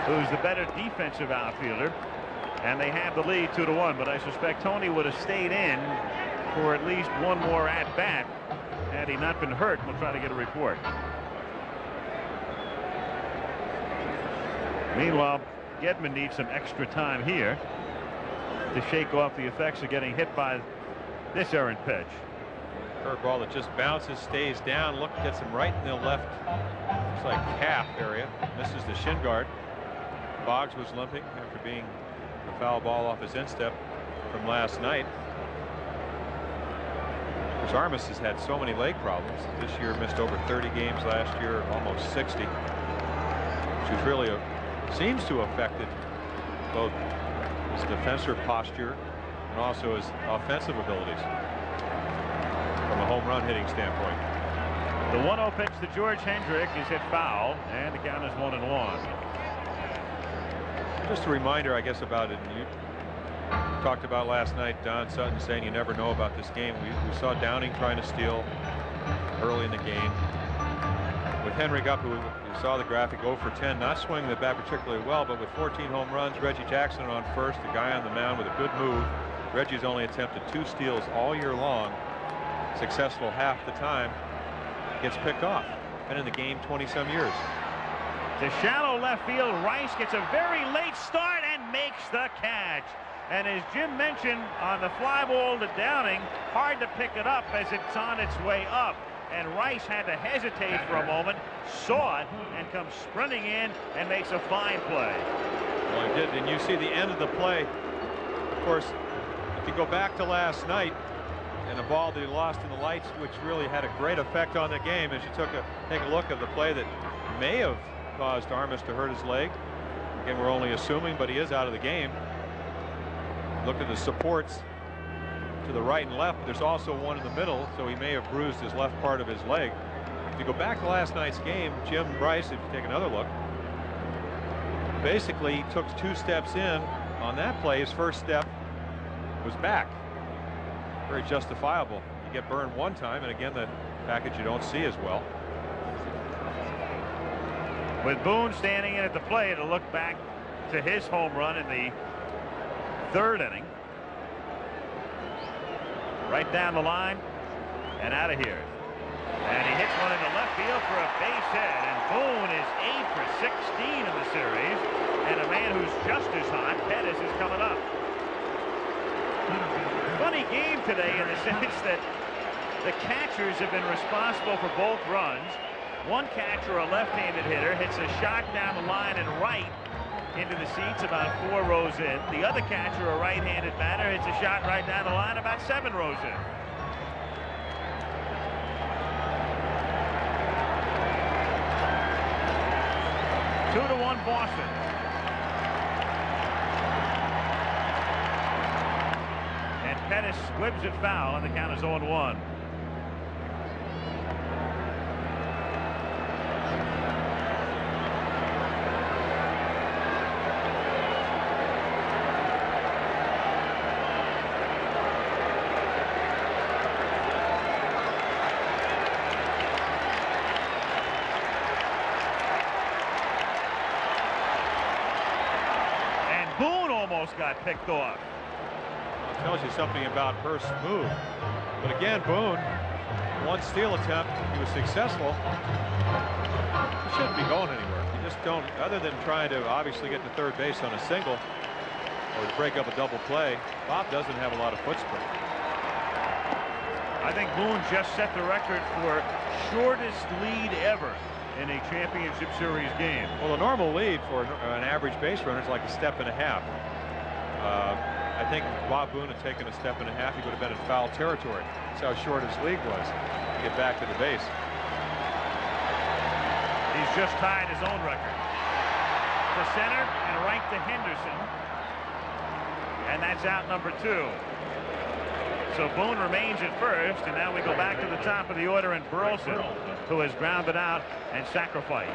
who's the better defensive outfielder. And they have the lead 2-1, but I suspect Tony would have stayed in for at least one more at-bat had he not been hurt. We'll try to get a report. Meanwhile, Gedman needs some extra time here to shake off the effects of getting hit by this errant pitch. Curveball that just bounces, stays down. Look, gets him right in the left, looks like calf area. Misses the shin guard. Boggs was limping after being a foul ball off his instep from last night. Because Armas has had so many leg problems this year, missed over 30 games last year, almost 60, which has really seems to have affected both his defensive posture and also his offensive abilities. from a home run hitting standpoint. The 1-0 pitch to George Hendrick is hit foul, and the count is 1-1. Just a reminder, I guess, about it. And you talked about last night, Don Sutton saying you never know about this game. We saw Downing trying to steal early in the game. With Hendrick up, who you saw the graphic, 0 for 10, not swinging the bat particularly well, but with 14 home runs, Reggie Jackson on first, the guy on the mound with a good move. Reggie's only attempted 2 steals all year long, successful half the time, gets picked off. Been in the game 20-some years. To shallow left field, Rice gets a very late start and makes the catch. And as Jim mentioned on the fly ball to Downing, hard to pick it up as it's on its way up. And Rice had to hesitate for a moment, saw it, and comes sprinting in and makes a fine play. Well, he did, and you see the end of the play. Of course, if you go back to last night and a ball that he lost in the lights, which really had a great effect on the game, as you take a look at the play that may have caused Armas to hurt his leg. Again, we're only assuming, but he is out of the game. Look at the supports to the right and left, but there's also one in the middle, so he may have bruised his left part of his leg. If you go back to last night's game, Jim Rice, if you take another look, basically he took 2 steps in on that play. His first step was back. Very justifiable. You get burned one time, and again, the package you don't see as well. With Boone standing in at the plate to look back to his home run in the 3rd inning. Right down the line and out of here. And he hits one into left field for a base hit. And Boone is 8 for 16 in the series. And a man who's just as hot, Pettis, is coming up. Funny game today in the sense that the catchers have been responsible for both runs. One catcher, a left-handed hitter, hits a shot down the line and right into the seats about 4 rows in. The other catcher, a right-handed batter, hits a shot right down the line about 7 rows in. Two to 1 Boston. And Pettis squibs it foul, and the count is 0-1. Got picked off. Well, it tells you something about Hurst's move. But again, Boone, 1 steal attempt, he was successful. He shouldn't be going anywhere. You just don't, other than trying to obviously get to 3rd base on a single or break up a double play. Bob doesn't have a lot of foot sprint. I think Boone just set the record for shortest lead ever in a championship series game. Well, the normal lead for an average base runner is like a step and a half. I think if Bob Boone had taken a step and a half, he would have been in foul territory. That's how short his league was to get back to the base. He's just tied his own record. To center and right to Henderson. And that's out number 2. So Boone remains at first, and now we go back to the top of the order in Burleson, who has grounded out and sacrificed.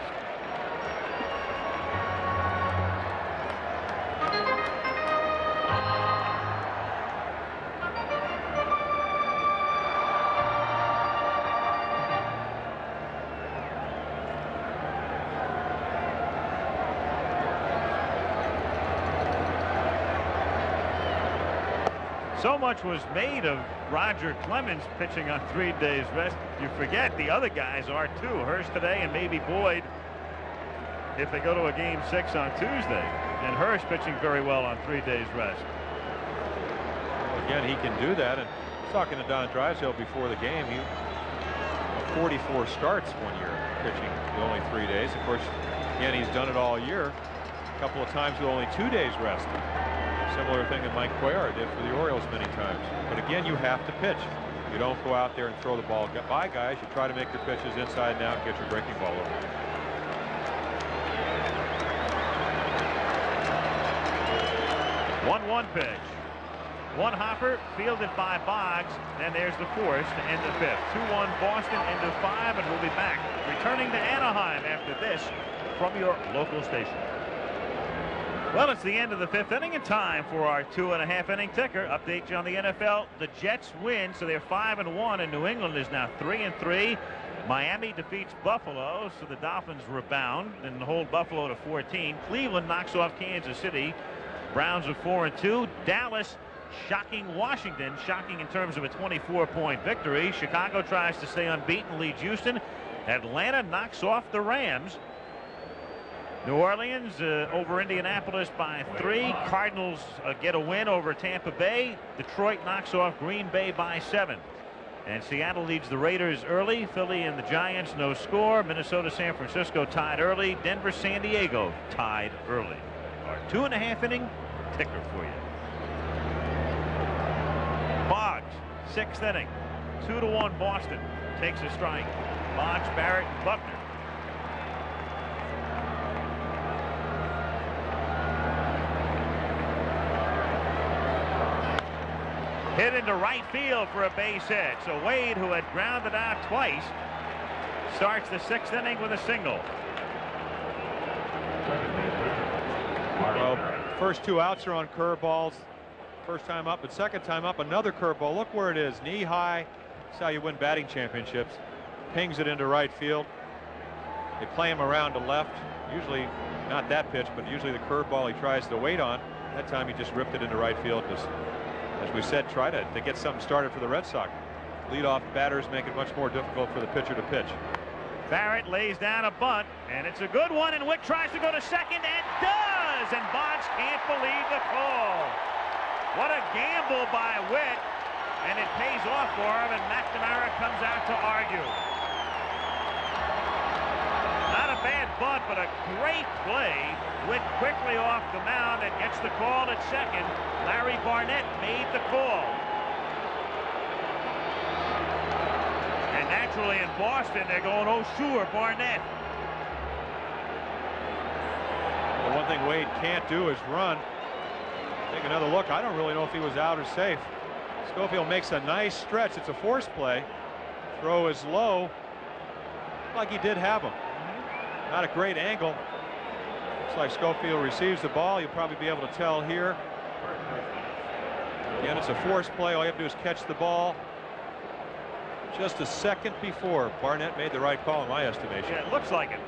So much was made of Roger Clemens pitching on 3 days rest. You forget the other guys are too. Hurst today and maybe Boyd if they go to a game 6 on Tuesday. And Hurst pitching very well on 3 days rest. Well, again, he can do that. And talking to Don Drysdale before the game, he 44 starts one year pitching with only 3 days. Of course, again, he's done it all year. A couple of times with only 2 days rest. Similar thing that Mike Cuellar did for the Orioles many times. But again, you have to pitch. You don't go out there and throw the ball by guys. You try to make your pitches inside and out and get your breaking ball over. 1-1 pitch. One hopper fielded by Boggs. Then there's the force to end the fifth. 2-1 Boston into 5, and we'll be back returning to Anaheim after this from your local station. Well, it's the end of the fifth inning and time for our 2.5 inning ticker. Update you on the NFL. The Jets win, so they're 5-1, and New England is now 3-3. Miami defeats Buffalo, so the Dolphins rebound and hold Buffalo to 14. Cleveland knocks off Kansas City. Browns are 4-2. Dallas shocking Washington, shocking in terms of a 24-point victory. Chicago tries to stay unbeaten, leads Houston. Atlanta knocks off the Rams. New Orleans over Indianapolis by 3. Cardinals get a win over Tampa Bay. Detroit knocks off Green Bay by 7. And Seattle leads the Raiders early. Philly and the Giants, no score. Minnesota, San Francisco tied early. Denver, San Diego tied early. Our 2.5 inning ticker for you. Boggs, 6th inning. 2-1 Boston. Takes a strike. Boggs, Barrett, and Buckner. Hit into right field for a base hit. So Wade, who had grounded out twice, starts the 6th inning with a single. Well, first 2 outs are on curveballs. First time up, but second time up, another curveball. Look where it is, knee high. That's how you win batting championships. Pings it into right field. They play him around to left. Usually not that pitch, but usually the curveball he tries to wait on. That time he just ripped it into right field. As we said, try to get something started for the Red Sox. Leadoff batters make it much more difficult for the pitcher to pitch. Barrett lays down a bunt, and it's a good one, and Witt tries to go to second and does, and Boggs can't believe the call. What a gamble by Witt, and it pays off for him, and McNamara comes out to argue. Not a bad bunt, but a great play. Witt quickly off the mound and gets the call at second. Larry Barnett made the call. And naturally in Boston, they're going, oh, sure, Barnett. The one thing Wade can't do is run. Take another look. I don't really know if he was out or safe. Schofield makes a nice stretch. It's a force play. Throw is low. Like he did have him. Not a great angle. Looks like Schofield receives the ball. You'll probably be able to tell here. Again, it's a force play. All you have to do is catch the ball. Just a second before Barnett made the right call in my estimation. Yeah, it looks like it.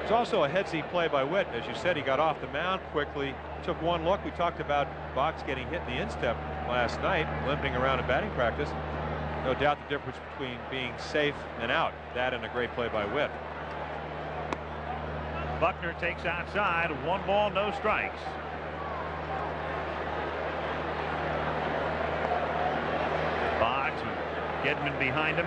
It's also a headsy play by Witt. As you said, he got off the mound quickly, took one look. We talked about Boggs getting hit in the instep last night, limping around in batting practice. No doubt the difference between being safe and out. That and a great play by Witt. Buckner takes outside. 1 ball, no strikes. Boggs with Gedman behind him.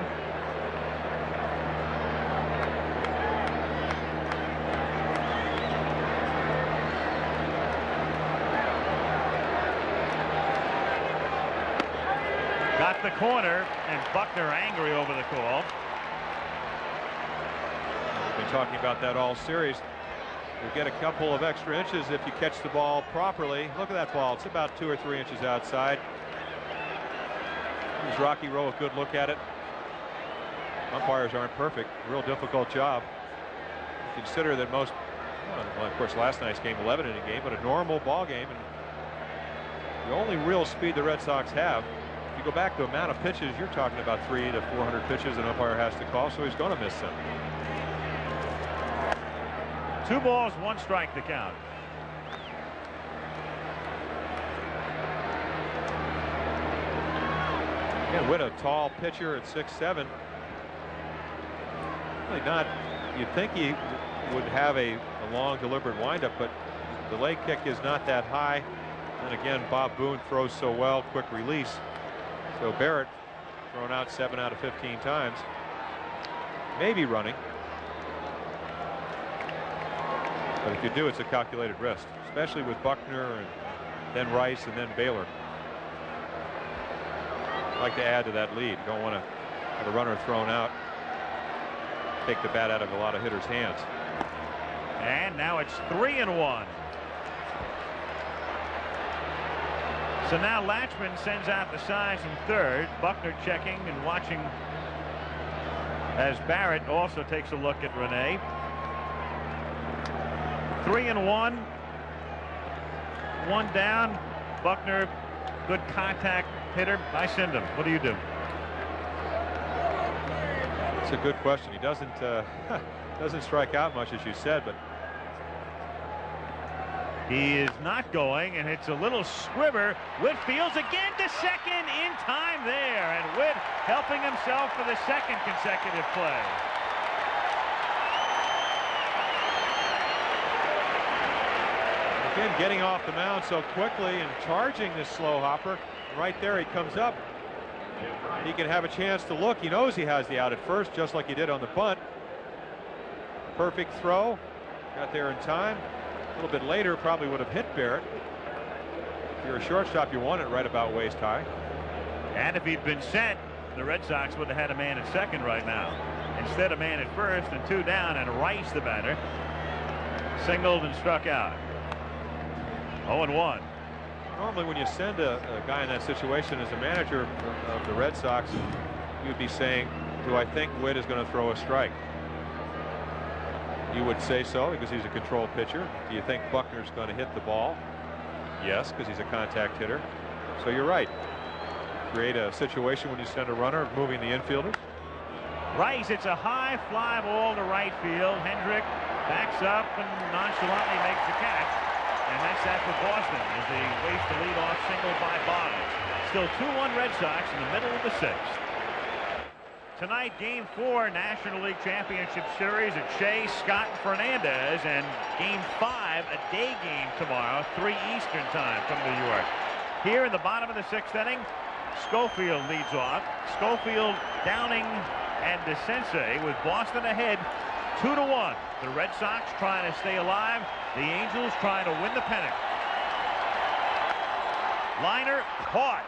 Got the corner, and Buckner angry over the call. We've been talking about that all series. You'll get a couple of extra inches if you catch the ball properly. Look at that ball. It's about 2 or 3 inches outside. Gives Rocky Rowe a good look at it. Umpires aren't perfect. Real difficult job. Consider that most, well, of course, last night's game, 11 inning game, but a normal ball game. And the only real speed the Red Sox have, if you go back to the amount of pitches, you're talking about 300 to 400 pitches an umpire has to call, so he's going to miss some. 2 balls, 1 strike to count. Again, Witt, a tall pitcher at 6'7". Really not. You'd think he would have a long, deliberate windup, but the leg kick is not that high. And again, Bob Boone throws so well, quick release. So Barrett thrown out 7 out of 15 times. Maybe running. But if you do, it's a calculated risk, especially with Buckner and then Rice and then Baylor. I'd like to add to that lead. Don't want to have a runner thrown out. Take the bat out of a lot of hitters' hands. And now it's 3-1. So now Latchman sends out the signs from third. Buckner checking and watching as Barrett also takes a look at Rene. 3-1. One down. Buckner, good contact hitter. I send him. What do you do? It's a good question. He doesn't doesn't strike out much, as you said, but he is not going, and it's a little squibber. Witt fields again to second in time there, and Witt helping himself for the second consecutive play. Again, getting off the mound so quickly and charging this slow hopper. Right there, he comes up. He can have a chance to look. He knows he has the out at first, just like he did on the bunt. Perfect throw. Got there in time. A little bit later, probably would have hit Barrett. If you're a shortstop, you want it right about waist high. And if he'd been set, the Red Sox would have had a man at second right now. Instead, a man at first and two down, and Rice, the batter, singled and struck out. 0-1. Normally, when you send a guy in that situation as a manager of the Red Sox, you'd be saying, do I think Witt is going to throw a strike? You would say so because he's a controlled pitcher. Do you think Buckner's going to hit the ball? Yes, because he's a contact hitter. So you're right. Create a situation when you send a runner moving the infielders. Rice, it's a high fly ball to right field. Hendrick backs up and nonchalantly makes the catch. And that's that for Boston as they waste the leadoff single by Boggs. Still 2-1 Red Sox in the middle of the sixth. Tonight, Game 4, National League Championship Series at Shea, Scott, and Fernandez, and Game 5, a day game tomorrow, 3 Eastern time from New York. Here in the bottom of the sixth inning, Schofield leads off. Schofield, Downing, and DeCinces with Boston ahead 2-1. The Red Sox trying to stay alive. The Angels trying to win the pennant. Liner caught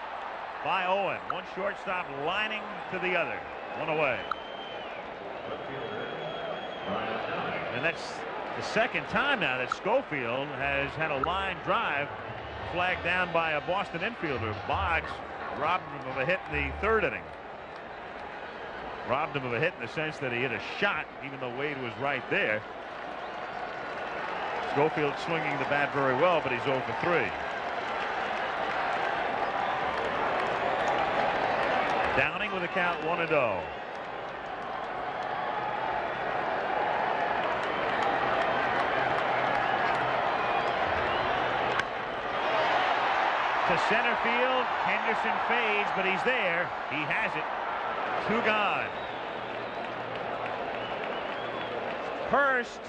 by Owen. One shortstop lining to the other. One away. And that's the second time now that Schofield has had a line drive flagged down by a Boston infielder. Boggs robbed him of a hit in the third inning. Robbed him of a hit in the sense that he hit a shot even though Wade was right there. Schofield swinging the bat very well, but he's 0 for 3. Downing with a count 1-0. To center field, Henderson fades, but he's there. He has it. 2 gone. Hurst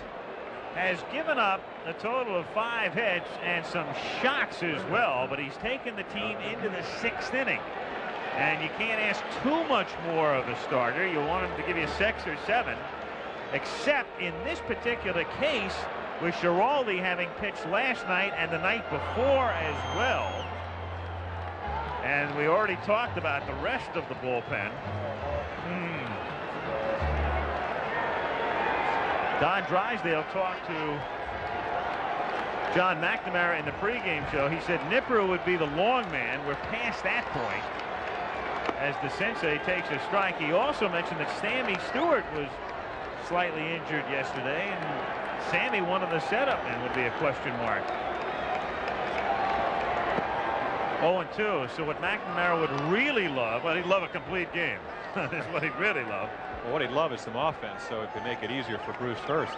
has given up a total of 5 hits and some shots as well, but he's taken the team into the 6th inning. And you can't ask too much more of a starter. You want him to give you 6 or 7, except in this particular case with Giraldi having pitched last night and the night before as well. And we already talked about the rest of the bullpen. Don Drysdale talked to John McNamara in the pregame show. He said Nipper would be the long man. We're past that point as DeCinces takes a strike. He also mentioned that Sammy Stewart was slightly injured yesterday, and Sammy, one of the setup men, would be a question mark. 0-2. So what McNamara would really love, well, he'd love a complete game. That's what he'd really love. Well, what he'd love is some offense, so it could make it easier for Bruce Hurst.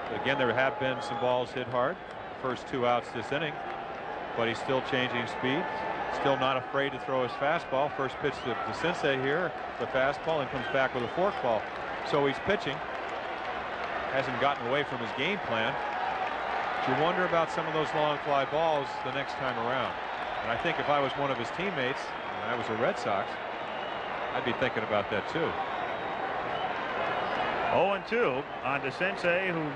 But again, there have been some balls hit hard. First 2 outs this inning, but he's still changing speed. Still not afraid to throw his fastball. First pitch to DeCinces here, the fastball, and comes back with a forkball. So he's pitching. Hasn't gotten away from his game plan. You wonder about some of those long fly balls the next time around. And I think if I was one of his teammates and I was a Red Sox, I'd be thinking about that too. 0-2 on DeCinces, who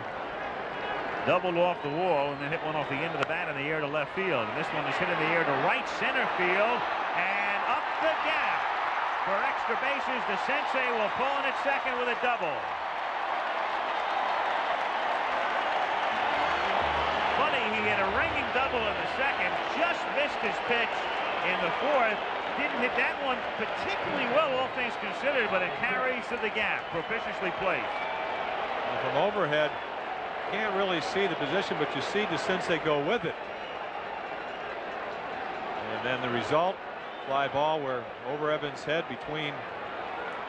doubled off the wall and then hit one off the end of the bat in the air to left field. And this one is hit in the air to right center field and up the gap for extra bases. DeCinces will pull in at second with a double. Funny, he had a ringing double in the second, just missed his pitch in the fourth. Didn't hit that one particularly well, all things considered, but it carries to the gap. Propitiously placed. And from overhead, can't really see the position, but you see DeCinces go with it. And then the result, fly ball where over Evans' head between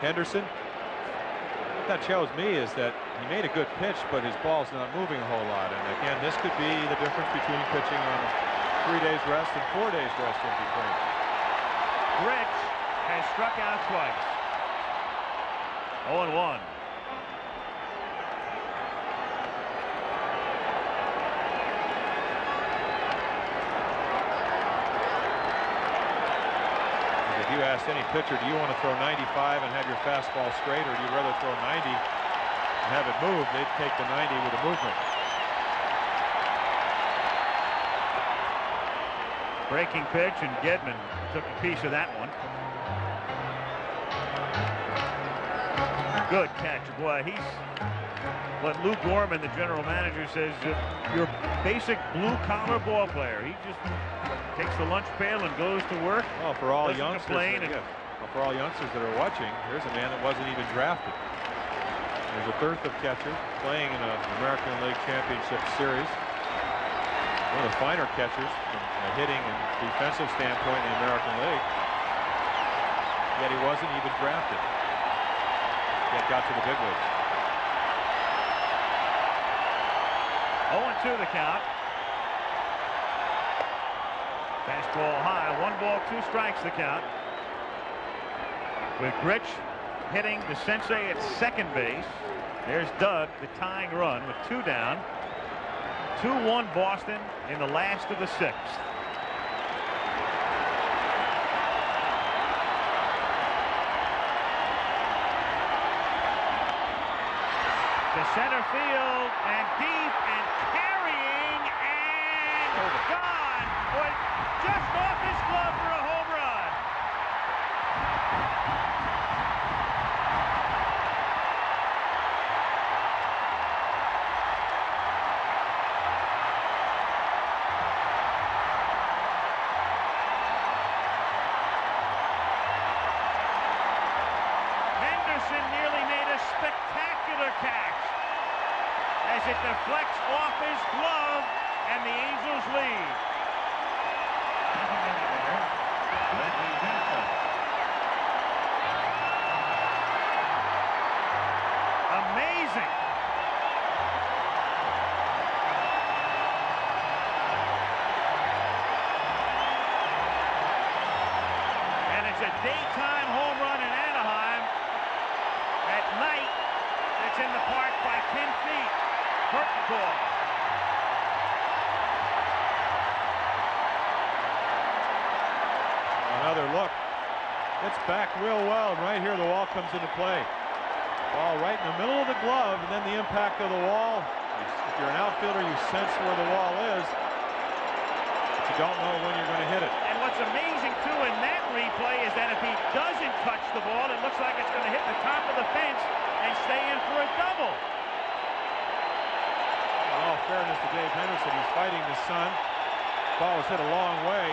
Henderson. What that shows me is that he made a good pitch, but his ball's not moving a whole lot. And again, this could be the difference between pitching on 3 days rest and 4 days rest in between. Grich has struck out twice. 0-1. If you asked any pitcher, do you want to throw 95 and have your fastball straight, or do you rather throw 90 and have it move? They'd take the 90 with a movement. Breaking pitch, and Gedman took a piece of that one. Good catch. Boy, he's what Lou Gorman, the general manager, says your basic blue-collar ball player. He just takes the lunch pail and goes to work. Well, for all youngsters, for all youngsters that are watching, here's a man that wasn't even drafted. There's a dearth of catchers playing in an American League Championship Series. One of the finer catchers from a hitting and defensive standpoint in the American League. Yet he wasn't even drafted. Yet got to the big leagues. 0-2 the count. Fastball high. 1 ball, 2 strikes the count. With Grich hitting DeCinces at second base. There's Doug, the tying run with 2 down. 2-1 Boston in the last of the 6th. To center field and deep and carrying and gone. Boy, just off his glove for a home run. Henderson nearly made a spectacular catch as it deflects off his glove, and the Angels lead. Reggie Jackson. Amazing. And it's a daytime home run in Anaheim. At night, it's in the park by 10 feet. Curtain call. Another look. It's back real well, and right here the wall comes into play. Ball right in the middle of the glove, and then the impact of the wall. If you're an outfielder, you sense where the wall is, but you don't know when you're going to hit it. And what's amazing, too, in that replay is that if he doesn't touch the ball, it looks like it's going to hit the top of the fence and stay in for a double. In all fairness to Dave Henderson, he's fighting the sun. Ball was hit a long way.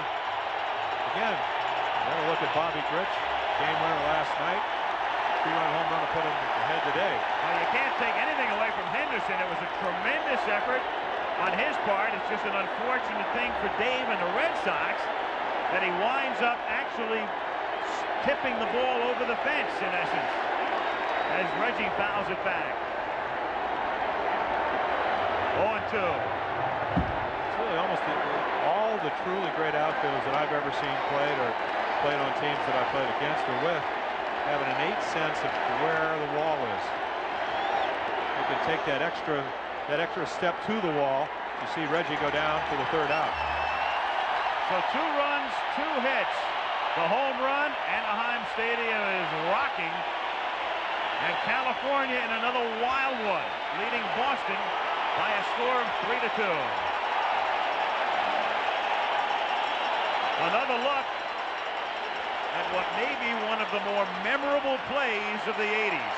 Again, another look at Bobby Grich, game winner last night. 3-run home run to put him ahead today. Well, you can't take anything away from Henderson. It was a tremendous effort on his part. It's just an unfortunate thing for Dave and the Red Sox that he winds up actually tipping the ball over the fence, in essence, as Reggie fouls it back. 0-2. It's really almost all the truly great outfielders that I've ever seen played or played on teams that I played against or with have an innate sense of where the wall is. You can take that extra step to the wall. You see Reggie go down for the 3rd out. So 2 runs, 2 hits. The home run. Anaheim Stadium is rocking. And California in another wild one, leading Boston by a score of 3-2. Another look at what may be one of the more memorable plays of the 80s.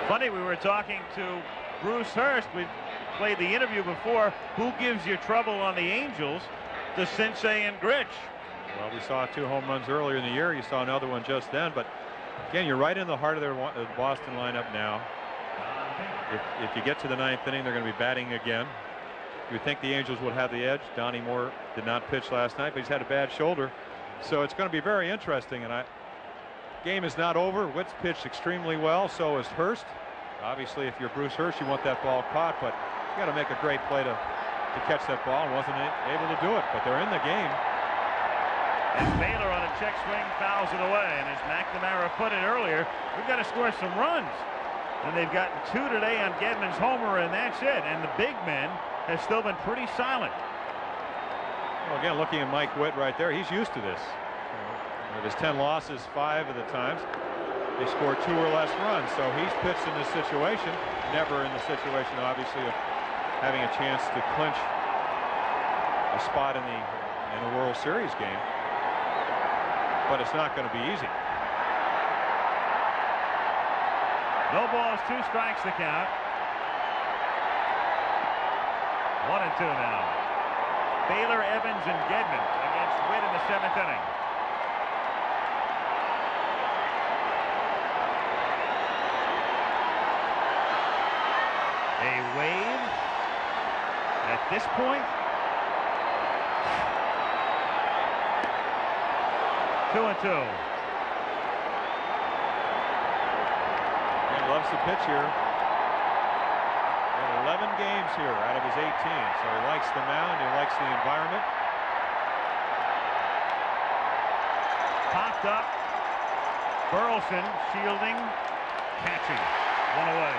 Funny, we were talking to Bruce Hurst. played the interview before. Who gives you trouble on the Angels? The Sensei and Grich. Well, we saw 2 home runs earlier in the year. You saw another one just then. But again, you're right in the heart of their Boston lineup now. If you get to the 9th inning, they're going to be batting again. You would think the Angels would have the edge. Donnie Moore did not pitch last night, but he's had a bad shoulder. So it's going to be very interesting. And game is not over. Witt's pitched extremely well. So is Hurst. Obviously, if you're Bruce Hurst, you want that ball caught, but you got to make a great play to catch that ball, and wasn't able to do it. But they're in the game. And Baylor on a check swing fouls it away. And as McNamara put it earlier, we've got to score some runs. And they've gotten 2 today on Gedman's homer, and that's it. And the big men have still been pretty silent. Well, again, looking at Mike Witt right there, he's used to this. Of his 10 losses, 5 of the times they scored 2 or less runs. So he's pitched in this situation, never in the situation, obviously, of having a chance to clinch a spot in the World Series game. But it's not going to be easy. No balls, 2 strikes the count. 1-2 now. Baylor, Evans, and Gedman against Witt in the 7th inning. A wave at this point. 2-2. He loves to pitch here. 11 games here out of his 18, so he likes the mound, he likes the environment. Popped up. Burleson shielding, catching. 1 away.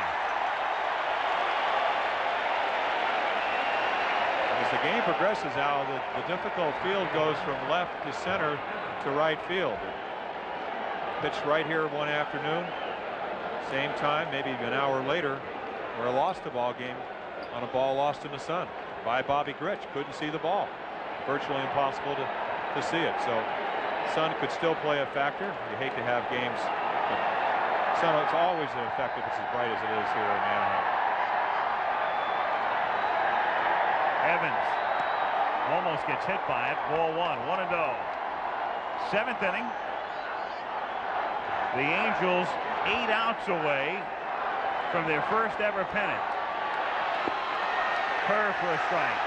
As the game progresses, Al, the difficult field goes from left to center to right field. Pitched right here one afternoon, same time, maybe an hour later, where I lost the ball game on a ball lost in the sun by Bobby Grich. Couldn't see the ball. Virtually impossible to see it. So sun could still play a factor. You hate to have games, but sun is always an effect if it's as bright as it is here in Anaheim. Evans almost gets hit by it. Ball 1, 1-0. 7th inning. The Angels 8 outs away from their first ever pennant. Curve for a strike.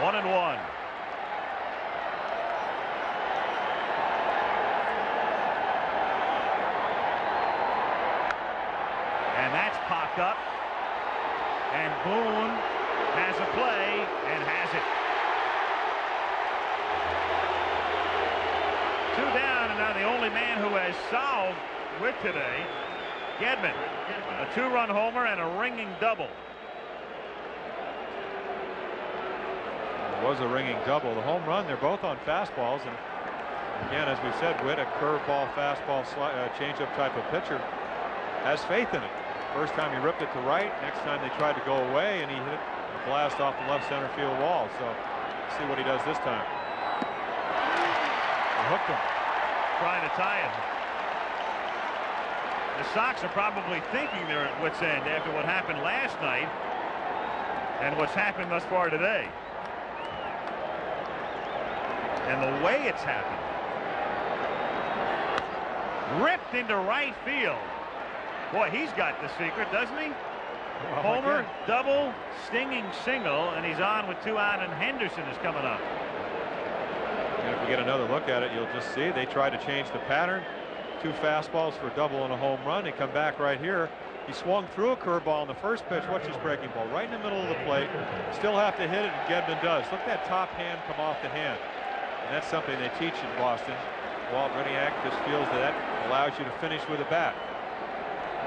1-1. And that's popped up. And Boone has a play and has it. 2 down, and now the only man who has solved Witt today, Gedman. A 2-run homer and a ringing double. It was a ringing double. The home run, they're both on fastballs, and again, as we said, Witt, a curveball, fastball, changeup type of pitcher, has faith in it. First time he ripped it to right. Next time they tried to go away, and he hit a blast off the left center field wall. So let's see what he does this time. He hooked him. Trying to tie it. The Sox are probably thinking they're at wit's end after what happened last night and what's happened thus far today. And the way it's happened. Ripped into right field. Boy, he's got the secret, doesn't he? Well, Homer, again, double, stinging single, and he's on with 2 out, and Henderson is coming up. and if we get another look at it, you'll just see they try to change the pattern. 2 fastballs for a double and a home run. They come back right here. He swung through a curveball in the first pitch. Watch his breaking ball right in the middle of the plate. Still have to hit it, and Gedman does. Look at that top hand come off the hand. And that's something they teach in Boston. Walt Briniak just feels that allows you to finish with a bat.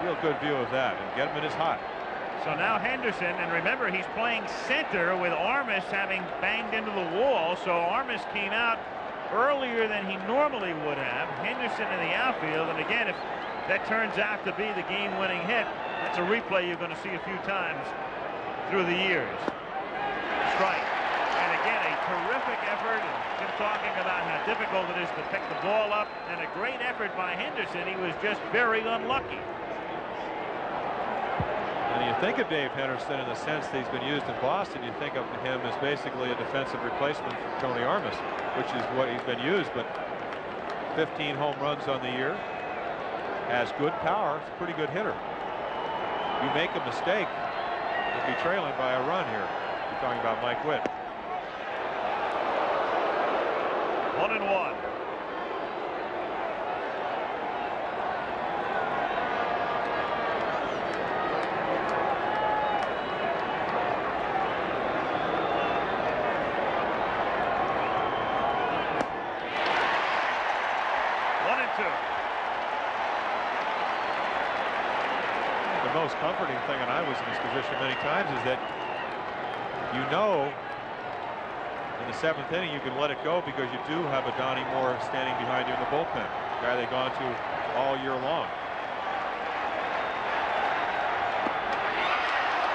Real good view of that, and Gedman is hot. So now Henderson, and remember he's playing center with Armas having banged into the wall, so Armas came out earlier than he normally would have. Henderson in the outfield, and again, if that turns out to be the game-winning hit, that's a replay you're going to see a few times through the years. Strike. And again, a terrific effort, and Jim talking about how difficult it is to pick the ball up, and a great effort by Henderson. He was just very unlucky. And you think of Dave Henderson in the sense that he's been used in Boston, you think of him as basically a defensive replacement for Tony Armas, which is what he's been used. But 15 home runs on the year, has good power, it's a pretty good hitter. You make a mistake, you'll be trailing by a run here. You're talking about Mike Witt. 1-1. The most comforting thing, and I was in this position many times, is that you know in the 7th inning you can let it go because you do have a Donnie Moore standing behind you in the bullpen, a guy they've gone to all year long.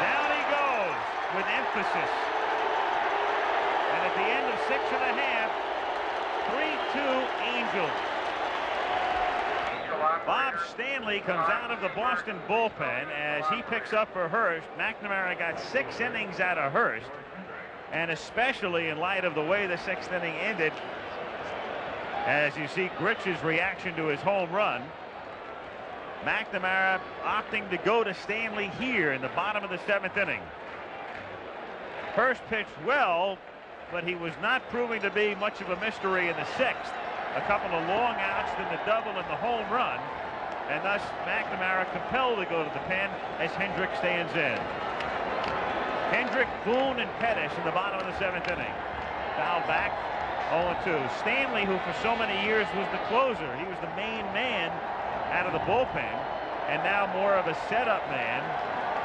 Down he goes with emphasis. And at the end of 6 1/2, 3-2 Angels. Bob Stanley comes out of the Boston bullpen as he picks up for Hurst. McNamara got 6 innings out of Hurst, and especially in light of the way the 6th inning ended, as you see Grich's reaction to his home run. McNamara opting to go to Stanley here in the bottom of the 7th inning. Hurst pitched well, but he was not proving to be much of a mystery in the 6th. A couple of long outs, then the double and the home run, and thus McNamara compelled to go to the pen as Hendrick stands in. Hendrick, Boone, and Pettis in the bottom of the 7th inning. Foul back, 0-2. Stanley, who for so many years was the closer, he was the main man out of the bullpen, and now more of a setup man,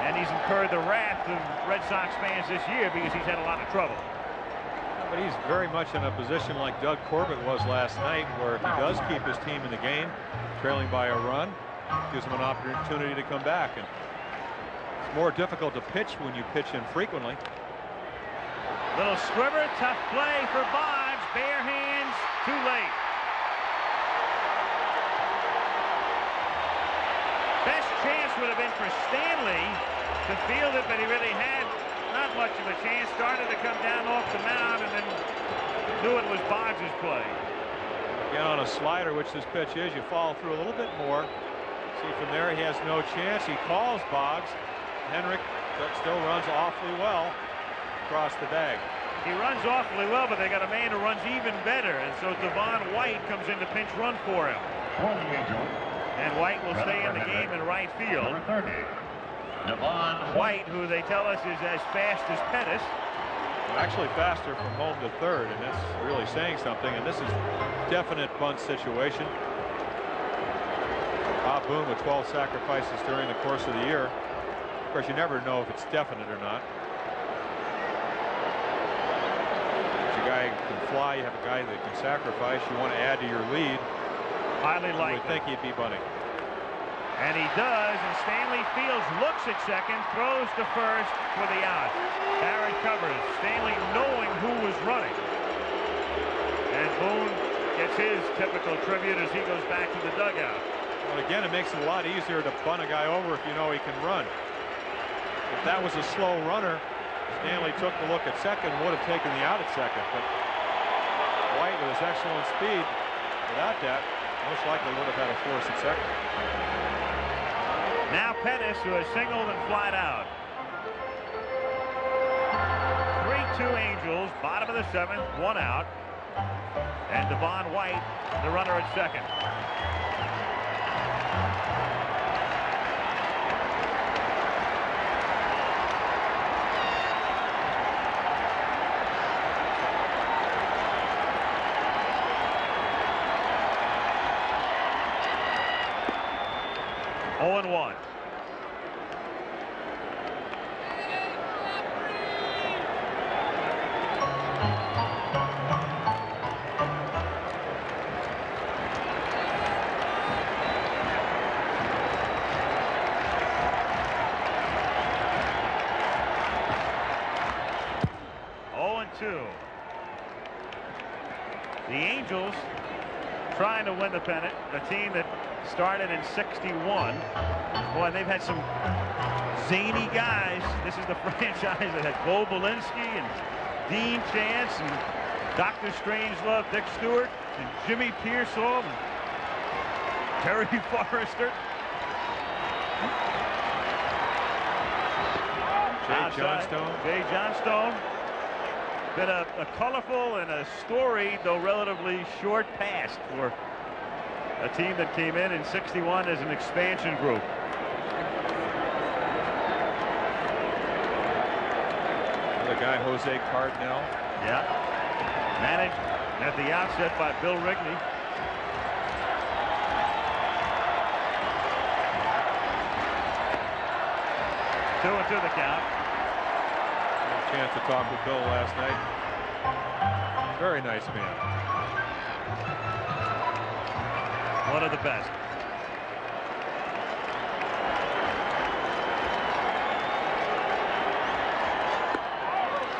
and he's incurred the wrath of Red Sox fans this year because he's had a lot of trouble. But he's very much in a position like Doug Corbett was last night, where if he does keep his team in the game, trailing by a run, gives him an opportunity to come back. And it's more difficult to pitch when you pitch infrequently. Little squiver, tough play for Boggs. Bare hands, too late. Best chance would have been for Stanley to field it, but he really had not much of a chance. Started to come down off the mound and then knew it was Boggs' play. Again, on a slider, which this pitch is, you follow through a little bit more. See, from there he has no chance. He calls Boggs. Henrik still runs awfully well across the bag. He runs awfully well, but they got a man who runs even better, and so Devon White comes in to pinch run for him. And White will stay in the game in right field. White, who they tell us is as fast as Pettis. Actually faster from home to third, and that's really saying something. And this is definite bunt situation. Bob Boone with 12 sacrifices during the course of the year. Of course, you never know if it's definite or not. If a guy can fly, you have a guy that can sacrifice. You want to add to your lead. Highly likely. You would think he'd be bunting. And he does, and Stanley Fields looks at second, throws to first for the out. Barrett covers. Stanley knowing who was running. And Boone gets his typical tribute as he goes back to the dugout. Well, again, it makes it a lot easier to bunt a guy over if you know he can run. If that was a slow runner, Stanley took the look at second, would have taken the out at second. But White, with his excellent speed, without that, most likely would have had a force at second. Now Pettis, who has singled and flied out. 3-2 Angels, bottom of the 7th, 1 out. And Devon White, the runner at second. Oh, and 1. The Angels trying to win the pennant, a team that started in '61. Boy, they've had some zany guys. This is the franchise that had Bo Belinsky and Dean Chance and Dr. Strangelove, Dick Stewart, and Jimmy Pearsall, and Terry Forrester. Jay Johnstone. Jay Johnstone. Been a colorful and a storied, though relatively short past for a team that came in '61 as an expansion group. The guy Jose Cardinal. Yeah. Managed at the outset by Bill Rigney. Two and two the count. Had a chance to talk with Bill last night. Very nice man. One of the best.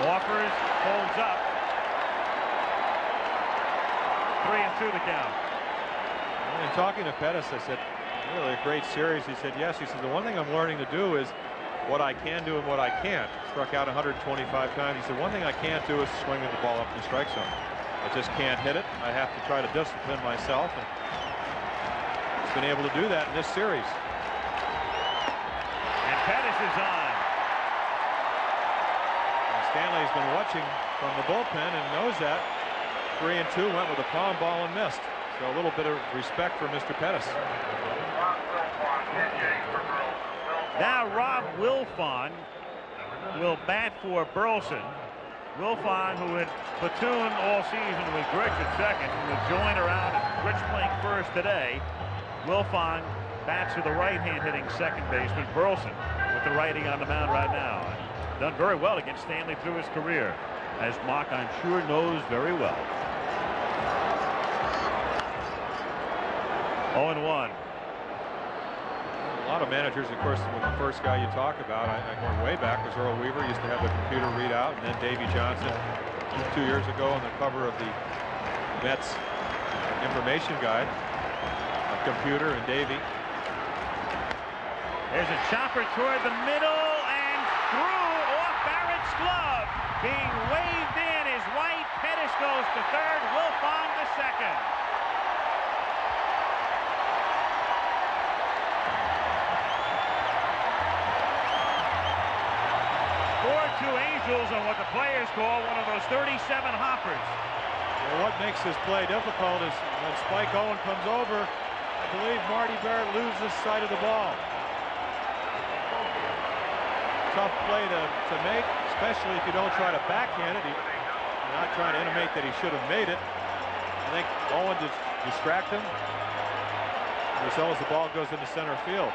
Offers, holds up. 3 and 2 the count. And talking to Pettis, I said, really a great series. He said, yes. He said, the one thing I'm learning to do is what I can do and what I can't. Struck out 125 times. He said, one thing I can't do is swing the ball up in the strike zone. I just can't hit it. I have to try to discipline myself. And he's been able to do that in this series. And Pettis is on. Stanley's been watching from the bullpen and knows that. 3 and 2, went with a palm ball and missed. So a little bit of respect for Mr. Pettis. Now Rob Wilfon will bat for Burleson. Wilfon, who had platooned all season with Grich at second, and will join around and Grich playing first today. Wilfon bats for the right-hand hitting second baseman Burleson with the righty on the mound right now. Done very well against Stanley through his career, as Mock, I'm sure, knows very well. 0-1. A lot of managers, of course, when the first guy you talk about, I going way back, was Earl Weaver. Used to have the computer readout, and then Davey Johnson 2 years ago on the cover of the Mets information guide, a computer and Davey. There's a chopper toward the middle and through off Barrett's glove. Being waved in is White. Pettis goes to third. Wilfong to second. 4-2 Angels on what the players call one of those 37 hoppers. Well, what makes this play difficult is when Spike Owen comes over, I believe Marty Barrett loses sight of the ball. Tough play to make, especially if you don't try to backhand it. You're not trying to intimate that he should have made it. I think Owen just distract him. As well as the ball goes into center field.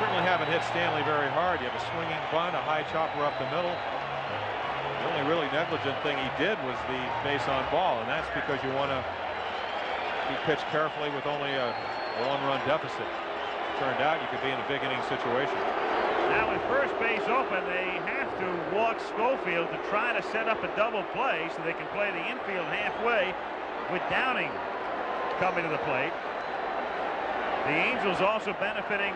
Certainly haven't hit Stanley very hard. You have a swinging bunt, a high chopper up the middle. The only really negligent thing he did was the base on ball, and that's because you want to be pitched carefully with only a one-run deficit. Turned out you could be in a big inning situation. Now with first base open, they have to walk Schofield to try to set up a double play so they can play the infield halfway with Downing coming to the plate. The Angels also benefiting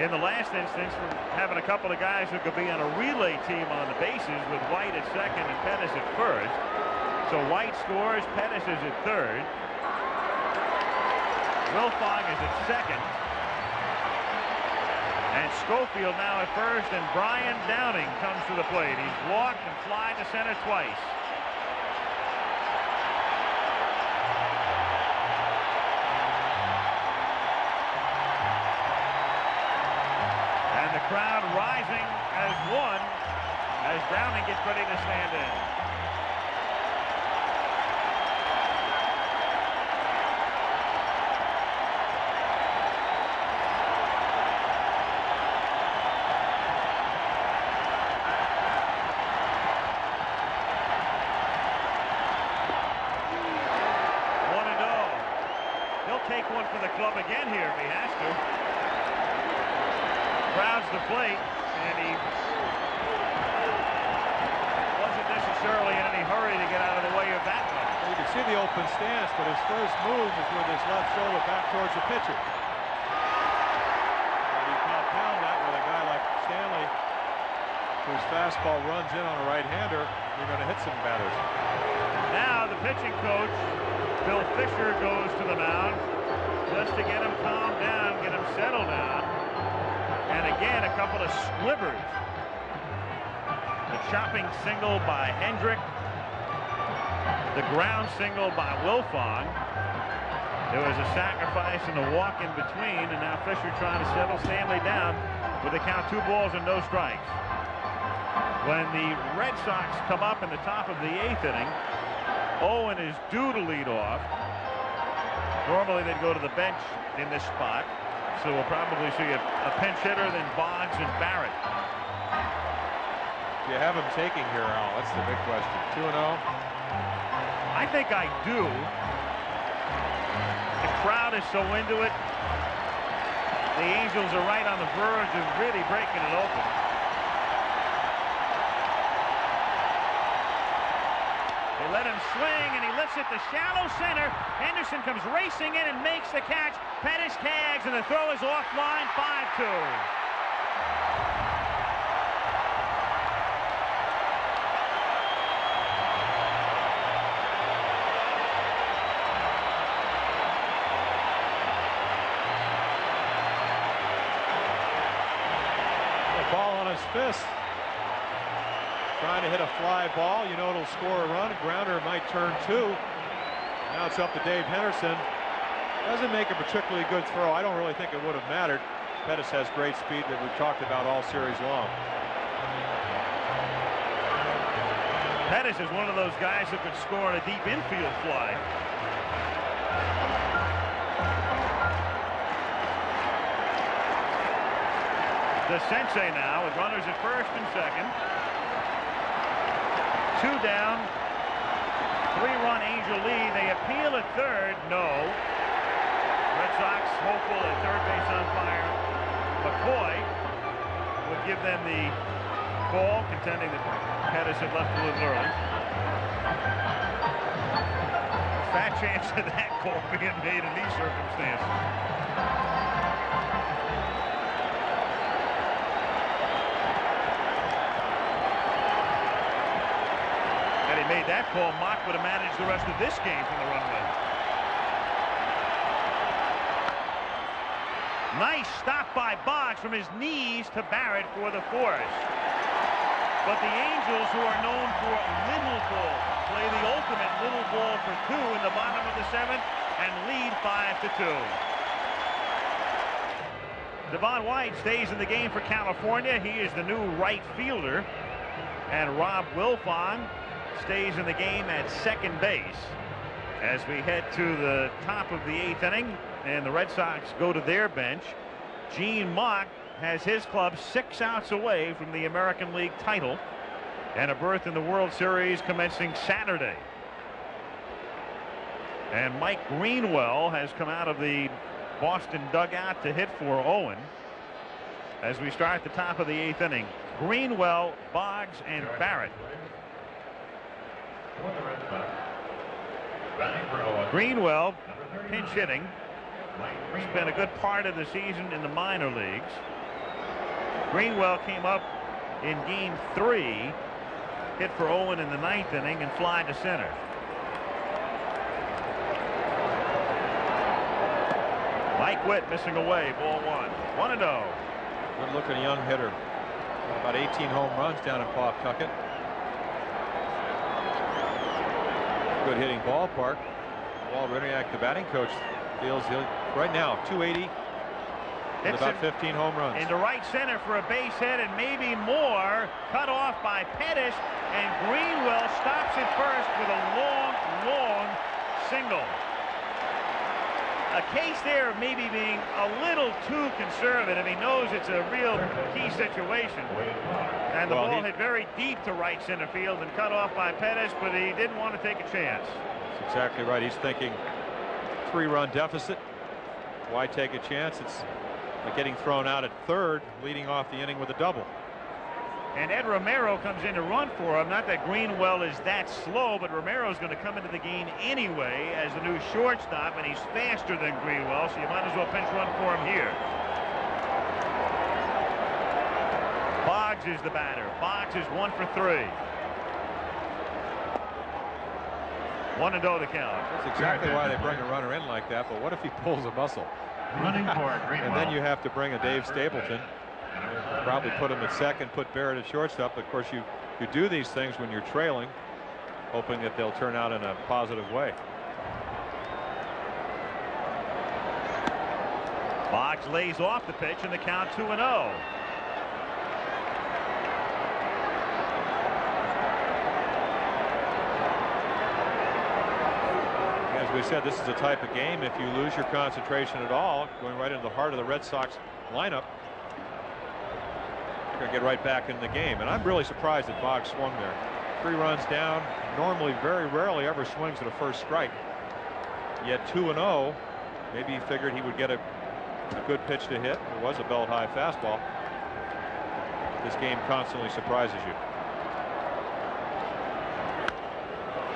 in the last instance from having a couple of guys who could be on a relay team on the bases with White at second and Pettis at first. So White scores, Pettis is at third. Wilfong is at second. And Schofield now at first, and Brian Downing comes to the plate. He's walked and flied to center twice. And the crowd rising as one as Downing gets ready to stand in. Take one for the club again here if he has to. Crowds the plate, and he wasn't necessarily in any hurry to get out of the way of that one. You can see the open stance, but his first move is with his left shoulder back towards the pitcher. And you can't pound that his fastball runs in on a right-hander, you're going to hit some batters. Now the pitching coach, Bill Fisher, goes to the mound just to get him calmed down, get him settled down. And again, a couple of squibers. The chopping single by Hendrick. The ground single by Wilfong. There was a sacrifice and a walk in between, and now Fisher trying to settle Stanley down with a count 2 balls and no strikes. When the Red Sox come up in the top of the 8th inning, Owen is due to lead off. Normally they'd go to the bench in this spot, so we'll probably see a pinch hitter, then Boggs and Barrett. Do you have him taking here, Al? That's the big question. 2-0? I think I do. The crowd is so into it. The Angels are right on the verge of really breaking it open. They let him swing, and he lifts it to shallow center. Henderson comes racing in and makes the catch. Pettis tags, and the throw is offline. 5-2. Fist trying to hit a fly ball. You know it'll score a run. A grounder might turn 2. Now it's up to Dave Henderson. Doesn't make a particularly good throw. I don't really think it would have mattered. Pettis has great speed that we've talked about all series long. Pettis is one of those guys that could score on a deep infield fly. The Sensei now with runners at first and second. 2 down. 3-run Angel lead. They appeal at third. No. Red Sox hopeful at third base umpire McCoy would give them the call, contending that Pettis had left a little early. Fat chance of that call being made in these circumstances. Had he made that call, Mock would have managed the rest of this game from the runway. Nice stop by Boggs from his knees to Barrett for the force. But the Angels, who are known for little ball, play the ultimate little ball for 2 in the bottom of the 7th and lead 5-2. Devon White stays in the game for California. He is the new right fielder. And Rob Wilfong stays in the game at second base as we head to the top of the 8th inning, and the Red Sox go to their bench. Gene Mock has his club 6 outs away from the American League title and a berth in the World Series commencing Saturday. And Mike Greenwell has come out of the Boston dugout to hit for Owen as we start the top of the 8th inning. Greenwell, Boggs, and Barrett. Greenwell pinch hitting. Spent a good part of the season in the minor leagues. Greenwell came up in game 3, hit for Owen in the 9th inning and fly to center. Mike Witt missing away, ball 1. 1-0. Good looking young hitter. About 18 home runs down in Pawtucket. Good hitting ballpark. Wal Riniak, the batting coach, feels he'll right now 280 and about 15 home runs. Into right center for a base hit and maybe more. Cut off by Pettis, and Greenwell stops it first with a long single. A case there of maybe being a little too conservative. He knows it's a real key situation. And the ball hit very deep to right center field and cut off by Pettis, but he didn't want to take a chance. That's exactly right. He's thinking 3-run deficit. Why take a chance? It's like getting thrown out at third, leading off the inning with a double. And Ed Romero comes in to run for him. Not that Greenwell is that slow, but Romero's going to come into the game anyway as the new shortstop, and he's faster than Greenwell, so you might as well pinch run for him here. Boggs Boggs is the batter. Boggs is 1 for 3. 1-0 the count. That's exactly why they bring a runner in like that. But what if he pulls a muscle? Running for And then you have to bring a Dave Stapleton. Probably put him at second, put Barrett at shortstop. Of course, you do these things when you're trailing, hoping that they'll turn out in a positive way. Boggs lays off the pitch and the count 2-0. As we said, this is a type of game, if you lose your concentration at all, going right into the heart of the Red Sox lineup, you're going to get right back in the game. And I'm really surprised that Boggs swung there. 3 runs down. Normally, very rarely ever swings at a first strike. Yet 2-0. Maybe he figured he would get a good pitch to hit. It was a belt high fastball. This game constantly surprises you.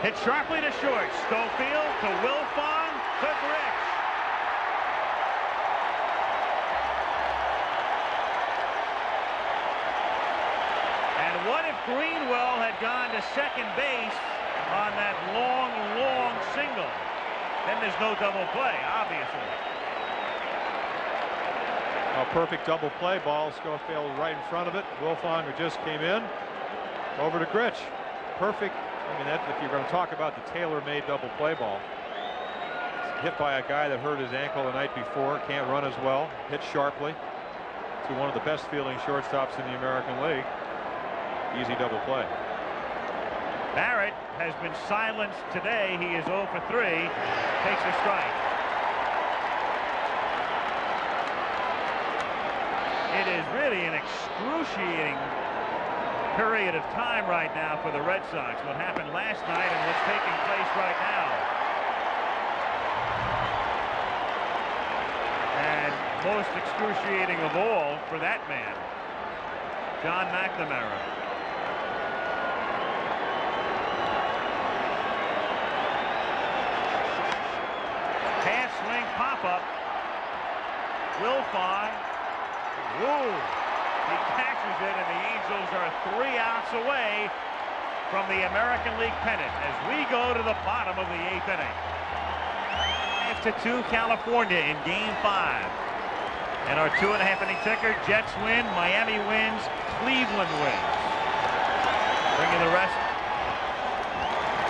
Hit sharply to short. Schofield to Wilfong to Grich. And what if Greenwell had gone to second base on that long single? Then there's no double play, obviously. A perfect double play ball. Schofield right in front of it. Wilfong, who just came in, over to Grich. Perfect. I mean, that's if you're going to talk about the tailor-made double play ball. It's hit by a guy that hurt his ankle the night before, can't run as well, hit sharply to one of the best fielding shortstops in the American League. Easy double play. Barrett has been silenced today. He is 0 for 3. Takes a strike. It is really an excruciating period of time right now for the Red Sox. What happened last night and what's taking place right now. And most excruciating of all for that man, John McNamara. Half swing pop-up. Wilfong. Woo! He catches it, and the Angels are 3 outs away from the American League pennant as we go to the bottom of the 8th inning. 5-2 California in Game 5. And our 2.5 inning ticker: Jets win, Miami wins, Cleveland wins. Bringing the rest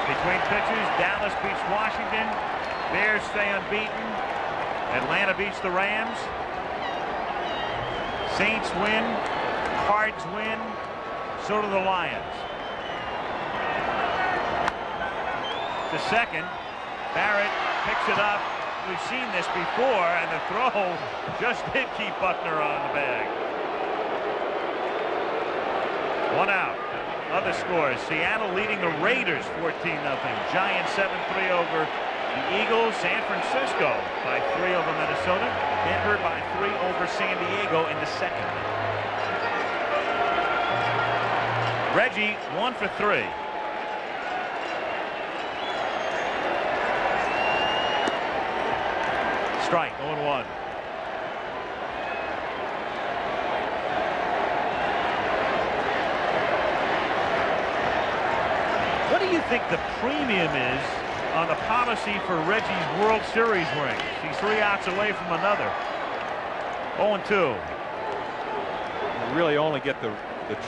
between pitches. Dallas beats Washington. Bears stay unbeaten. Atlanta beats the Rams. Saints win, Cards win, so do the Lions. To second, Barrett picks it up. We've seen this before, and the throw just did keep Buckner on the bag. 1 out. Other scores: Seattle leading the Raiders 14-0. Giants 7-3 over the Eagles. San Francisco by 3 over Minnesota. Denver by 3 over San Diego in the second. Reggie 1 for 3. Strike, 0-1. What do you think the premium is on the policy for Reggie's World Series rings? He's 3 outs away from another. 0-2. You really only get the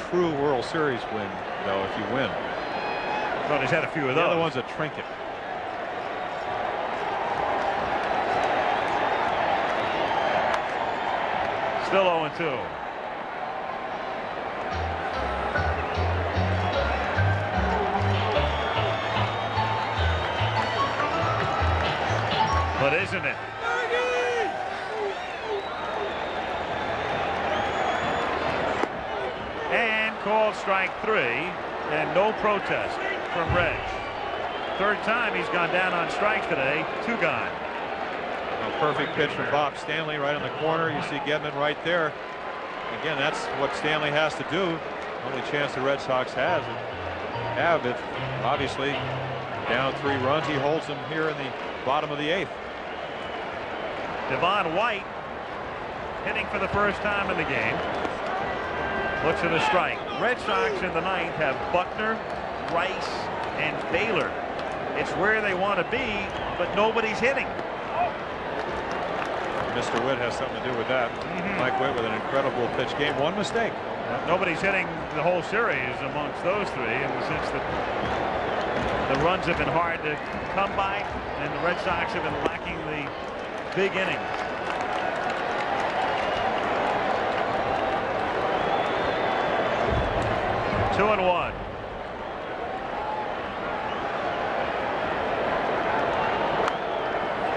true World Series win, though, if you win. Well, he's had a few of those. The other one's a trinket. Still 0-2. But isn't it? And called strike 3, and no protest from Reg. Third time he's gone down on strikes today. 2 gone. A perfect pitch from Bob Stanley right in the corner. You see Gedman right there. Again, that's what Stanley has to do. Only chance the Red Sox have it. Obviously, down 3 runs. He holds them here in the bottom of the 8th. Devon White hitting for the first time in the game. Looks at a strike. Red Sox in the ninth have Buckner, Rice, and Baylor. It's where they want to be, but nobody's hitting. Mr. Witt has something to do with that. Mike Witt with an incredible pitch game. One mistake. Nobody's hitting the whole series amongst those three, and since the runs have been hard to come by, and the Red Sox have been lacking the big innings. Two and one.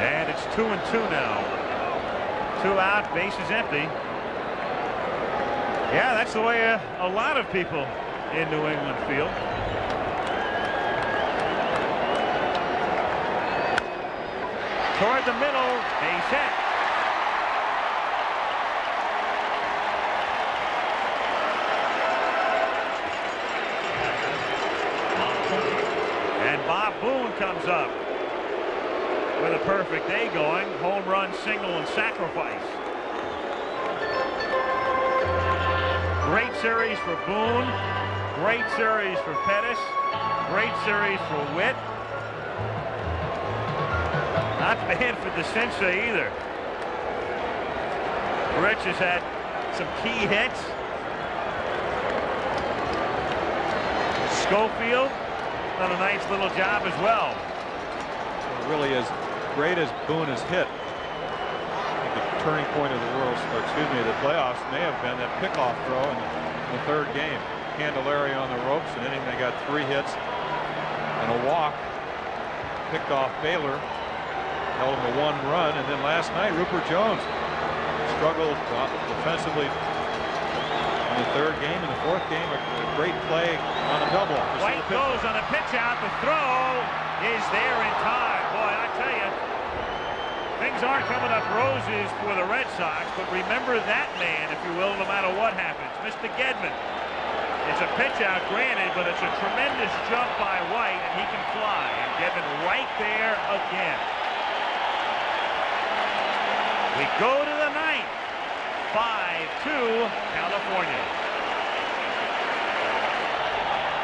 And it's 2-2 now. 2 out, bases empty. Yeah, that's the way a lot of people in New England feel. Toward the middle, base hit. And Bob Boone comes up with a perfect day going. Home run, single, and sacrifice. Great series for Boone. Great series for Pettis. Great series for Witt. Not bad for DeCinces either. Grich has had some key hits. Schofield done a nice little job as well. It really is great as Boone has hit. I think the turning point of the the playoffs may have been that pickoff throw in the third game. Candelaria on the ropes, and then they got 3 hits and a walk. Picked off Baylor, held him to 1 run, and then last night Rupert Jones struggled defensively in the third game. In the fourth game, a great play on a double. White goes on a pitch out. The throw is there in time. Boy, I tell you, things aren't coming up roses for the Red Sox, but remember that man, if you will, no matter what happens. Mr. Gedman. It's a pitch out, granted, but it's a tremendous jump by White, and he can fly. And Gedman right there again. We go to the ninth. 5-2 California.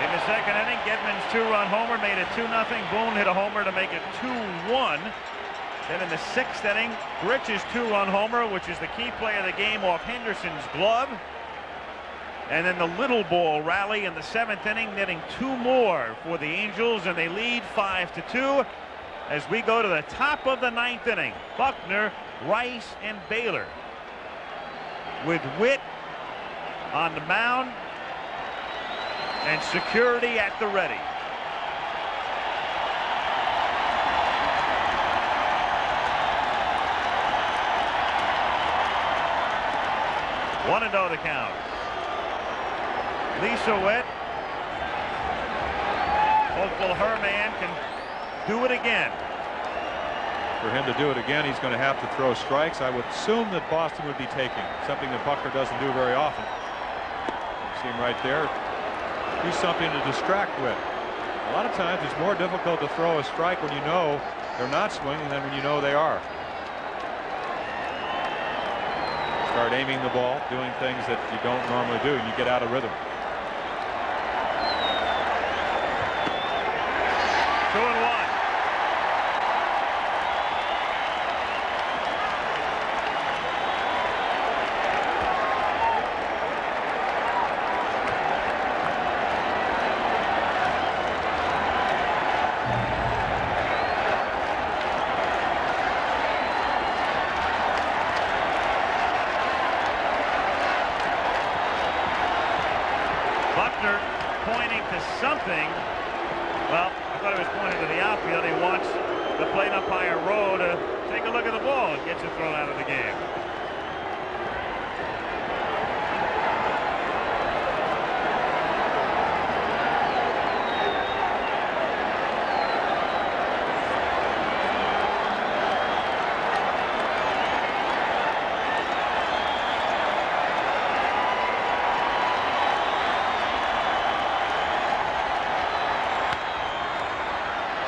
In the second inning, Gedman's 2-run homer made it 2-0. Boone hit a homer to make it 2-1. Then in the sixth inning, Grich's 2-run homer, which is the key play of the game, off Henderson's glove. And then the little ball rally in the seventh inning, netting 2 more for the Angels, and they lead 5-2 as we go to the top of the ninth inning. Buckner, Rice, and Baylor, with Witt on the mound and security at the ready. One and 0 the count. Lisa Witt, hopeful her man can do it again. For him to do it again, he's going to have to throw strikes. I would assume that Boston would be taking, something that Buckner doesn't do very often. See him right there. Do something to distract Witt. A lot of times it's more difficult to throw a strike when you know they're not swinging than when you know they are. Start aiming the ball, doing things that you don't normally do, and you get out of rhythm. 2-1. Buckner pointing to something. Well, I thought he was pointing to the outfield. He wants the plate umpire Rowe to take a look at the ball and gets it thrown out of the game.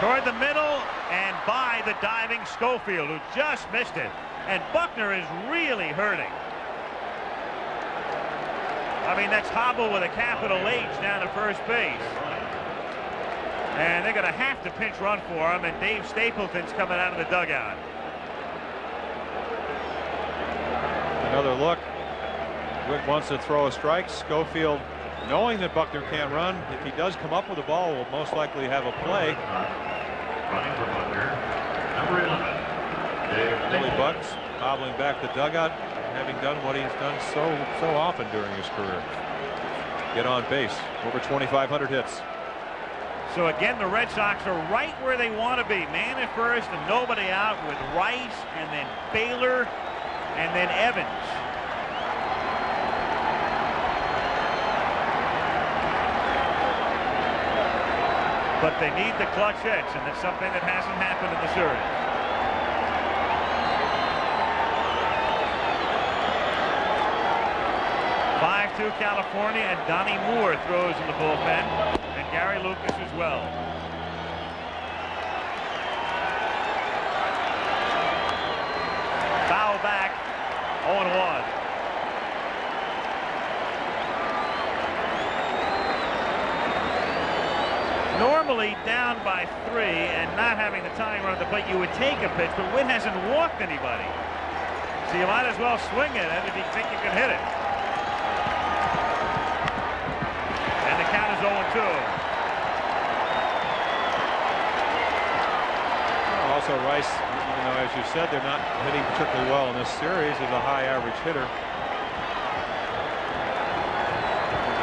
Toward the middle and by the diving Schofield, who just missed it. And Buckner is really hurting. I mean, that's hobble with a capital H down to first base. And they're going to have to pinch run for him, and Dave Stapleton's coming out of the dugout. Another look. Witt wants to throw a strike. Schofield, knowing that Buckner can't run, if he does come up with the ball, will most likely have a play. Running for Buckner, number 11. Billy Bucks hobbling back the dugout, having done what he's done so often during his career. Get on base. Over 2,500 hits. So again, the Red Sox are right where they want to be. Man at first and nobody out with Rice and then Baylor and then Evans. But they need the clutch hits, and it's something that hasn't happened in the series. To California, and Donnie Moore throws in the bullpen, and Gary Lucas as well. Foul back, 0-1. Normally down by 3 and not having the tying run at the plate, you would take a pitch, but Witt hasn't walked anybody. So you might as well swing it if you think you can hit it. Count is 0-2. Also, Rice, as you said, they're not hitting particularly well in this series. Is a high average hitter.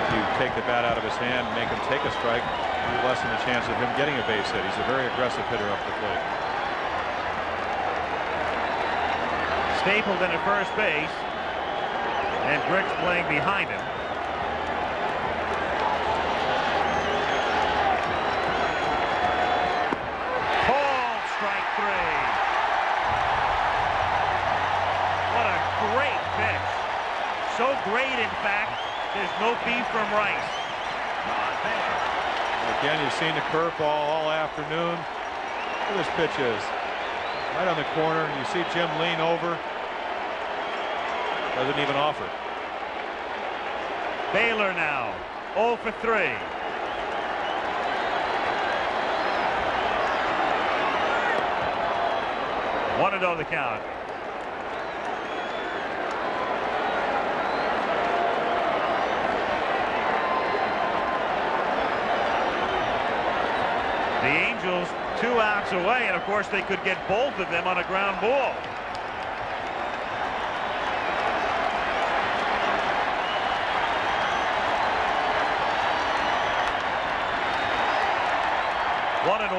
If you take the bat out of his hand and make him take a strike, you lessen the chance of him getting a base hit. He's a very aggressive hitter up the plate. Stapleton at first base, and Grich playing behind him. So great, in fact, there's no beef from Rice. Again, you've seen the curveball all afternoon. Look where this pitch is. Right on the corner. You see Jim lean over. Doesn't even offer. Baylor now, 0 for 3. One and 0 the count. The Angels 2 outs away, and of course they could get both of them on a ground ball. One and 1.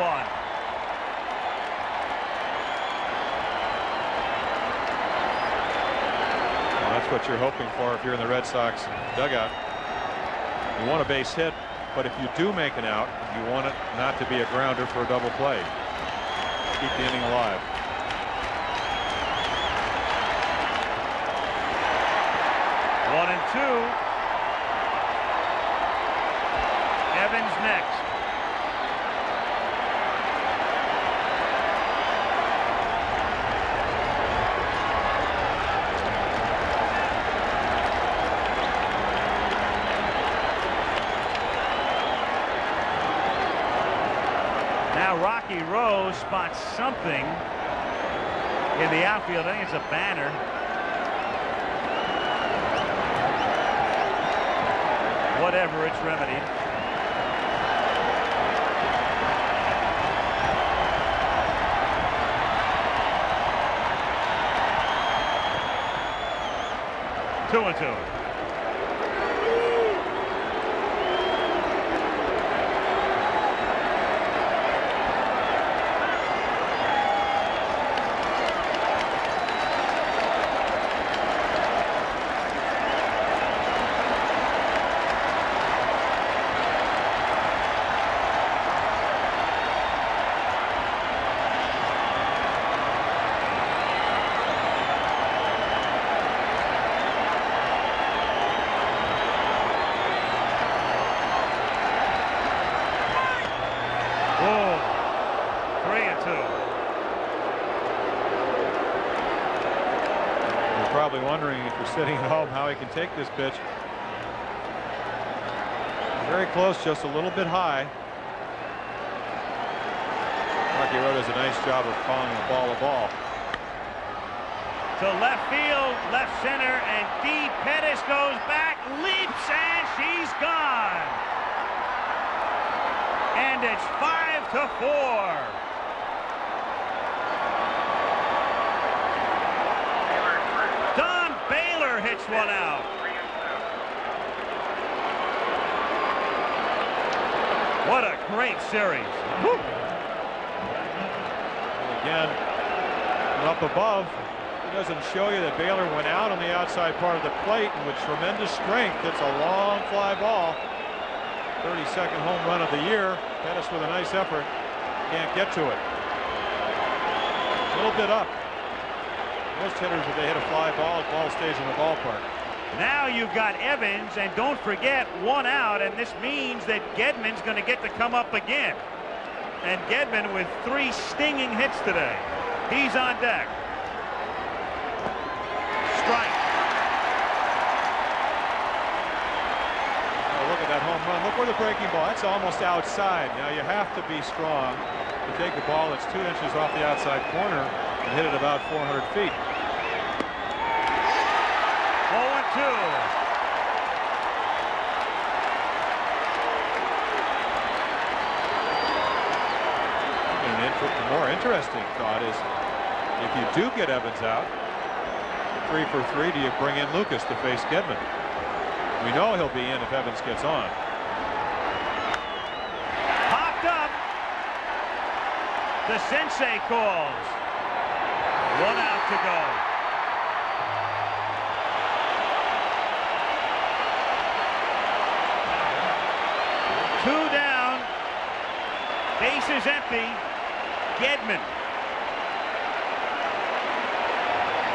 Well, that's what you're hoping for if you're in the Red Sox dugout. You want a base hit. But if you do make an out, you want it not to be a grounder for a double play. Keep the inning alive. One and 2. Evans next. Rocky Rose spots something in the outfield. I think it's a banner. Whatever, it's remedied. Two and 2. Wondering if you're sitting at home how he can take this pitch. Very close, just a little bit high. Rocky Road does a nice job of calling the ball a ball. To left field, left center, and deep. Pettis goes back, leaps, and she's gone. And it's 5-4. Don Baylor hits one out. What a great series. Woo. Again, up above, it doesn't show you that Baylor went out on the outside part of the plate and with tremendous strength. It's a long fly ball. 32nd home run of the year. Pettis with a nice effort. Can't get to it. A little bit up. Most hitters, if they hit a fly ball, the ball stays in the ballpark. Now you've got Evans, and don't forget, 1 out, and this means that Gedman's going to get to come up again. And Gedman with 3 stinging hits today. He's on deck. Strike. Oh, look at that home run. Look where the breaking ball. That's almost outside. Now you have to be strong to take the ball that's 2 inches off the outside corner and hit it about 400 feet. 0-2. The more interesting thought is, if you do get Evans out, 3 for 3, do you bring in Lucas to face Gedman? We know he'll be in if Evans gets on. Popped up. The sensei calls. 1 out to go. Two down. Bases empty. Gedman.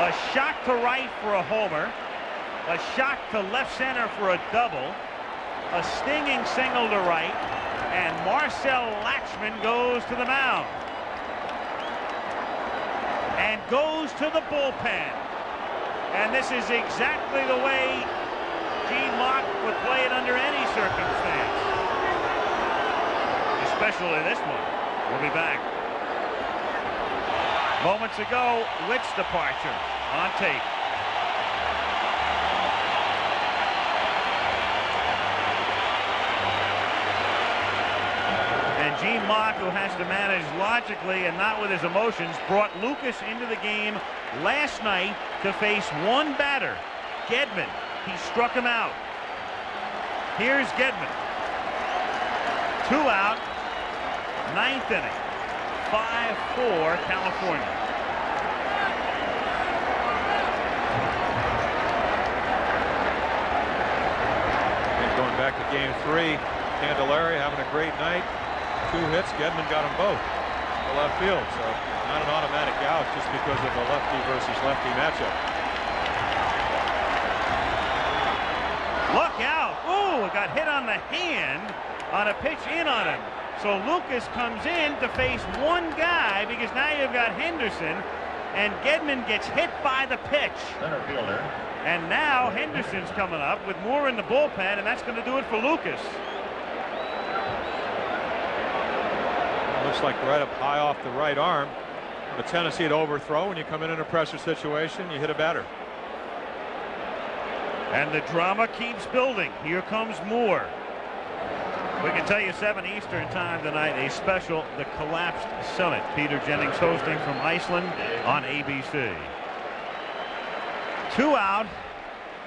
A shot to right for a homer. A shot to left center for a double. A stinging single to right. And Marcel Latchman goes to the mound. And goes to the bullpen. And this is exactly the way Gene Mott would play it under any circumstance. Especially this one. We'll be back. Moments ago, Witt's departure on tape. And Gene Mott, who has to manage logically and not with his emotions, brought Lucas into the game last night to face one batter, Gedman. He struck him out. Here's Gedman. 2 out, 9th inning. 5-4 California. And going back to game 3, Candelaria having a great night. 2 hits, Gedman got them both to left field. So not an automatic out just because of the lefty versus lefty matchup. Look out. Ooh, got hit on the hand on a pitch in on him. So Lucas comes in to face one guy because now you've got Henderson, and Gedman gets hit by the pitch. Center fielder. And now Henderson's coming up with Moore in the bullpen, and that's going to do it for Lucas. Looks like right up high off the right arm. A tendency to overthrow when you come in a pressure situation, you hit a batter. And the drama keeps building. Here comes Moore. We can tell you 7 Eastern time tonight, a special, the Collapsed Summit. Peter Jennings hosting from Iceland on ABC. 2 out,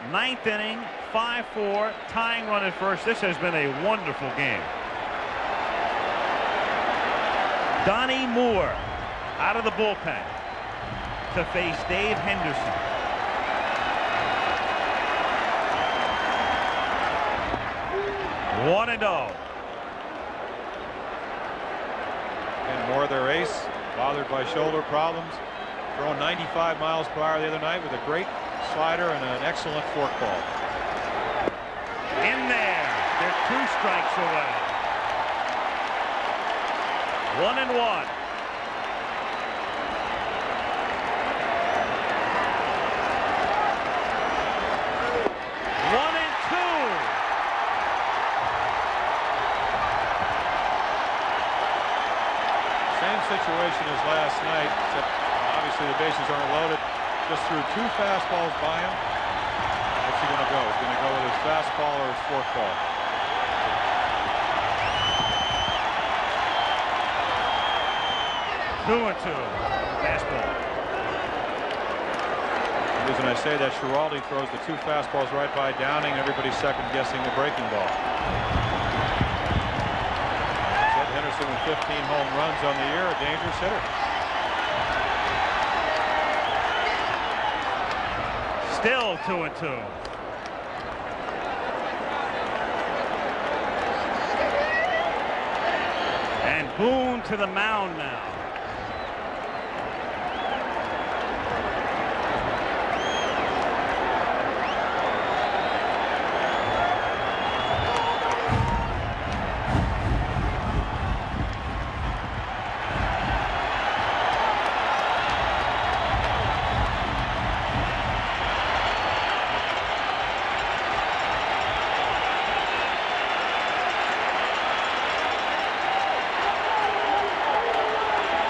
9th inning, 5-4, tying run at first. This has been a wonderful game. Donnie Moore out of the bullpen to face Dave Henderson. One and oh. And Moore, their ace, bothered by shoulder problems, throwing 95 miles per hour the other night with a great slider and an excellent forkball. In there. They're 2 strikes away. 1-1. goes by him. What's he going to go? He's going to go with his fastball or his forkball. Two and two. Fastball. The reason I say that, Schiraldi throws the two fastballs right by Downing. Everybody's second guessing the breaking ball. Red Henderson with 15 home runs on the year, a dangerous hitter. Still 2 and 2. And Boone to the mound now.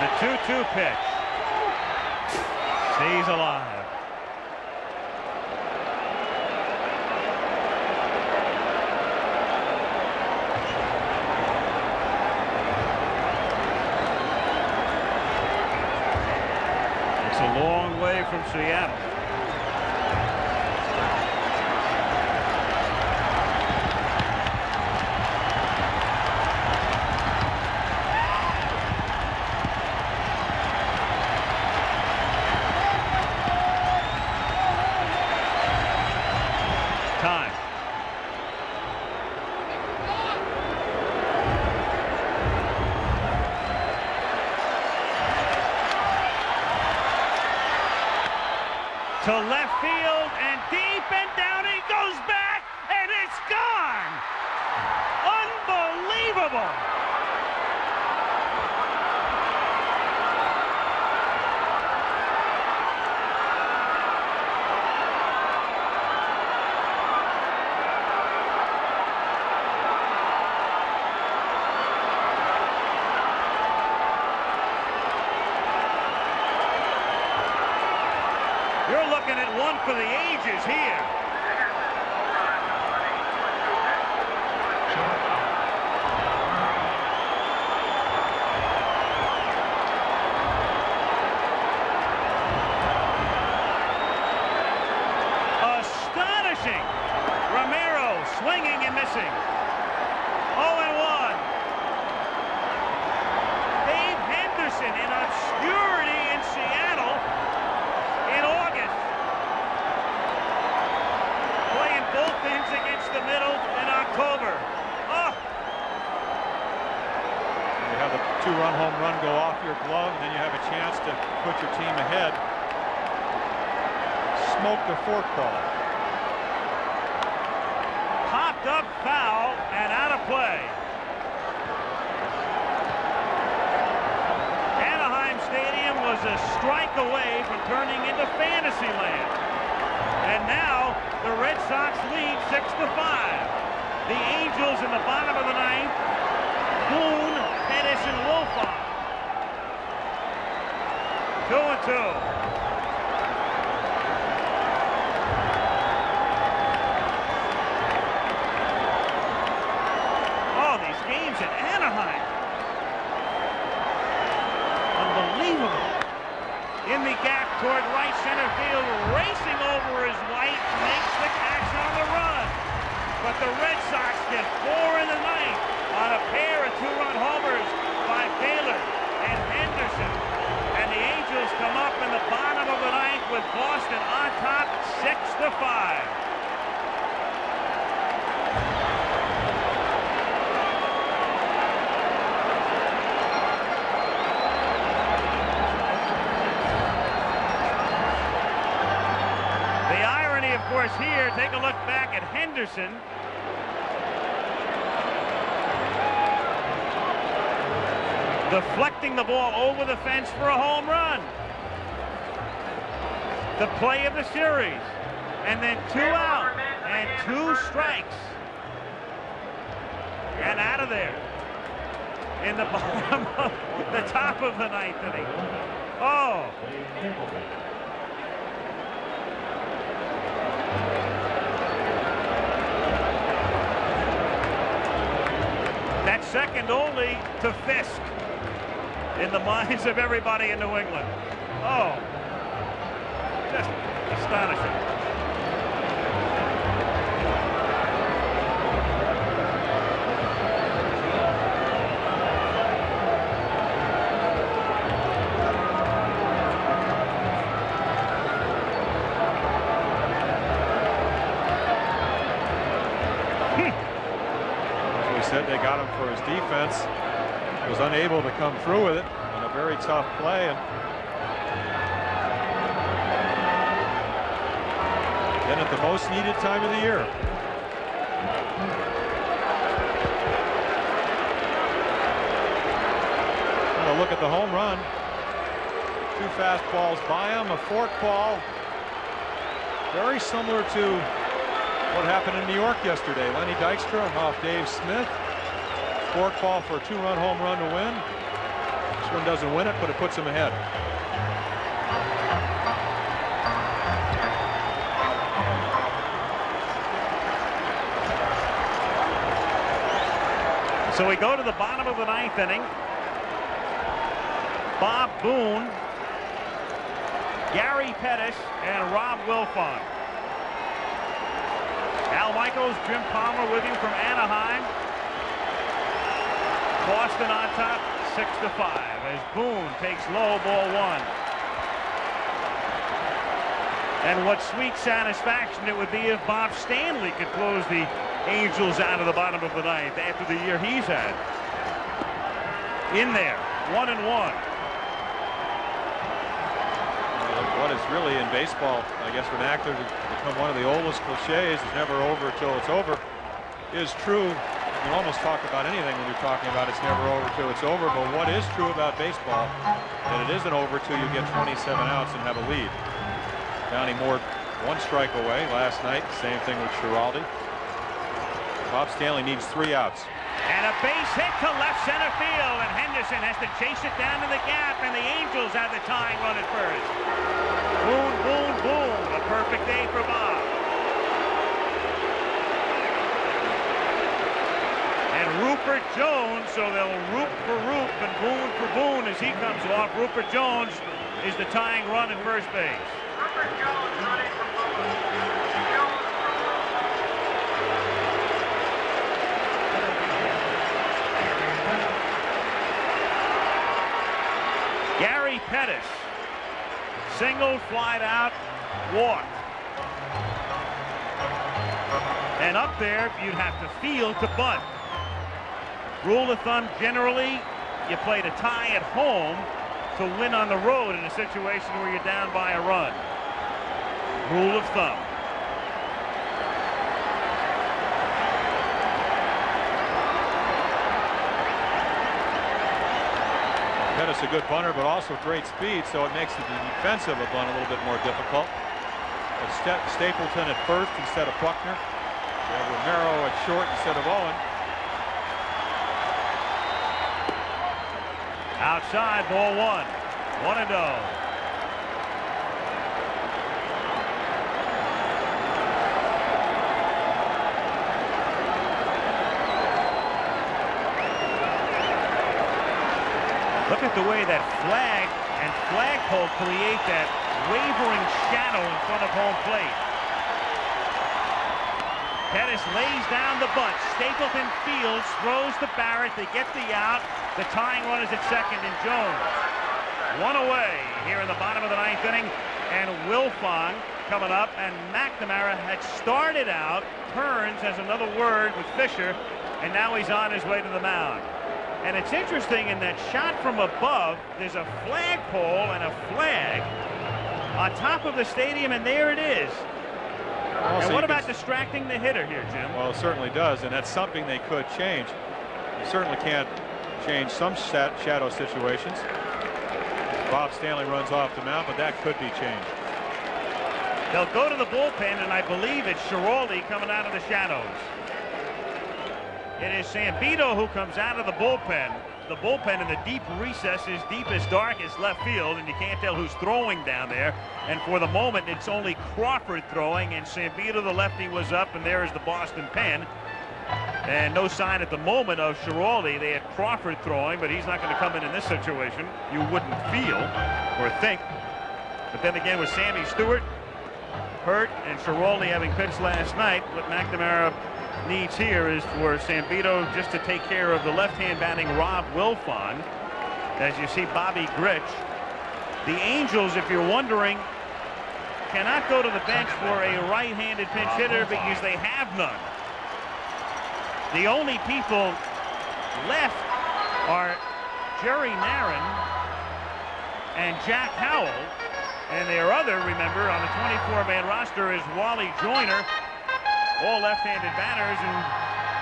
The 2-2 pitch. Stays alive. It's a long way from Seattle. Time. To left field and deep and down he goes back and it's gone. Unbelievable. You're looking at one for the ages here. Astonishing. Romero swinging and missing. 0-1. Dave Henderson in obscurity in Seattle in August, playing bullpens against the middle in October. Oh. You have the two-run home run go off your glove, and then you have a chance to put your team ahead. Smoked a forkball. Popped up foul and out of play. Anaheim Stadium was a strike away from turning into fantasy land. And now the Red Sox lead 6-5. The Angels in the bottom of the ninth. Boone, Pettis, and Wolfond. 2-2. Oh, these games at Anaheim. Unbelievable. In the gap toward right center field, racing over his White, makes the catch on the run. But the Red Sox get 4 in the ninth on a pair of two-run homers by Taylor and Henderson. And the Angels come up in the bottom of the ninth with Boston on top 6-5. Of course, here, take a look back at Henderson. Deflecting the ball over the fence for a home run. The play of the series. And then 2 out and 2 strikes. And out of there. In the bottom of the top of the ninth inning. Oh. second only to Fisk in the minds of everybody in New England. Oh, just astonishing. Said they got him for his defense, was unable to come through with it on a very tough play, and then at the most needed time of the year. A look at the home run. 2 fastballs by him, a fork ball, very similar to what happened in New York yesterday. Lenny Dykstra off Dave Smith. Fork ball for a 2-run home run to win. This one doesn't win it, but it puts him ahead. So we go to the bottom of the 9th inning. Bob Boone, Gary Pettis, and Rob Wilfong. Al Michaels, Jim Palmer with you from Anaheim. Boston on top, 6-5 as Boone takes low, ball 1. And what sweet satisfaction it would be if Bob Stanley could close the Angels out of the bottom of the 9th after the year he's had. In there, 1-1. What is really in baseball, I guess, for an actor to become one of the oldest cliches, is never over till it's over, is true. You can almost talk about anything when you're talking about it's never over till it's over, but what is true about baseball, that it isn't over till you get 27 outs and have a lead. Donnie Moore 1 strike away last night, same thing with Schiraldi. Bob Stanley needs 3 outs. And a base hit to left center field, and Henderson has to chase it down to the gap, and the Angels have the tying run at first. Boone, Boone, Boone. A perfect day for Bob. And Rupert Jones, so they'll root for Roop and Boone for Boone as he comes off. Rupert Jones is the tying run at first base. Rupert Jones running for Boone. Gary Pettis, single, flied out, walk. And up there, you'd have to field to bunt. Rule of thumb, generally, you play to tie at home to win on the road in a situation where you're down by a run. Rule of thumb. Pettis a good bunter, but also great speed, so it makes the defensive a bunt a little bit more difficult. Stapleton at first instead of Buckner. We have Romero at short instead of Owen. Outside, ball 1. 1-0. Look at the way that flag and flagpole create that wavering shadow in front of home plate. Pettis lays down the bunt. Stapleton fields, throws to Barrett. They get the out. The tying run is at second, and Jones. 1 away here in the bottom of the 9th inning. And Wilfong coming up, and McNamara had started out. Turns has another word with Fisher, and now he's on his way to the mound. And it's interesting, in that shot from above, there's a flagpole and a flag on top of the stadium, and there it is. Also, and what about distracting the hitter here, Jim? Well, it certainly does, and that's something they could change. You certainly can't change some shadow situations. Bob Stanley runs off the mound, but that could be changed. They'll go to the bullpen, and I believe it's Schiraldi coming out of the shadows. It is Sambito who comes out of the bullpen. The bullpen in the deep recesses, deep as dark as left field, and you can't tell who's throwing down there. And for the moment, it's only Crawford throwing, and Sambito, the lefty, was up, and there is the Boston pen. And no sign at the moment of Schiraldi. They had Crawford throwing, but he's not going to come in this situation. You wouldn't feel or think. But then again, with Sammy Stewart hurt and Schiraldi having pitched last night, what McNamara needs here is for Sambito just to take care of the left-hand batting Rob Wilfon. As you see Bobby Grich. The Angels, if you're wondering, cannot go to the bench for a right-handed pinch hitter because they have none. The only people left are Jerry Marin and Jack Howell. And their other, remember, on the 24-man roster is Wally Joyner. All left-handed batters, and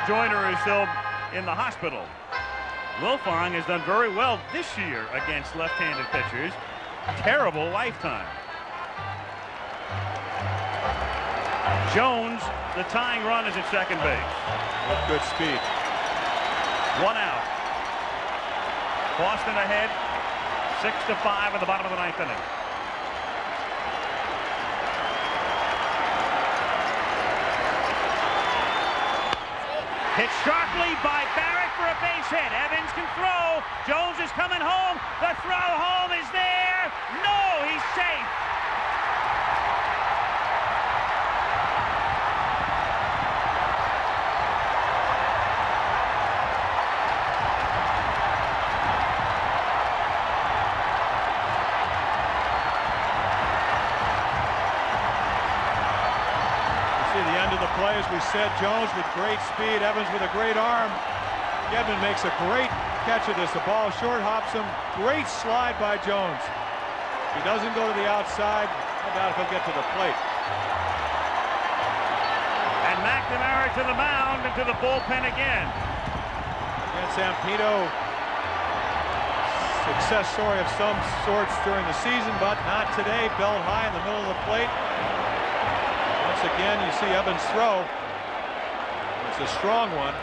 Joyner is still in the hospital. Wilfong has done very well this year against left-handed pitchers. Terrible lifetime. Jones, the tying run, is at second base. With good speed. 1 out. Boston ahead, 6-5 at the bottom of the 9th inning. Hit sharply by Barrett for a base hit. Evans can throw. Jones is coming home. The throw home is there. No, he's safe. Play, as we said, Jones with great speed, Evans with a great arm. Gedman makes a great catch of this. The ball short hops him. Great slide by Jones. He doesn't go to the outside. How about if he'll get to the plate? And McNamara to the mound and to the bullpen again. Again, Sambito, success story of some sorts during the season, but not today. Belt high in the middle of the plate. Once again, you see Evans throw. It's a strong one.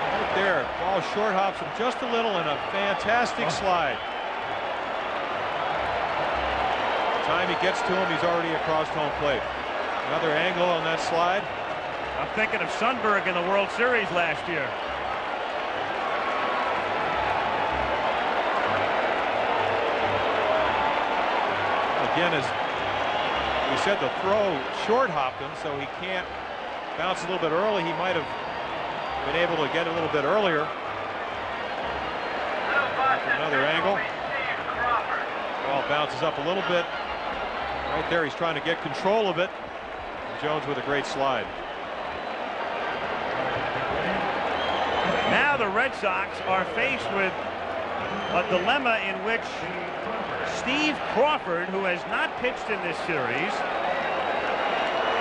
Right there. Ball short hops him just a little and a fantastic slide. By the time he gets to him, he's already across home plate. Another angle on that slide. I'm thinking of Sundberg in the World Series last year. Again, as we said, the throw short hopped him, so he can't bounce a little bit early. He might have been able to get a little bit earlier. Another angle. Ball bounces up a little bit. Right there, he's trying to get control of it. And Jones with a great slide. Now the Red Sox are faced with a dilemma in which Steve Crawford, who has not pitched in this series,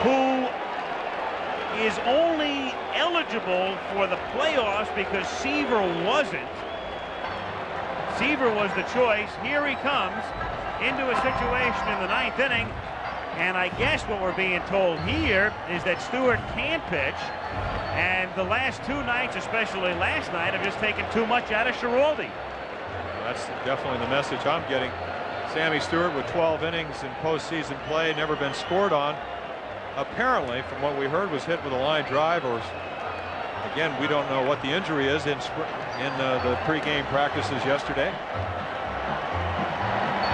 who is only eligible for the playoffs because Seaver wasn't. Seaver was the choice. Here he comes into a situation in the 9th inning, and I guess what we're being told here is that Stewart can pitch, and the last 2 nights, especially last night, have just taken too much out of Schiraldi. That's definitely the message I'm getting. Sammy Stewart with 12 innings in postseason play, never been scored on. Apparently, from what we heard, was hit with a line drive, or again, we don't know what the injury is in the pregame practices yesterday.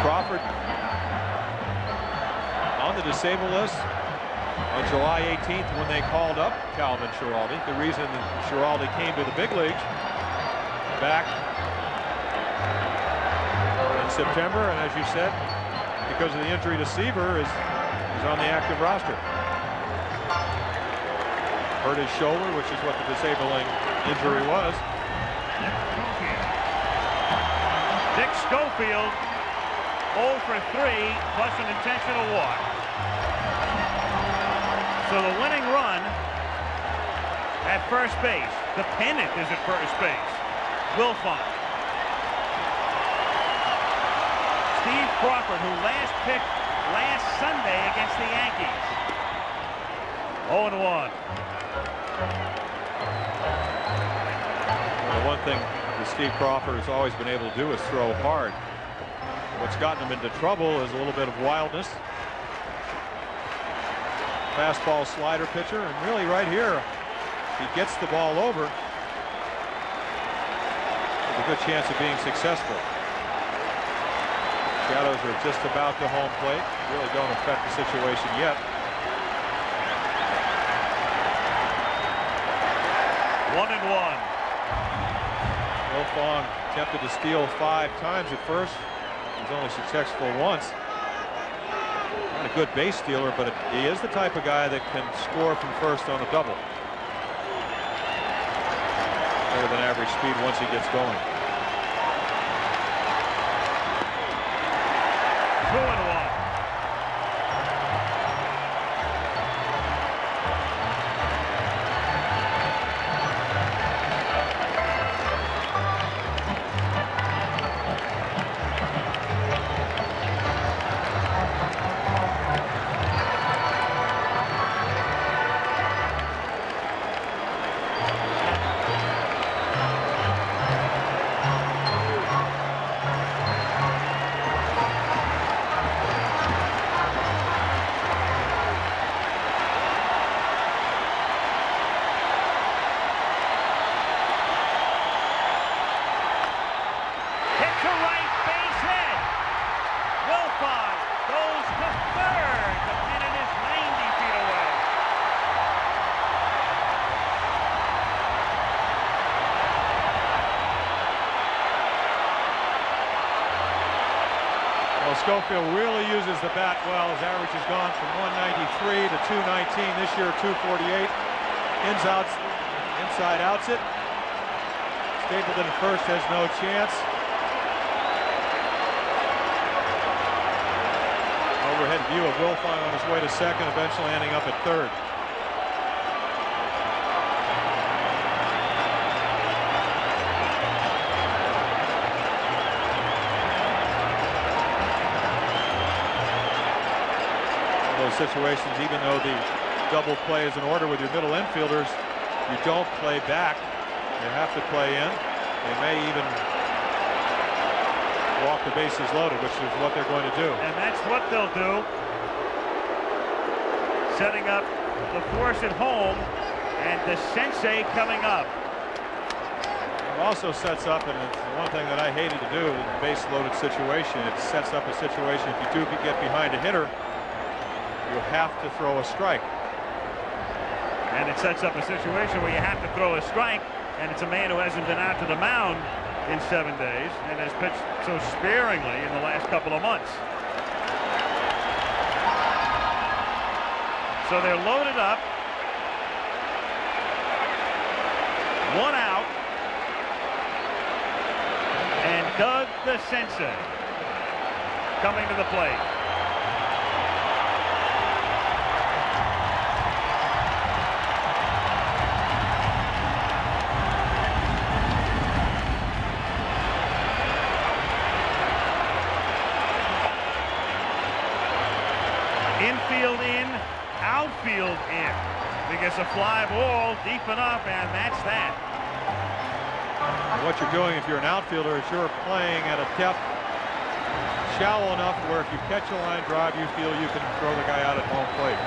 Crawford on the disabled list on July 18th when they called up Calvin Schiraldi. The reason that Schiraldi came to the big leagues back in September, and as you said, because of the injury to Seaver, is on the active roster. Hurt his shoulder, which is what the disabling injury was. Dick Schofield 0 for 3 plus an intentional walk. So the winning run at first base. The pennant is at first base. Wilfon. Steve Crawford, who last picked last Sunday against the Yankees. 0-1. The one thing that Steve Crawford has always been able to do is throw hard. What's gotten him into trouble is a little bit of wildness. Fastball slider pitcher, and really right here, he gets the ball over, there's a good chance of being successful. Shadows are just about to home plate. Really don't affect the situation yet. One and one. Wilfong attempted to steal 5 times at first. He's only successful once. Not a good base stealer, but he is the type of guy that can score from first on a double. Better than average speed once he gets going. 2 and 1. Schofield really uses the bat well. His average has gone from 193 to 219 this year, 248. Ins, outs, inside outs it. Stapleton first has no chance. Overhead view of Wilfong on his way to second, eventually ending up at third. Situations, even though the double play is in order with your middle infielders, you don't play back. You have to play in. They may even walk the bases loaded, which is what they're going to do. And that's what they'll do. Setting up the force at home, and the sensei coming up. It also sets up, and it's one thing that I hated to do in a base loaded situation, it sets up a situation if you do get behind a hitter, you have to throw a strike. And it sets up a situation where you have to throw a strike, and it's a man who hasn't been out to the mound in 7 days and has pitched so sparingly in the last couple of months. So they're loaded up. 1 out. And Doug the Sensei coming to the plate. Infield in, outfield in. Because a fly ball deep enough, and that's that. What you're doing if you're an outfielder is you're playing at a depth shallow enough where if you catch a line drive, you feel you can throw the guy out at home plate.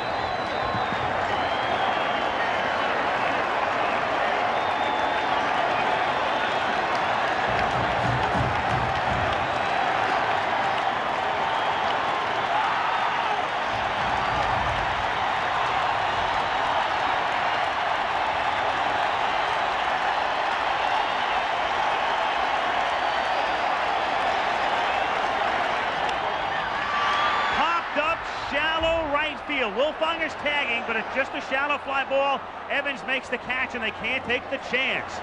Wilfonger's tagging, but it's just a shallow fly ball. Evans makes the catch, and they can't take the chance.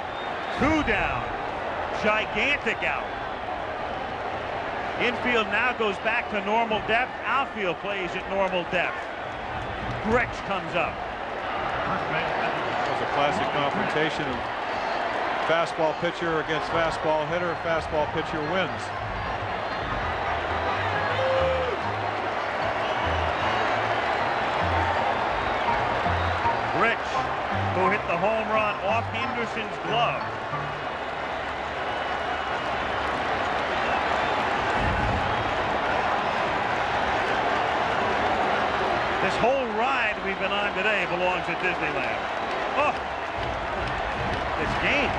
2 down. Gigantic out. Infield now goes back to normal depth. Outfield plays at normal depth. Grich comes up. That was a classic confrontation of fastball pitcher against fastball hitter. Fastball pitcher wins. Grich, who hit the home run off Henderson's glove. This whole ride we've been on today belongs at Disneyland. Oh, this game.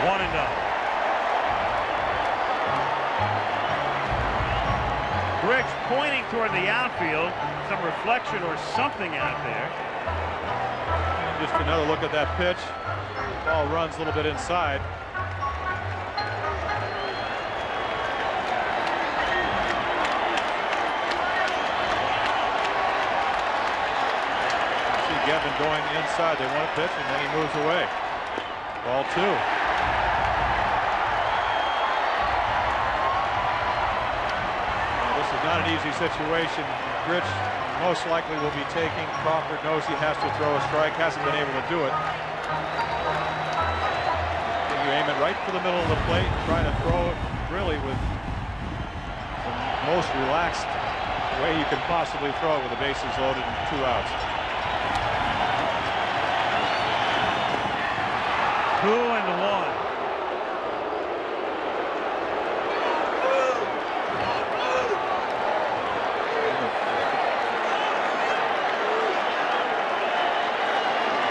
One and done. Grich pointing toward the outfield, some reflection or something out there. Just another look at that pitch. Ball runs a little bit inside. See Gedman going inside. They want to pitch, and then he moves away. Ball 2. Now, this is not an easy situation. Grich most likely will be taking. Crawford knows he has to throw a strike, hasn't been able to do it. You aim it right for the middle of the plate, trying to throw it really with the most relaxed way you can possibly throw it with the bases loaded and 2 outs. 2-1.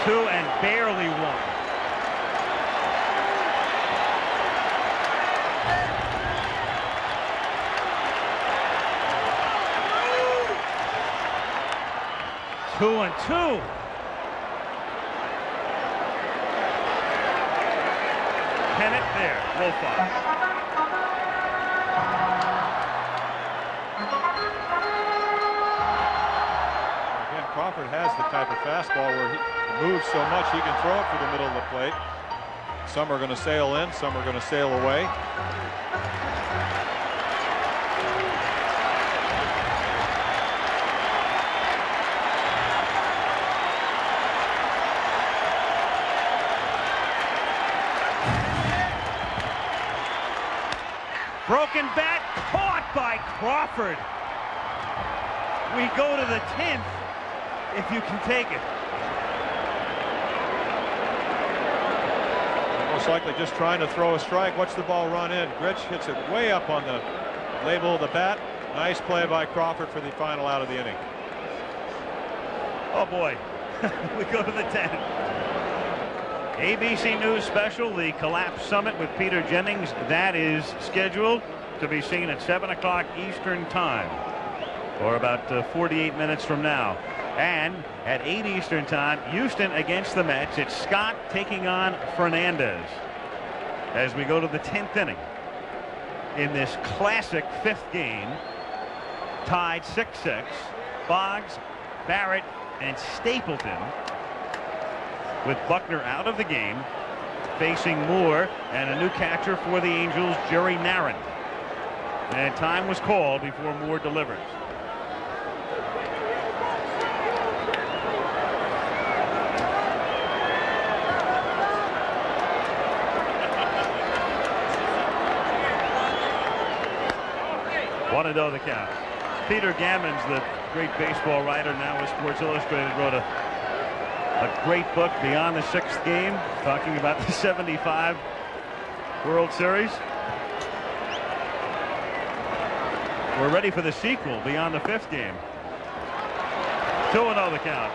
Two and barely 1. Two and 2. Pennant there. Wolfox. Again, Crawford has the type of fastball where he moves so much he can throw it for the middle of the plate. Some are going to sail in, some are going to sail away. Broken bat caught by Crawford. We go to the 10th if you can take it. Most likely just trying to throw a strike. Watch the ball run in. Grich hits it way up on the label of the bat. Nice play by Crawford for the final out of the inning. Oh boy. We go to the 10th. ABC News special, the Collapse Summit with Peter Jennings. That is scheduled to be seen at 7 o'clock Eastern Time, or about 48 minutes from now. And at 8 Eastern Time, Houston against the Mets. It's Scott taking on Fernandez as we go to the 10th inning in this classic 5th game, tied 6-6. Boggs, Barrett, and Stapleton, with Buckner out of the game, facing Moore and a new catcher for the Angels, Jerry Narron. And time was called before Moore delivers. Want to know the count. Peter Gammons, the great baseball writer, now with Sports Illustrated, wrote a great book, Beyond the 6th Game, talking about the '75 World Series. We're ready for the sequel, Beyond the 5th Game. 2-0 the count.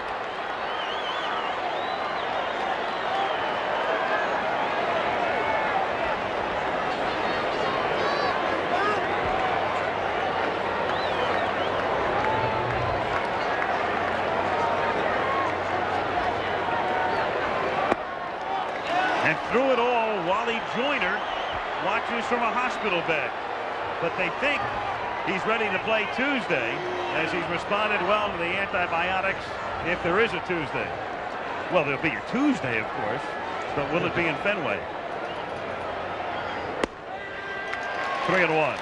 And through it all, Wally Joyner watches from a hospital bed. But they think he's ready to play Tuesday, as he's responded well to the antibiotics, if there is a Tuesday. Well, there'll be your Tuesday, of course, but will it be in Fenway? 3-1.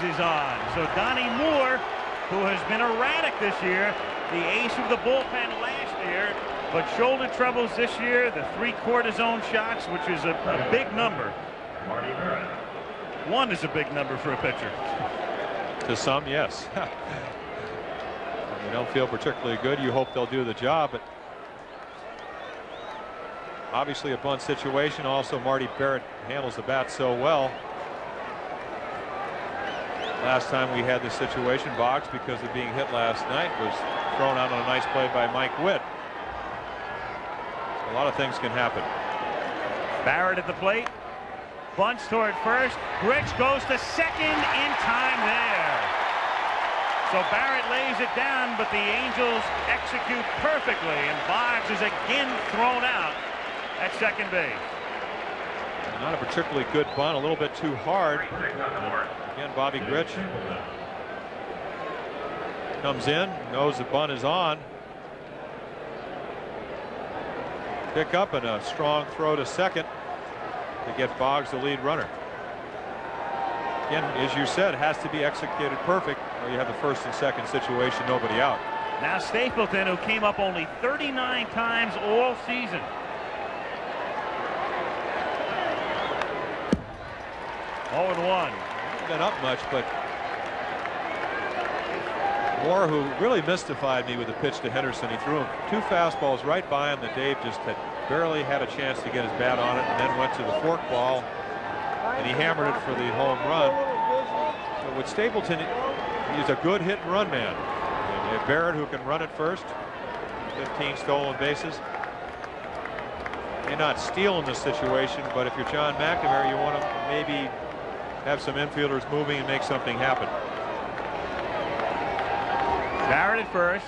Is on. So Donnie Moore, who has been erratic this year, the ace of the bullpen last year, But shoulder troubles this year, the 3 cortisone shots, which is a big number. 1 is a big number for a pitcher. To some, yes. You don't feel particularly good. You hope they'll do the job, but obviously a bunt situation. Also, Marty Barrett handles the bat so well. Last time we had this situation, Boggs, because of being hit last night, was thrown out on a nice play by Mike Witt. So a lot of things can happen. Barrett at the plate. Bunts toward first. Grich goes to second in time there. So Barrett lays it down, but the Angels execute perfectly, and Boggs is again thrown out at second base. Not a particularly good bunt, a little bit too hard. Again, Bobby Grich comes in, knows the bunt is on. Pick up and a strong throw to second to get Boggs the lead runner. Again, as you said, has to be executed perfect, or you have the first and second situation, nobody out. Now Stapleton, who came up only 39 times all season. Oh, and 1. Hasn't been up much, but Moore, who really mystified me with the pitch to Henderson, he threw him 2 fastballs right by him that Dave just had barely had a chance to get his bat on it, and then went to the fork ball, and he hammered it for the home run. So with Stapleton, he's a good hit and run man. And you have Barrett, who can run it first, 15 stolen bases. May not steal in this situation, but if you're John McNamara, you want to maybe have some infielders moving and make something happen. Barrett at first.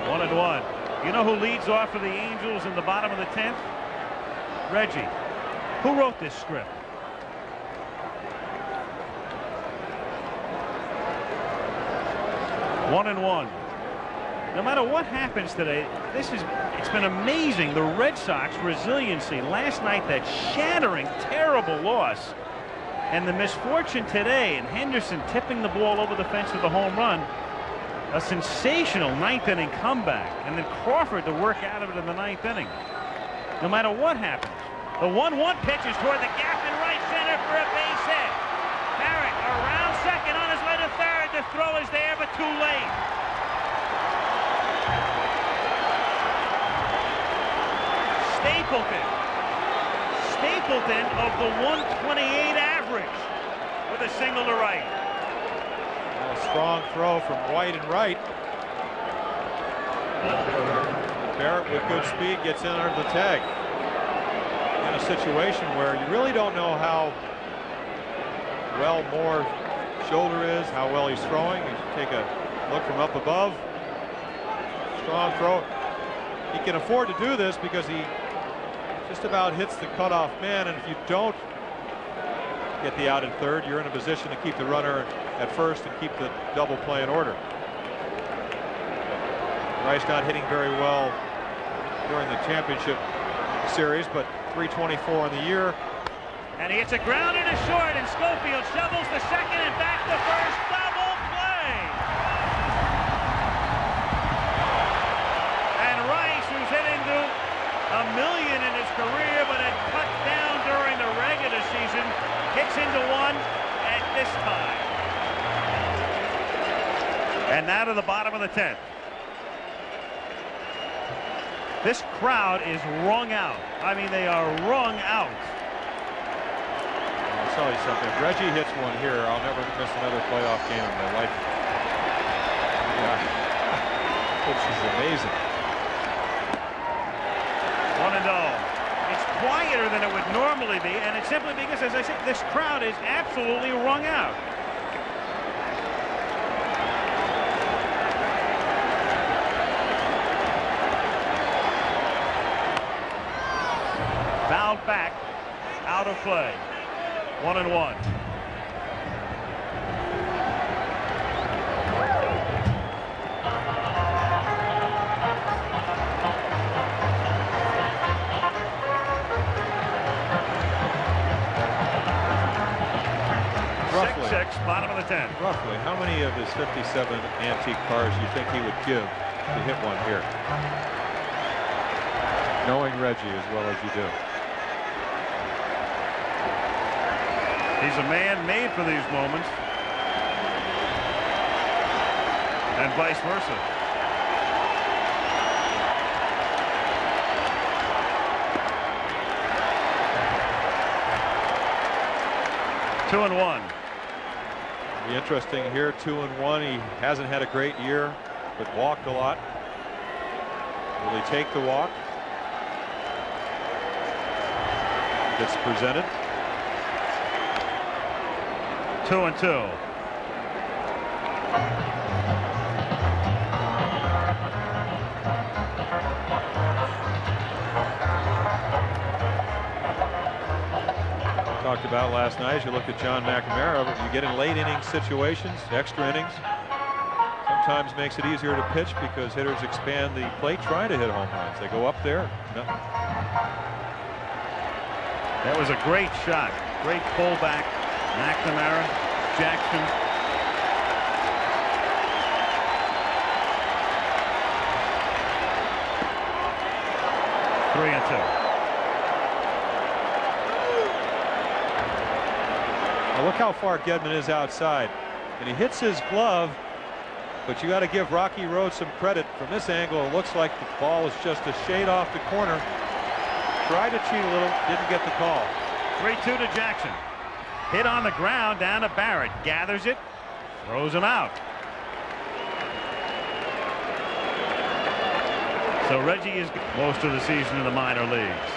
1 and 1. You know who leads off for the Angels in the bottom of the 10th? Reggie. Who wrote this script? One and 1. No matter what happens today, it's been amazing, the Red Sox resiliency. Last night, that shattering, terrible loss, and the misfortune today, and Henderson tipping the ball over the fence with the home run. A sensational 9th inning comeback, and then Crawford to work out of it in the 9th inning. No matter what happens, the 1-1 pitch is toward the gap in right center for a base hit. Barrett around second on his way to third. The throw is there, but too late. Stapleton of the 128 average with a single to right. A strong throw from White and right. Barrett with good speed gets in under the tag. In a situation where you really don't know how well Moore's shoulder is, how well he's throwing. You take a look from up above. Strong throw. He can afford to do this because he just about hits the cutoff man, and if you don't get the out in third, you're in a position to keep the runner at first and keep the double play in order. Rice not hitting very well during the championship series, but .324 in the year. And he hits a ground into short, and Schofield shovels to second and back to first. Double play. And Rice, who's hitting to $1 million in his career, but had cut down during the regular season, hits into 1 at this time. And now to the bottom of the 10th. This crowd is wrung out. I mean, they are wrung out. I'll tell you something. If Reggie hits one here, I'll never miss another playoff game in my life. Yeah. This is amazing. 1-0. It's quieter than it would normally be, and it's simply because, as I said, this crowd is absolutely wrung out. Fouled back, out of play. 1-1. Roughly. 6-6, bottom of the 10th. Roughly, how many of his 57 antique cars do you think he would give to hit one here. Knowing Reggie as well as you do. He's a man made for these moments. And vice versa. Two and one. Be interesting here. 2-1. He hasn't had a great year, but walked a lot. Will he take the walk? Gets presented. 2-2. Talked about last night as you look at John McNamara, you get in late inning situations, extra innings, sometimes makes it easier to pitch because hitters expand the plate trying to hit home runs. They go up there. No. That was a great shot. Great pullback. McNamara, Jackson. Three and two. Now look how far Gedman is outside, and he hits his glove, but you got to give Rocky Road some credit. From this angle, it looks like the ball is just a shade off the corner. Tried to cheat a little, didn't get the call. 3-2 to Jackson. Hit on the ground down to Barrett. Gathers it, throws him out. So Reggie is most of the season in the minor leagues.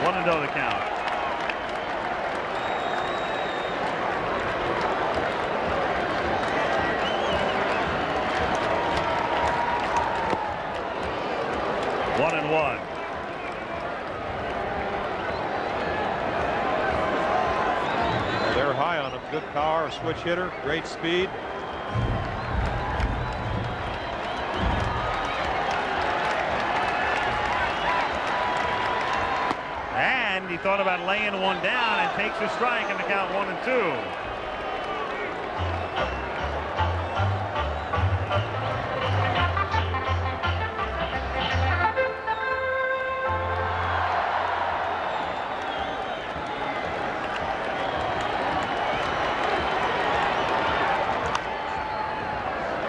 1-0 the count. One and one. Well, they're high on him. Good power, switch hitter, great speed. He thought about laying one down and takes a strike in the count 1-2.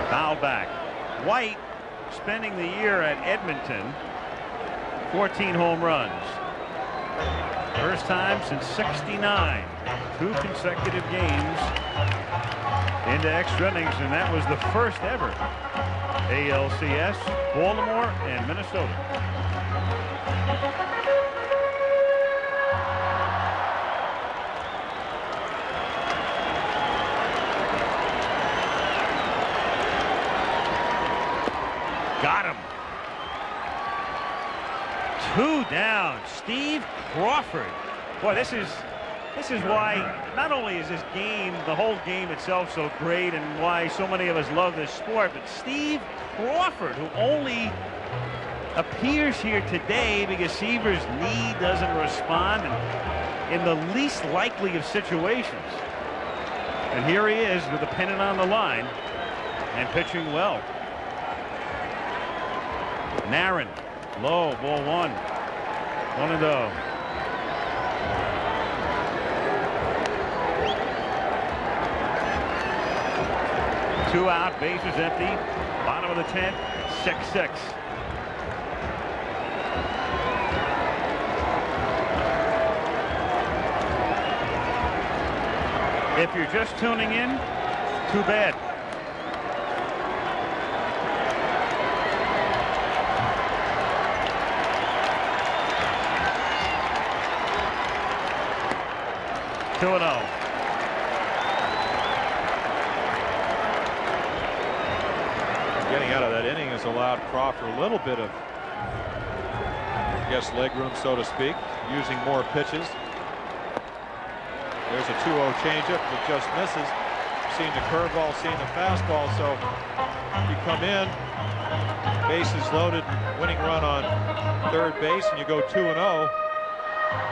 Foul back. White spending the year at Edmonton. 14 home runs. First time since '69, 2 consecutive games into extra innings, and that was the first ever ALCS, Baltimore and Minnesota. Got him. 2 down. Steve Crawford. Boy, this is why not only is this game, the whole game itself, so great, and why so many of us love this sport, but Steve Crawford, who only appears here today because Seaver's knee doesn't respond in the least likely of situations. And here he is with the pennant on the line and pitching well. Narron, low, ball 1. 1-0. Two out, bases empty. Bottom of the 10th, 6-6. If you're just tuning in, too bad. Getting out of that inning has allowed Crawford a little bit of, I guess, leg room, so to speak, using more pitches. There's a 2-0 changeup that just misses. Seen the curveball, seen the fastball, so you come in, bases loaded, winning run on third base, and you go 2-0.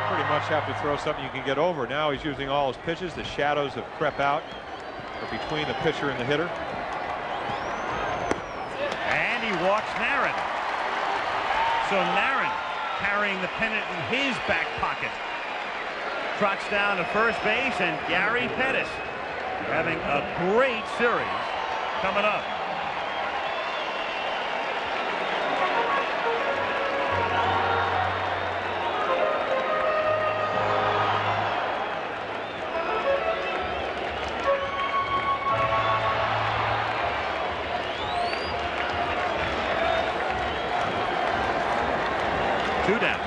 pretty much have to throw something you can get over. Now he's using all his pitches. The shadows have crept out between the pitcher and the hitter. And he walks Narron. So Narron carrying the pennant in his back pocket. Trots down to first base, and Gary Pettis having a great series coming up. Two down.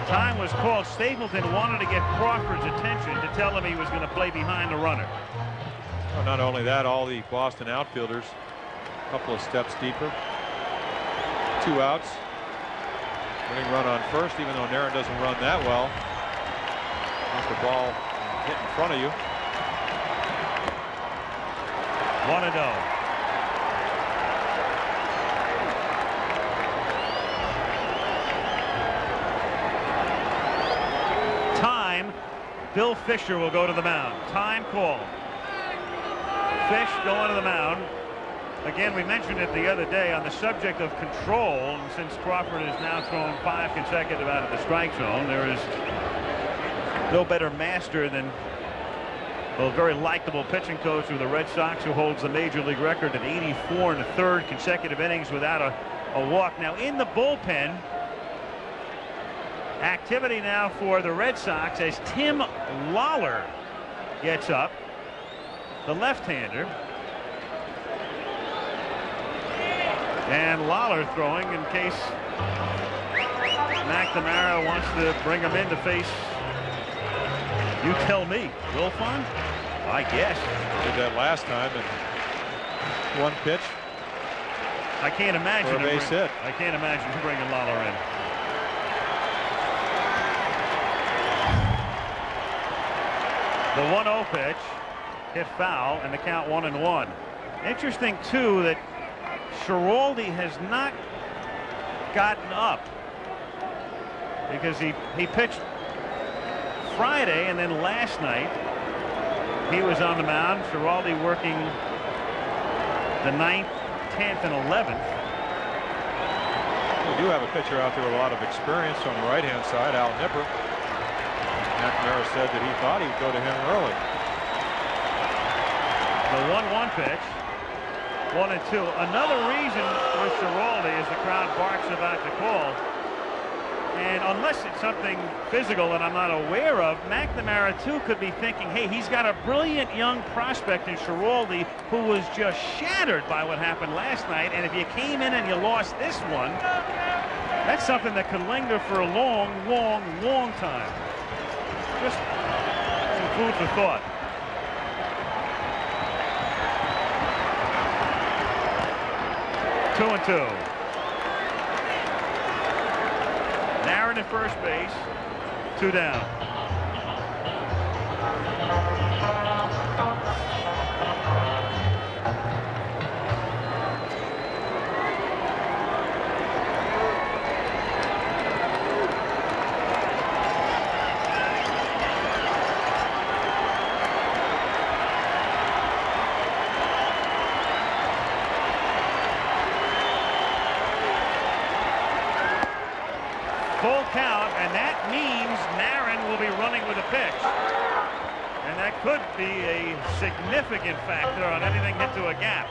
Time was called. Stapleton wanted to get Crawford's attention to tell him he was going to play behind the runner. Well, not only that, all the Boston outfielders a couple of steps deeper. 2 outs. Winning run on first, even though Narron doesn't run that well. Once the ball hit in front of you. 1-0. Time. Bill Fisher will go to the mound. Time call. Fish going to the mound. Again, we mentioned it the other day on the subject of control, and since Crawford has now thrown 5 consecutive out of the strike zone, there is no better master than a very likable pitching coach with the Red Sox, who holds the major league record at 84 1/3 consecutive innings without a walk. Now in the bullpen, activity now for the Red Sox as Tim Lawler gets up, the left-hander. And Lawler throwing in case McNamara wants to bring him in to face, you tell me, Wilfon? I guess. Did that last time in 1 pitch. I can't imagine for a base hit. I can't imagine bringing Lawler in. The 1-0 pitch hit foul, and the count 1-1. Interesting too that Schiraldi has not gotten up because he pitched Friday, and then last night he was on the mound. Schiraldi working the 9th, 10th, and 11th. We do have a pitcher out there with a lot of experience on the right-hand side, Al Nipper. McNamara said that he thought he would go to him early. The 1-1 pitch. 1-2. Another reason with Schiraldi is the crowd barks about the call. And unless it's something physical that I'm not aware of, McNamara too could be thinking, hey, he's got a brilliant young prospect in Schiraldi who was just shattered by what happened last night. And if you came in and you lost this one, that's something that could linger for a long, long, long time. Just some food for thought. Two and 2. Narron at first base. 2 down. Full count, and that means Narron will be running with a pitch. And that could be a significant factor on anything hit to a gap.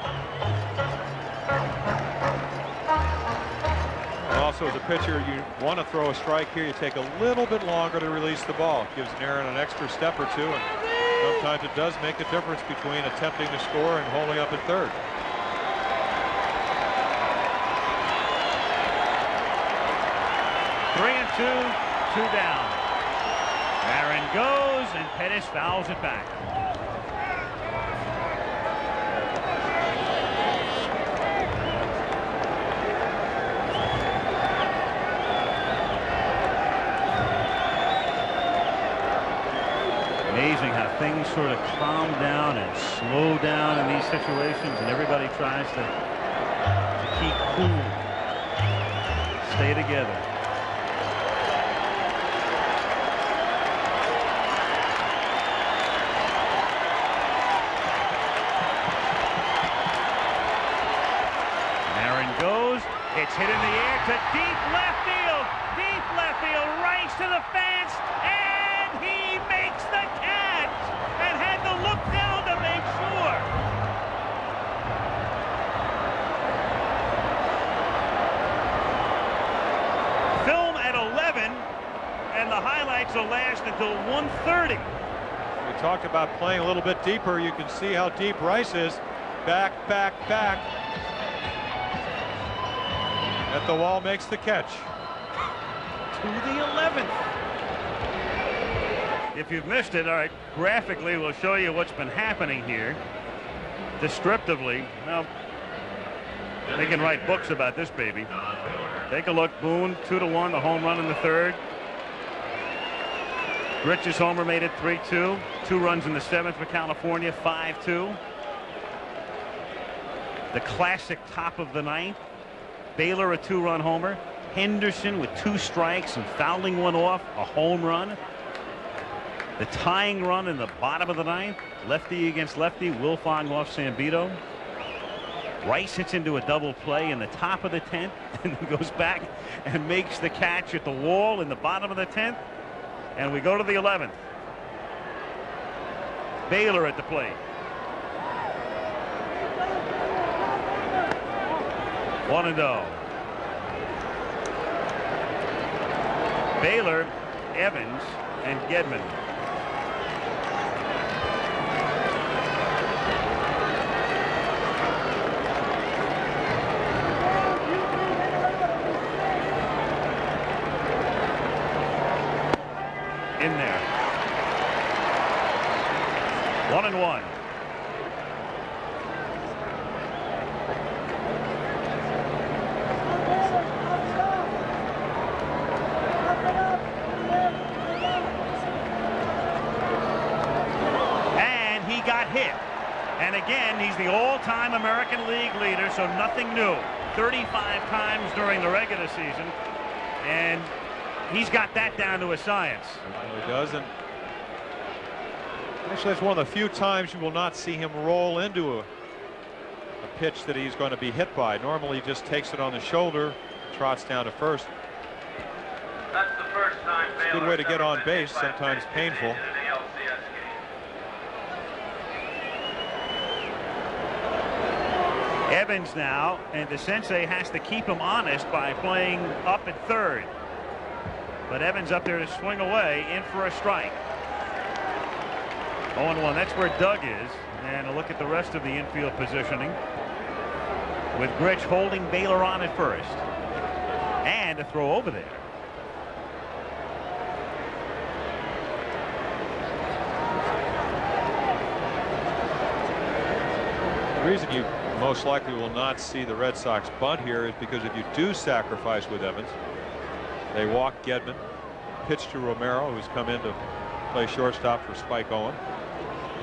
Also, as a pitcher, you want to throw a strike here. You take a little bit longer to release the ball. It gives Narron an extra step or two, and sometimes it does make a difference between attempting to score and holding up at third. 3 and 2, 2 down. Narron goes, and Pettis fouls it back. how things sort of calm down and slow down in these situations, and everybody tries to keep cool, stay together. Aaron goes. It's hit in the air to deep left field. Deep left field, right to the fence, and he makes the catch and had to look down to make sure. Film at 11, and the highlights will last until 1:30. We talked about playing a little bit deeper. You can see how deep Rice is. Back, back, back. At the wall, makes the catch. To the 11th. If you've missed it, all right, graphically we'll show you what's been happening here. Descriptively, well, they can write books about this baby. Take a look. Boone 2-1, the home run in the third. Grich's homer made it 3-2. 2 runs in the 7th for California, 5-2. The classic top of the 9th. Baylor a 2-run homer. Henderson with 2 strikes and fouling one off, a home run. The tying run in the bottom of the 9th. Lefty against lefty, Wilfong off Sambito. Rice hits into a double play in the top of the 10th and then goes back and makes the catch at the wall in the bottom of the 10th. And we go to the 11th. Baylor at the plate. One and 0. Baylor, Evans, and Gedman. In there. 1-1. Hit, and again he's the all-time American League leader, so nothing new. 35 times during the regular season, and he's got that down to a science. No, he doesn't. Actually, that's one of the few times you will not see him roll into a pitch that he's going to be hit by. Normally he just takes it on the shoulder, trots down to first. That's the first time. It's a good way to get on base, sometimes painful. Evans now, and the sensei has to keep him honest by playing up at third. But Evans up there to swing away, in for a strike. 0-1. That's where Doug is. And a look at the rest of the infield positioning, with Grich holding Baylor on at first. And a throw over there. The reason you most likely will not see the Red Sox bunt here is because if you do sacrifice with Evans, they walk Gedman, pitch to Romero, who's come in to play shortstop for Spike Owen.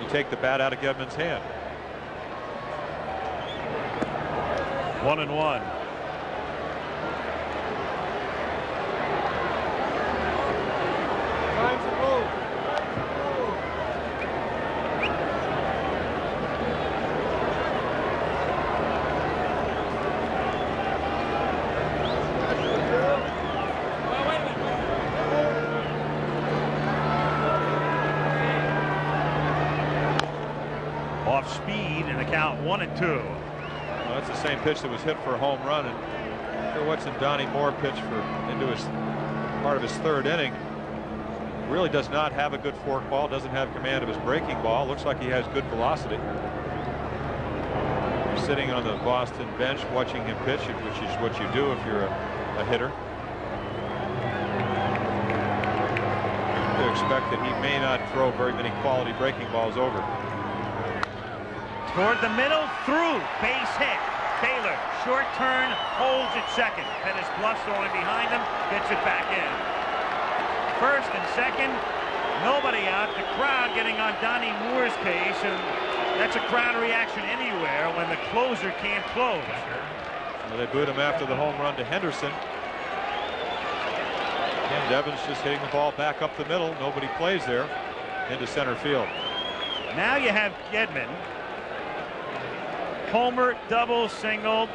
You take the bat out of Gedman's hand. 1-1. Off speed and the count 1-2. Well, that's the same pitch that was hit for a home run, and Phil Watson, Donnie Moore pitched into his part of his third inning. Really does not have a good fork ball, doesn't have command of his breaking ball. Looks like he has good velocity. You're sitting on the Boston bench watching him pitch, which is what you do if you're a hitter. You expect that he may not throw very many quality breaking balls over. Toward the middle, through, base hit. Baylor, short turn, holds at second. Pettis bluffs throwing behind him, gets it back in. First and second, Nobody out. The crowd getting on Donnie Moore's case, and that's a crowd reaction anywhere when the closer can't close. Well, they booed him after the home run to Henderson. And Evans just hitting the ball back up the middle. Nobody plays there into center field. Now you have Gedman. Homer, double, single,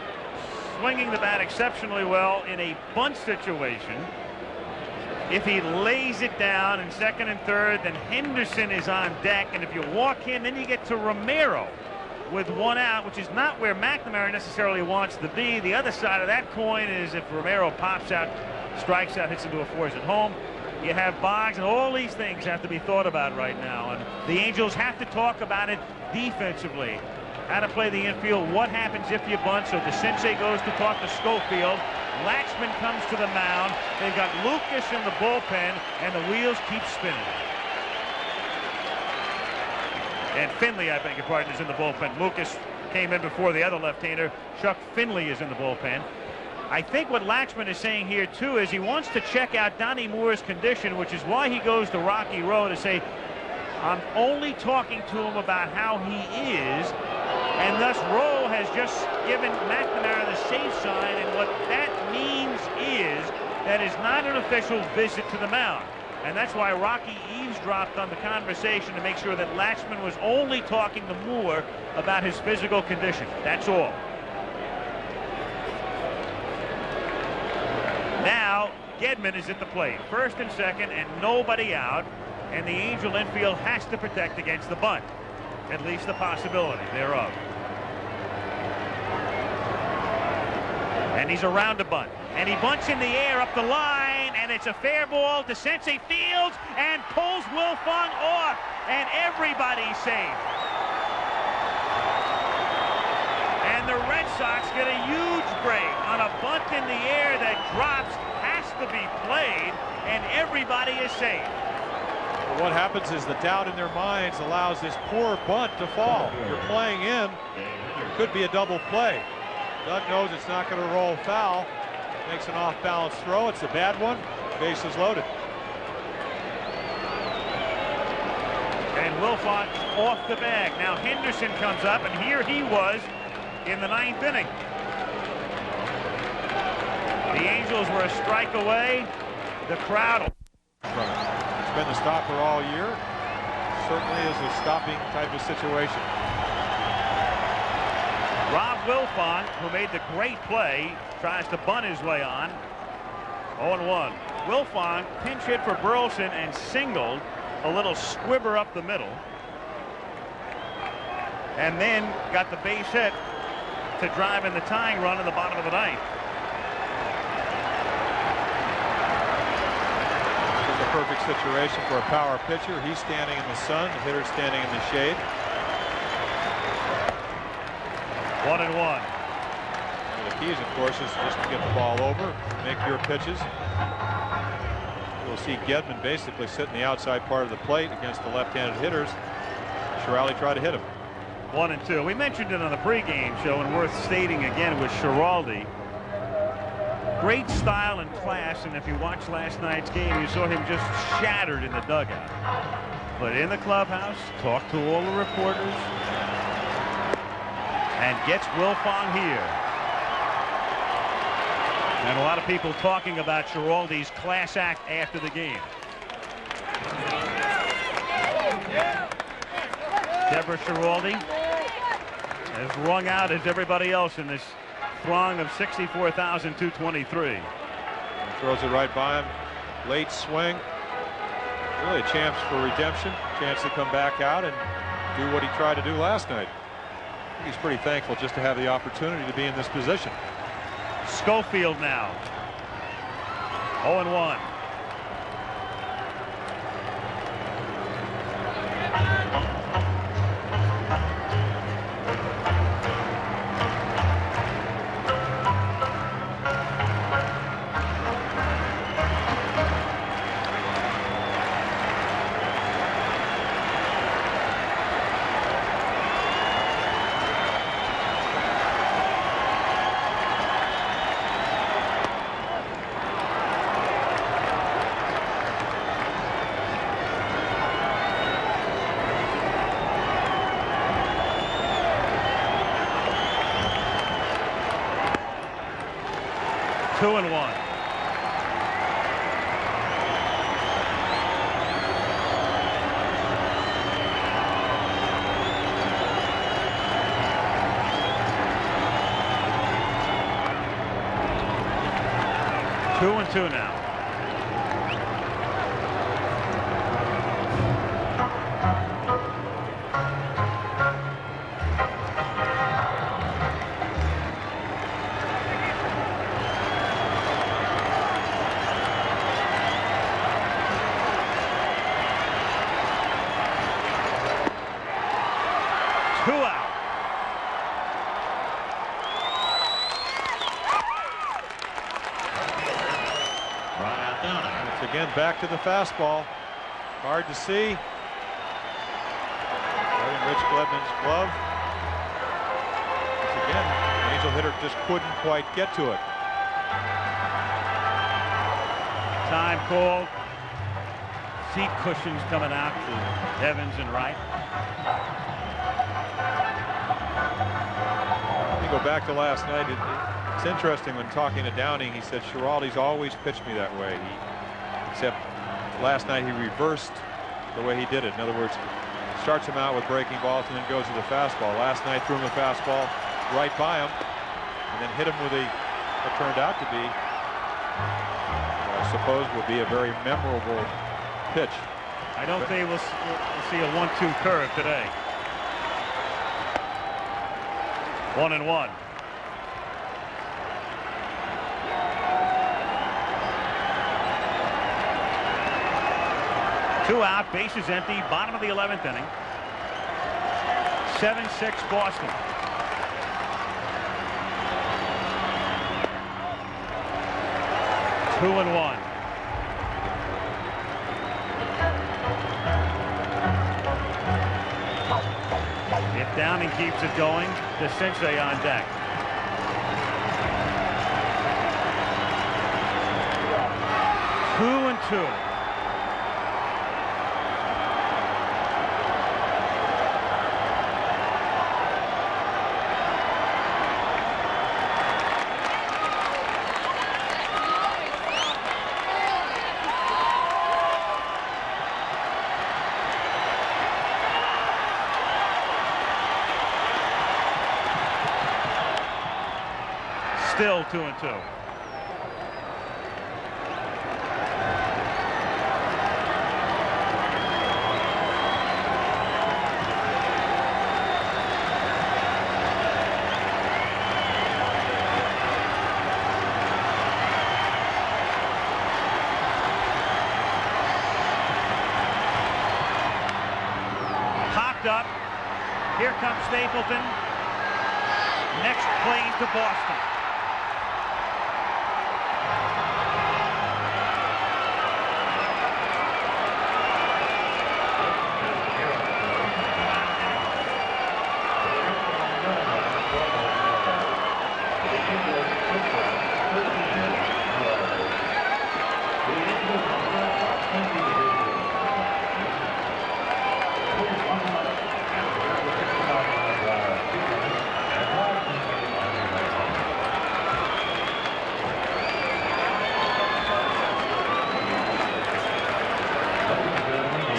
swinging the bat exceptionally well in a bunt situation. If he lays it down in second and third, then Henderson is on deck. And if you walk in, then you get to Romero with one out, which is not where McNamara necessarily wants to be. The other side of that coin is if Romero pops out, strikes out, hits into a fours at home. You have Boggs, and all these things have to be thought about right now. And the Angels have to talk about it defensively. How to play the infield, what happens if you bunt. So DeCinces goes to talk to Schofield. Latchman comes to the mound. They've got Lucas in the bullpen, and the wheels keep spinning. And Finley, I beg your pardon, is in the bullpen. Lucas came in before the other left-hander. Chuck Finley is in the bullpen. I think what Latchman is saying here, too, is he wants to check out Donnie Moore's condition, which is why he goes to Rocky Road to say, I'm only talking to him about how he is. And thus Rowe has just given McNamara the safe sign, and what that means is that is not an official visit to the mound. And that's why Rocky eavesdropped on the conversation to make sure that Latchman was only talking to Moore about his physical condition. That's all. Now Gedman is at the plate, first and second, and nobody out, and the Angel infield has to protect against the bunt, at least the possibility thereof. And he's around a bunt, and he bunts in the air up the line, and it's a fair ball. DeCinces fields and pulls Wilfong off, and everybody's safe. And the Red Sox get a huge break on a bunt in the air that drops, has to be played, and everybody is safe. Well, what happens is the doubt in their minds allows this poor bunt to fall. You're playing in, it could be a double play. Doug knows it's not going to roll foul. Makes an off-balance throw. It's a bad one. Bases loaded. And Wilfong off the bag. Now Henderson comes up, and here he was in the ninth inning. The Angels were a strike away. The crowd. It's been the stopper all year. Certainly is a stopping type of situation. Rob Wilfong, who made the great play, tries to bunt his way on. 0-1. Wilfong pinch hit for Burleson and singled, a little squibber up the middle, and then got the base hit to drive in the tying run in the bottom of the ninth. This is a perfect situation for a power pitcher. He's standing in the sun, the hitter's standing in the shade. 1-1. The keys, of course, is just to get the ball over, make your pitches. We'll see Gedman basically sit in the outside part of the plate against the left-handed hitters. Schiraldi tried to hit him. 1-2. We mentioned it on the pregame show, and worth stating again with Schiraldi. Great style and class, and if you watched last night's game, you saw him just shattered in the dugout. But in the clubhouse, talked to all the reporters, and gets Wilfong here. And a lot of people talking about Schiraldi's class act after the game. Deborah Schiraldi as wrung out as everybody else in this throng of 64,223. Throws it right by him. Late swing. Really a chance for redemption. Chance to come back out and do what he tried to do last night. I think he's pretty thankful just to have the opportunity to be in this position. Schofield now. 0-1. 2-1. Two and two now. Two out. Once again, back to the fastball. Hard to see. Right in Rich Gedman's glove. Once again, the Angel hitter just couldn't quite get to it. Time called. Seat cushions coming out to Evans and Wright. Let me go back to last night. It's interesting when talking to Downing, he said Schiraldi's always pitched me that way. Except last night he reversed the way he did it. In other words, starts him out with breaking balls and then goes to the fastball. Last night threw him a fastball right by him and then hit him with what turned out to be, I suppose, will be a very memorable pitch. I don't think we'll see a 1-2 curve today. 1-1. Two out, bases empty, bottom of the 11th inning. 7-6 Boston. Two and one. If Downing keeps it going, DeCinces on deck. Two and two. Still 2-2. Popped up. Here comes Stapleton. Next plane to Boston.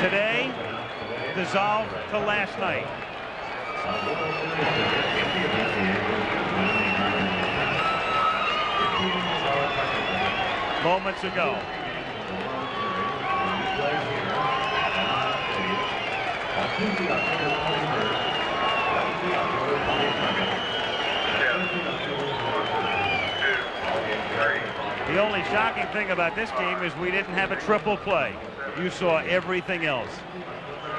Today, dissolved to last night. Moments ago. The only shocking thing about this game is we didn't have a triple play. You saw everything else.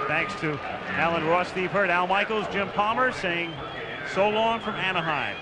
Thanks to Alan Ross, Steve Hurt, Al Michaels, Jim Palmer saying so long from Anaheim.